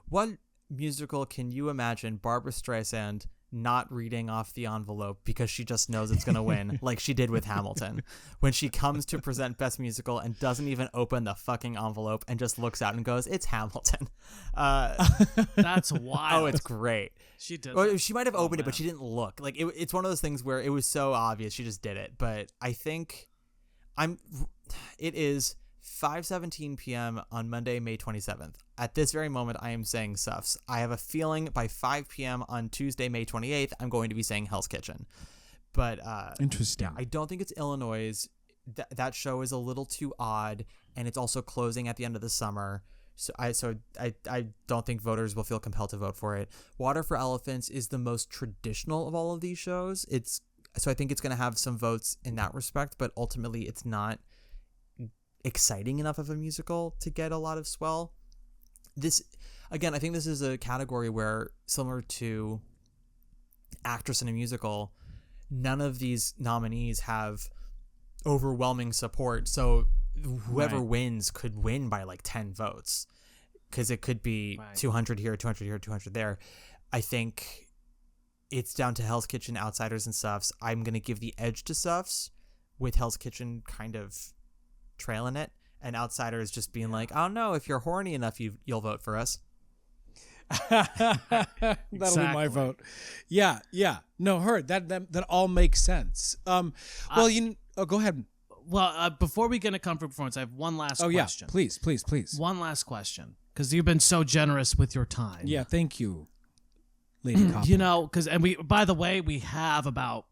What musical can you imagine Barbra Streisand not reading off the envelope because she just knows it's going to win, like she did with Hamilton. When she comes to present Best Musical and doesn't even open the fucking envelope and just looks out and goes, "It's Hamilton." That's wild. Oh, it's great. She did. Or she might have opened it, man. but she didn't look. Like it's one of those things where it was so obvious she just did it. But I think it is 5:17 p.m. on Monday, May 27th. At this very moment, I am saying Suffs. I have a feeling by 5 p.m. on Tuesday, May 28th, I'm going to be saying Hell's Kitchen. But Interesting. I don't think it's Illinois. That show is a little too odd, and it's also closing at the end of the summer. So I don't think voters will feel compelled to vote for it. Water for Elephants is the most traditional of all of these shows. So I think it's going to have some votes in that respect, but ultimately it's not exciting enough of a musical to get a lot of swell. This, again, I think this is a category where, similar to actress in a musical, none of these nominees have overwhelming support. So whoever wins could win by like 10 votes, because it could be 200 here, 200 here, 200 there. I think it's down to Hell's Kitchen, Outsiders, and Suffs. I'm going to give the edge to Suffs, with Hell's Kitchen kind of trailing it, and Outsiders just being like, "I don't know, if you're horny enough, you'll vote for us." That'll be my vote. Yeah. No, heard that all makes sense. Well, go ahead. Well, before we get into comfort performance, I have one last question. Yeah, please. One last question, because you've been so generous with your time. Yeah, thank you, Lady Koplik. You know, we, by the way, we have about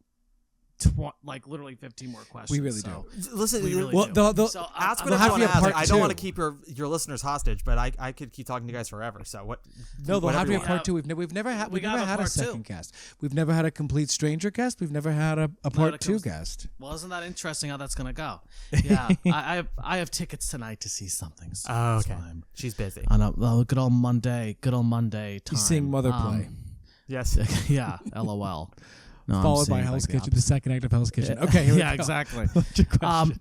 literally 15 more questions. We really do. Listen, we really well, do. So ask we'll what have I to be a want to part ask. I don't want to two. keep your listeners hostage, but I could keep talking to you guys forever. So what? No, there'll have to be a whatever you part two. We've never had a part second two. cast. We've never had a complete stranger guest. We've never had a part two guest. Well, isn't that interesting how that's gonna go? Yeah, I have tickets tonight to see something. So Oh, that's okay. why I'm She's busy. on a good old Monday time. You sing Mother Play, Yes. Yeah, LOL. No, I'm followed by seeing, Hell's like, the Kitchen, the second act of Hell's Kitchen. Okay, here we yeah, go. exactly. What's your question?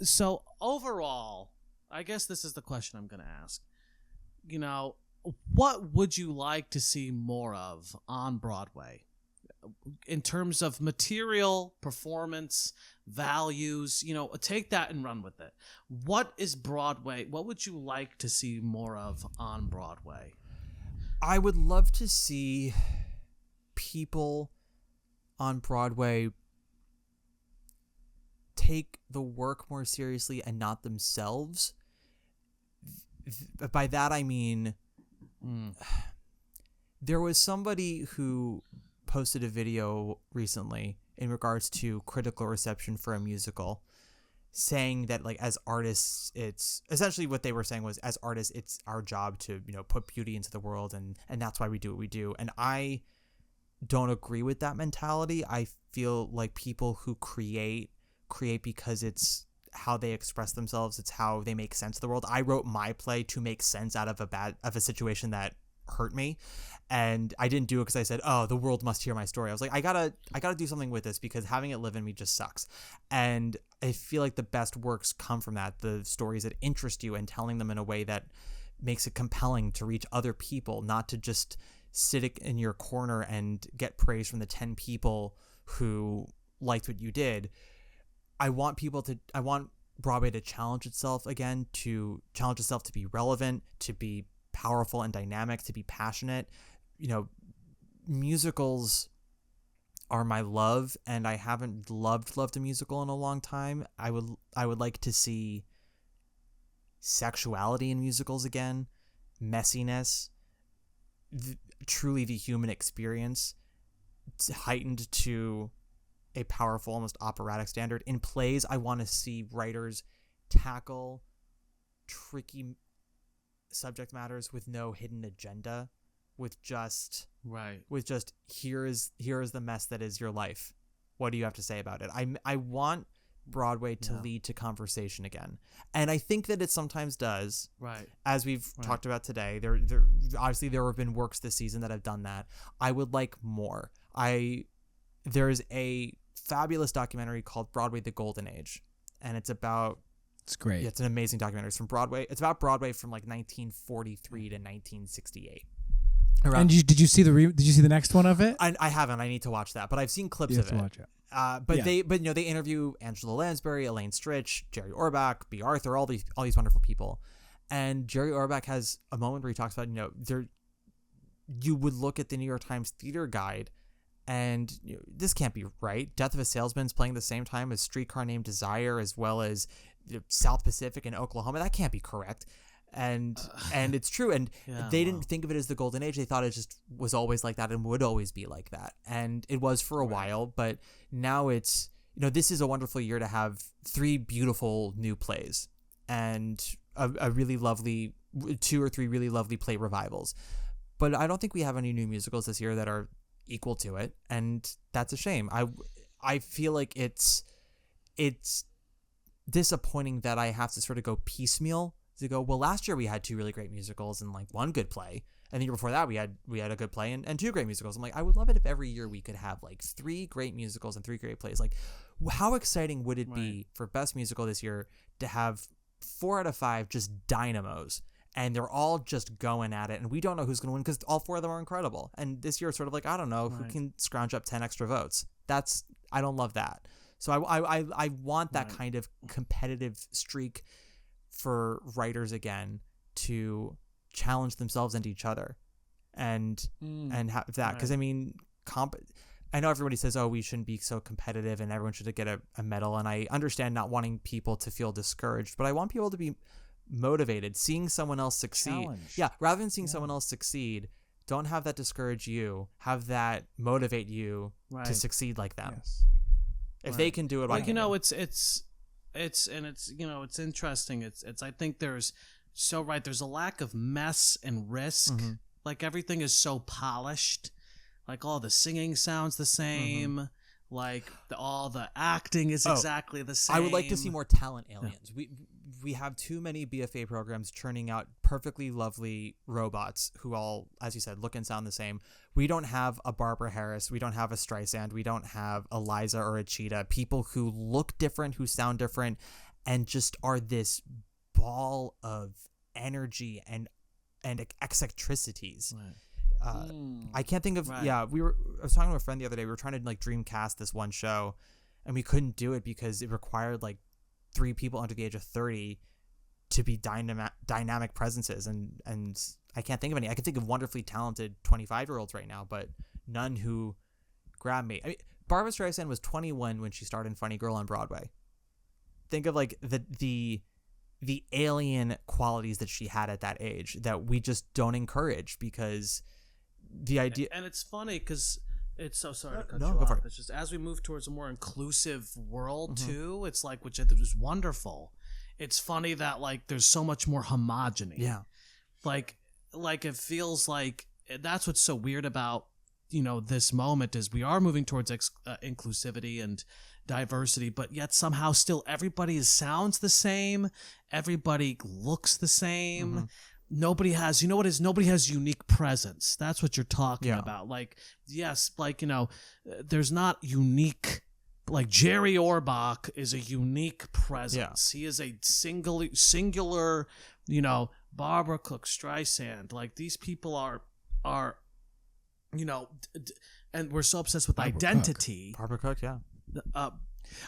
So overall, I guess this is the question I'm going to ask. You know, what would you like to see more of on Broadway in terms of material, performance, values? You know, take that and run with it. What is Broadway? What would you like to see more of on Broadway? I would love to see people on Broadway take the work more seriously and not themselves. By that I mean, there was somebody who posted a video recently in regards to critical reception for a musical, saying that, like, as artists, it's essentially what they were saying was, as artists, it's our job to, you know, put beauty into the world, and that's why we do what we do. And I don't agree with that mentality. I feel like people who create because it's how they express themselves. It's how they make sense of the world. I wrote my play to make sense out of a situation that hurt me, and I didn't do it because I said, "Oh, the world must hear my story." I was like, I gotta do something with this, because having it live in me just sucks. And I feel like the best works come from that, the stories that interest you, and telling them in a way that makes it compelling to reach other people, not to just sit in your corner and get praise from the 10 people who liked what you did. I want Broadway to challenge itself again, to challenge itself to be relevant, to be powerful and dynamic, to be passionate. You know, musicals are my love, and I haven't loved a musical in a long time. I would like to see sexuality in musicals again, messiness, truly the human experience, heightened to a powerful, almost operatic standard. In plays, I want to see writers tackle tricky subject matters with no hidden agenda, with just here is the mess that is your life. What do you have to say about it? I want Broadway to lead to conversation again, and I think that it sometimes does. Right. As we've talked about today, there obviously there have been works this season that have done that. I would like more. There's a fabulous documentary called Broadway: The Golden Age, and it's great. Yeah, it's an amazing documentary. It's about Broadway from like 1943 to 1968. And did you see the next one of it? I haven't. I need to watch that, but I've seen clips You of have it. to watch it. But they interview Angela Lansbury, Elaine Stritch, Jerry Orbach, B. Arthur, all these wonderful people. And Jerry Orbach has a moment where he talks about, you would look at the New York Times Theater Guide and this can't be right. Death of a Salesman's playing the same time as Streetcar Named Desire, as well as South Pacific and Oklahoma. That can't be correct. And it's true. And they didn't think of it as the golden age. They thought it just was always like that and would always be like that. And it was for a while, but now it's, this is a wonderful year to have 3 beautiful new plays and a really lovely 2 or 3 really lovely play revivals. But I don't think we have any new musicals this year that are equal to it. And that's a shame. I feel like it's disappointing that I have to sort of go piecemeal to go, well, last year we had 2 really great musicals and like 1 good play, and the year before that we had a good play and 2 great musicals. I'm like, I would love it if every year we could have like 3 great musicals and 3 great plays. Like, how exciting would it be for Best Musical this year to have 4 out of 5 just dynamos, and they're all just going at it, and we don't know who's going to win because all 4 of them are incredible. And this year it's sort of like, I don't know who can scrounge up 10 extra votes. I don't love that. So I want that kind of competitive streak for writers again to challenge themselves and each other and have that. Because I mean, I know everybody says, oh, we shouldn't be so competitive and everyone should get a medal. And I understand not wanting people to feel discouraged, but I want people to be motivated, seeing someone else succeed. Challenge. Yeah. Rather than seeing someone else succeed, don't have that discourage you, have that motivate you to succeed like them. Yes. If they can do it, it's interesting. It's I think there's a lack of mess and risk. Mm-hmm. Like everything is so polished. Like all the singing sounds the same. Mm-hmm. Like all the acting is exactly the same. I would like to see more talent aliens. We have too many BFA programs churning out perfectly lovely robots who all, as you said, look and sound the same. We don't have a Barbara Harris. We don't have a Streisand. We don't have a Liza or a Cheetah. People who look different, who sound different, and just are this ball of energy and eccentricities. Right. I can't think of I was talking to a friend the other day. We were trying to like dreamcast this one show, and we couldn't do it because it required like 3 people under the age of 30 to be dynamic presences, and I can't think of any. I can think of wonderfully talented 25-year-olds right now, but none who grab me. I mean, Barbra Streisand was 21 when she starred in Funny Girl on Broadway. Think of like the alien qualities that she had at that age that we just don't encourage because the idea. And it's funny because it's so sorry to cut No, you go off. for it. It's just as we move towards a more inclusive world Mm-hmm. too. It's like, which I think is wonderful. It's funny that like there's so much more homogeny. Yeah. Like it feels like that's what's so weird about this moment is we are moving towards inclusivity and diversity, but yet somehow still everybody sounds the same, everybody looks the same. Mm-hmm. Nobody has, nobody has unique presence. That's what you're talking Yeah. about. Like, yes, like, there's not unique, like Jerry Orbach is a unique presence. He is a singular, Barbara Cook, Streisand. Like these people are, and we're so obsessed with identity. Barbara Cook, yeah.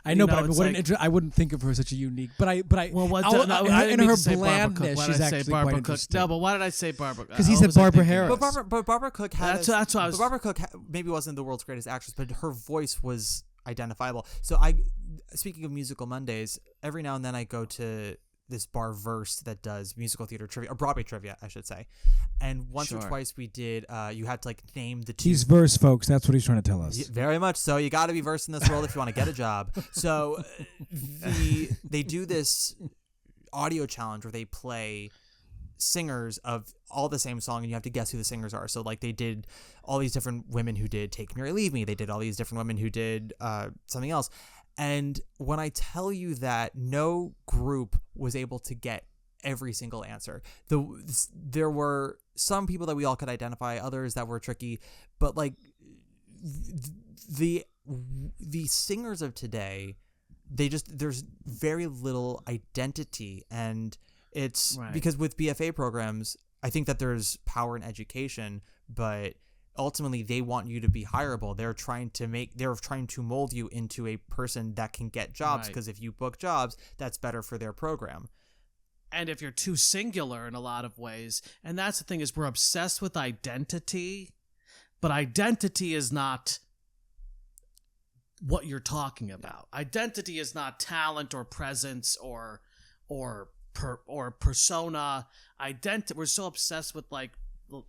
I know, but it's I wouldn't think of her as such a unique. But I. Well, in her blandness, she's actually quite interesting. No, but why did I say Barbara? Because he said Barbara Harris. But Barbara Cook had. That's what I was. But Barbara Cook maybe wasn't the world's greatest actress, but her voice was identifiable. So speaking of Musical Mondays, every now and then I go to this bar Verse that does musical theater trivia, or Broadway trivia, I should say. And once or twice we did, you had to like name the 2. He's Verse, folks. That's what he's trying to tell us. Very much so. You got to be versed in this world if you want to get a job. So they do this audio challenge where they play singers of all the same song, and you have to guess who the singers are. So like they did all these different women who did Take Me or Leave Me. They did all these different women who did something else. And when I tell you that no group was able to get every single answer, there were some people that we all could identify, others that were tricky, but like the singers of today, there's very little identity, and it's because with BFA programs, I think that there's power in education, but ultimately they want you to be hireable. They're trying to mold you into a person that can get jobs, because if you book jobs, that's better for their program. And if you're too singular in a lot of ways, and that's the thing, is we're obsessed with identity, but identity is not what you're talking about. Identity is not talent or presence or persona. We're so obsessed with like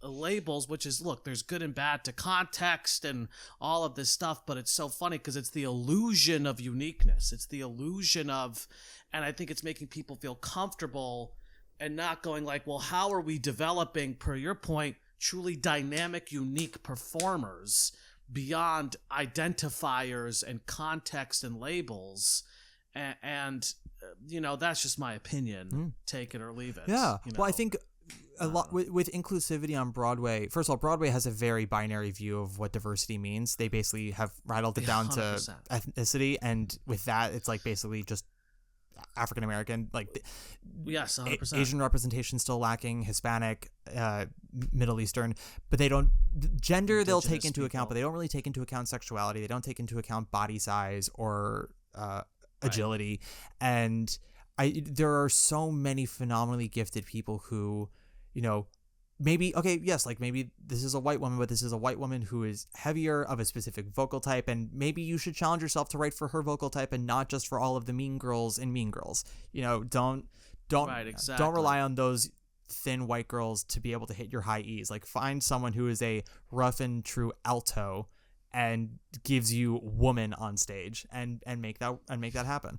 labels, which is, look, there's good and bad to context and all of this stuff, but it's so funny because it's the illusion of uniqueness. It's the illusion of, and I think it's making people feel comfortable and not going like, well, how are we developing, per your point, truly dynamic, unique performers beyond identifiers and context and labels? And you know, that's just my opinion. Take it or leave it. Yeah. You know? Well, I think a lot with inclusivity on Broadway. First of all, Broadway has a very binary view of what diversity means. They basically have rattled it down 100%. To ethnicity, and with that, it's like basically just African American. Like, yes, 100%. Asian representation still lacking, Hispanic, Middle Eastern, but they don't gender. They'll take into account, but they don't really take into account sexuality. They don't take into account body size or agility, and there are so many phenomenally gifted people who, you know, maybe maybe this is a white woman, but this is a white woman who is heavier, of a specific vocal type, and maybe you should challenge yourself to write for her vocal type and not just for all of the mean girls in Mean Girls. You know, don't rely on those thin white girls to be able to hit your high E's. Like, find someone who is a rough and true alto and gives you woman on stage, and make that happen.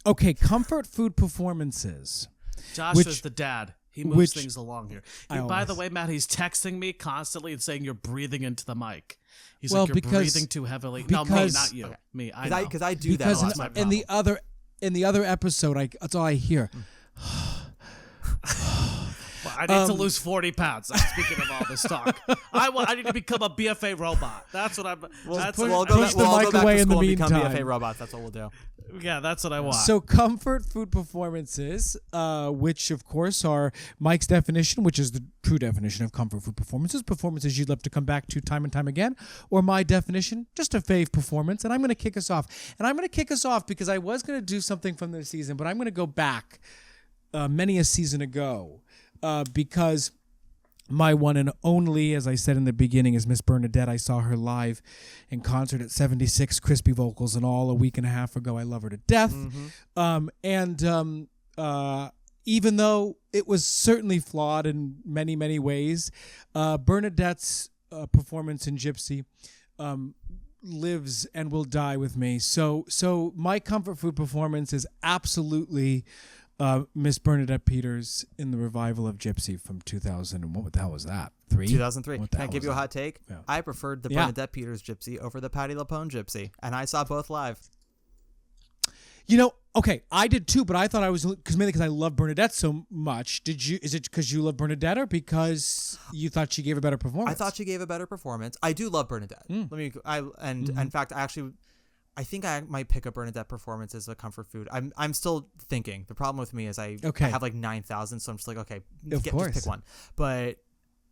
Okay, comfort food performances. Joshua's the dad. He moves things along here. By the way, Matt, he's texting me constantly and saying you're breathing into the mic. He's like, you're breathing too heavily. No, me, not you. Okay. Me, I know. Because I do that a lot. In the other episode, that's all I hear. Well, I need to lose 40 pounds. Speaking of all this talk, I need to become a BFA robot. That's what I'm. We'll go back to school and become BFA robots. That's what we'll do. Yeah, that's what I want. So comfort food performances, which of course are Mike's definition, which is the true definition of comfort food performances you'd love to come back to time and time again, or my definition, just a fave performance. And I'm going to kick us off. And I'm going to kick us off because I was going to do something from this season, but I'm going to go back many a season ago because my one and only, as I said in the beginning, is Miss Bernadette. I saw her live in concert at 76, crispy vocals and all, a week and a half ago. I love her to death. Even though it was certainly flawed in many, many ways, Bernadette's performance in Gypsy lives and will die with me. So my comfort food performance is absolutely Miss Bernadette Peters in the revival of Gypsy from 2000. And what the hell was that? 2003. Can I give you a hot take? Yeah. I preferred the Bernadette Peters Gypsy over the Patti LuPone Gypsy, and I saw both live. You know, okay, I did too, but I thought I was because I love Bernadette so much. Is it because you love Bernadette or because you thought she gave a better performance? I thought she gave a better performance. I do love Bernadette. In fact, I think I might pick a Bernadette performance as a comfort food. I'm still thinking. The problem with me is I have like 9,000, so I'm just like, okay, just pick one. But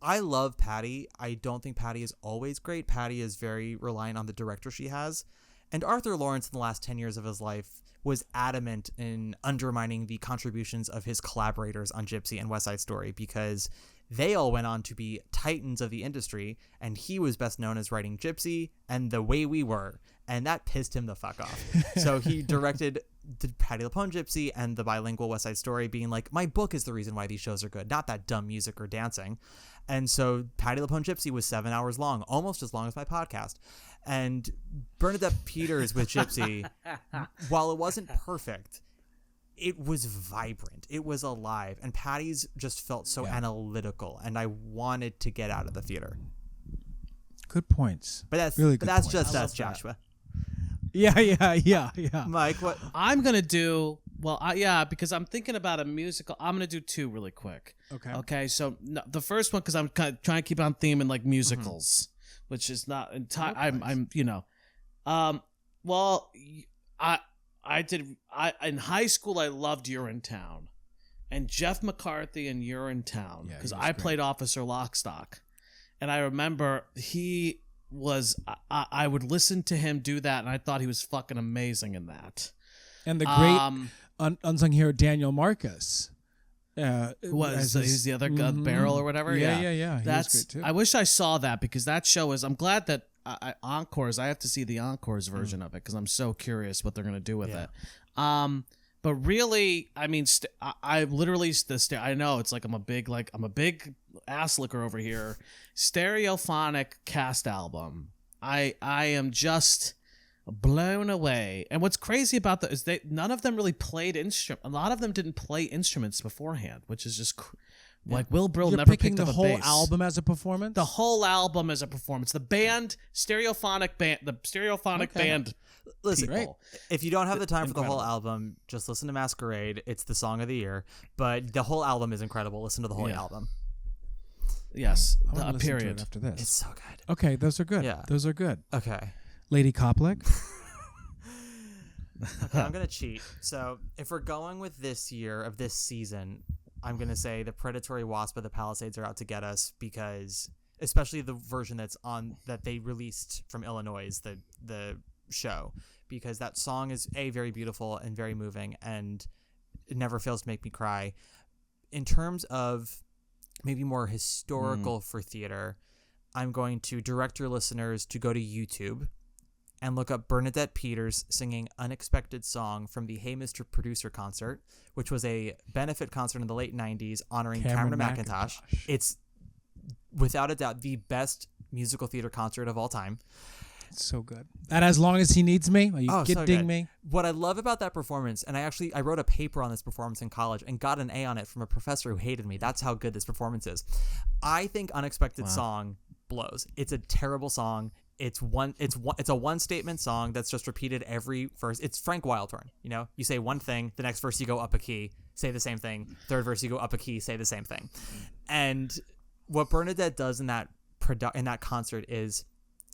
I love Patti. I don't think Patti is always great. Patti is very reliant on the director she has. And Arthur Lawrence in the last 10 years of his life was adamant in undermining the contributions of his collaborators on Gypsy and West Side Story because they all went on to be titans of the industry, and he was best known as writing Gypsy and The Way We Were, and that pissed him the fuck off. So he directed the Patti LuPone Gypsy and the bilingual West Side Story, being like, my book is the reason why these shows are good, not that dumb music or dancing. And so Patti LuPone Gypsy was 7 hours long, almost as long as my podcast. And Bernadette Peters with Gypsy, while it wasn't perfect, it was vibrant. It was alive. And Patty's just felt so analytical, and I wanted to get out of the theater. Good points. But that's really good that's points. just us, Joshua. Yeah. Mike, what? I'm going to do, because I'm thinking about a musical. I'm going to do two really quick. Okay. So the first one, because I'm kind of trying to keep on theme in like musicals, which is not entirely, in high school, I loved Urinetown. and Jeff McCarthy and Urinetown, Yeah, because he was I great. played Officer Lockstock, and I remember he was. I would listen to him do that, and I thought he was fucking amazing in that. And the great unsung hero Daniel Marcus. He's the other barrel or whatever. Yeah. He That's was great too. I wish I saw that, because that show is. I'm glad that Encores. I have to see the Encores version of it, because I'm so curious what they're gonna do with it. But really, I mean, I literally I know it's like I'm a big ass licker over here. Stereophonic cast album. I am just blown away. And what's crazy about that is none of them really played instrument. A lot of them didn't play instruments beforehand, which is just like Will Brill You're never picking picked up the a whole bass. album as a performance. The whole album as a performance. The band, stereophonic band. Listen, people. if you don't have the time for the Incredible. whole album, just listen to Masquerade. It's the song of the year, but the whole album is incredible. Listen to the whole album. Yes, I wanna listen to period. it after this. It's so good. Okay, those are good. Yeah. Those are good. Okay. Lady Koplik. Okay, I'm gonna cheat. So if we're going with this year of this season, I'm gonna say the Predatory Wasp of the Palisades are out to get us, because especially the version that they released from Illinois, the show, because that song is very beautiful and very moving, and it never fails to make me cry. In terms of maybe more historical for theater, I'm going to direct your listeners to go to YouTube and look up Bernadette Peters singing Unexpected Song from the Hey Mr. Producer concert, which was a benefit concert in the late 90s honoring Cameron McIntosh. It's without a doubt the best musical theater concert of all time. It's so good. And As Long As He Needs Me. Are you so kidding good. me? What I love about that performance, and I wrote a paper on this performance in college and got an A on it from a professor who hated me. That's how good this performance is. I think Unexpected Song blows. It's a terrible song. It's a one statement song that's just repeated every verse. It's Frank Wildhorn. You know, you say one thing, the next verse you go up a key, say the same thing. Third verse you go up a key, say the same thing. And what Bernadette does in that concert is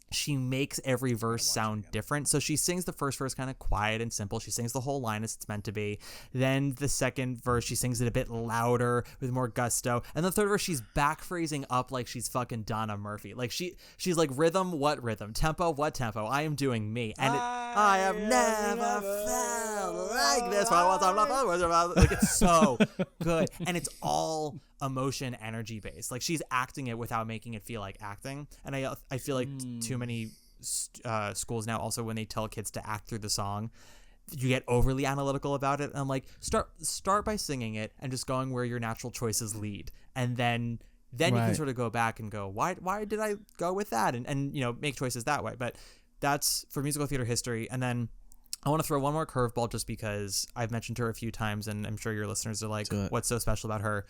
she makes every verse sound different. So she sings the first verse kind of quiet and simple. She sings the whole line as it's meant to be. Then the second verse, she sings it a bit louder with more gusto. And the third verse, she's back phrasing up like she's fucking Donna Murphy. Like she's like, rhythm, what rhythm? Tempo, what tempo? I am doing me. And I have never felt like this. Like, it's so good. And it's all emotion, energy based. Like she's acting it without making it feel like acting. And I feel like too many schools now also, when they tell kids to act through the song, you get overly analytical about it. And I'm like, start by singing it and just going where your natural choices lead, and then you can sort of go back and go, why did I go with that, and you know, make choices that way. But that's for musical theater history. And then I want to throw one more curveball, just because I've mentioned her a few times and I'm sure your listeners are like, what's so special about her?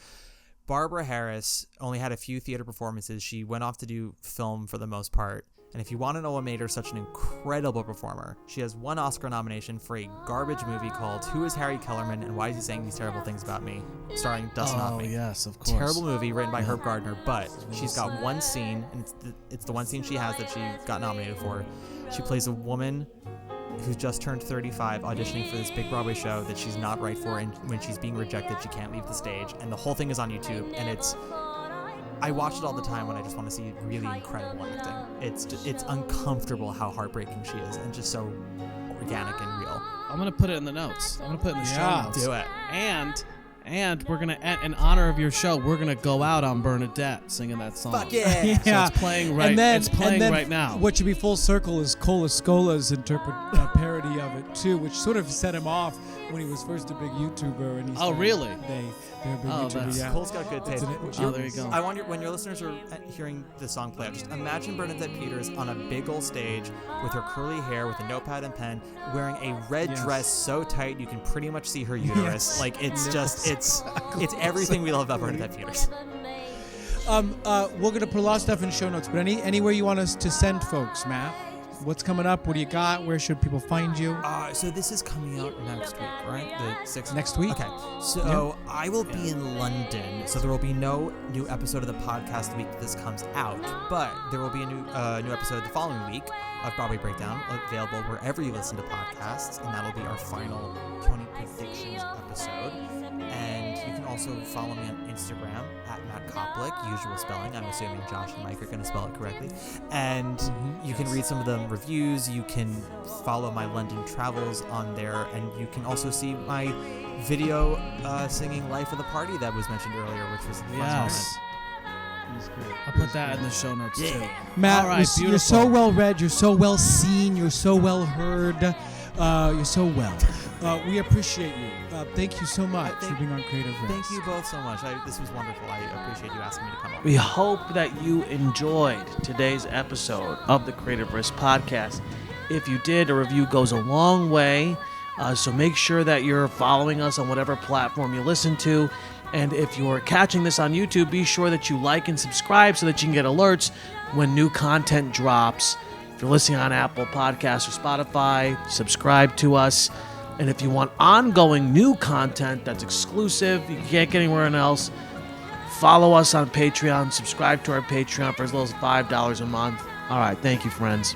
Barbara Harris only had a few theater performances. She went off to do film for the most part. And if you want to know what made her such an incredible performer, she has one Oscar nomination for a garbage movie called Who is Harry Kellerman and Why is he saying these terrible things about me? Starring Dustin Hoffman. Oh, yes, of course. Terrible movie written by Herb Gardner, but she's got one scene, and it's the one scene she has that she got nominated for. She plays a woman who's just turned 35, auditioning for this big Broadway show that she's not right for, and when she's being rejected, she can't leave the stage. And the whole thing is on YouTube, and I watch it all the time when I just want to see really incredible acting. It's uncomfortable how heartbreaking she is, and just so organic and real. I'm gonna put it in the notes. I'm gonna put it in the show notes. Do it. And we're gonna, in honor of your show, we're gonna go out on Bernadette singing that song. Fuck yeah! So it's playing right. It's playing right now. What should be full circle is Cola Scola's parody of it too, which sort of set him off when he was first a big YouTuber. And he's really? They're big YouTuber. Yeah. Cole's got good taste. There you go. I want when your listeners are hearing the song play, just imagine Bernadette Peters on a big old stage with her curly hair, with a notepad and pen, wearing a red dress so tight you can pretty much see her uterus. Yes. Like it's it's everything we love about Bernadette Peters. We're gonna put a lot of stuff in show notes, but anywhere you want us to send folks, Matt? What's coming up? What do you got? Where should people find you? So this is coming out next week, right? The 6th? Next week? Okay. So I will be in London, so there will be no new episode of the podcast the week that this comes out, but there will be a new episode the following week of Broadway Breakdown, available wherever you listen to podcasts, and that'll be our final Tony predictions episode. And you can also follow me on Instagram at Matt Koplik, usual spelling. I'm assuming Josh and Mike are going to spell it correctly. And you can read some of the reviews. You can follow my London travels on there, and you can also see my video singing "Life of the Party" that was mentioned earlier, which was a fun moment. I'll put that in the show notes too. Matt, All right, you're so well read, you're so well seen, you're so well heard, you're so well. We appreciate you. Thank you so much for being on Creative Risk. Thank you both so much. This was wonderful. I appreciate you asking me to come on. We hope that you enjoyed today's episode of the Creative Risk Podcast. If you did, a review goes a long way. So make sure that you're following us on whatever platform you listen to. And if you're catching this on YouTube, be sure that you like and subscribe so that you can get alerts when new content drops. If you're listening on Apple Podcasts or Spotify, subscribe to us. And if you want ongoing new content that's exclusive, you can't get anywhere else, follow us on Patreon, subscribe to our Patreon for as little as $5 a month. All right, thank you, friends.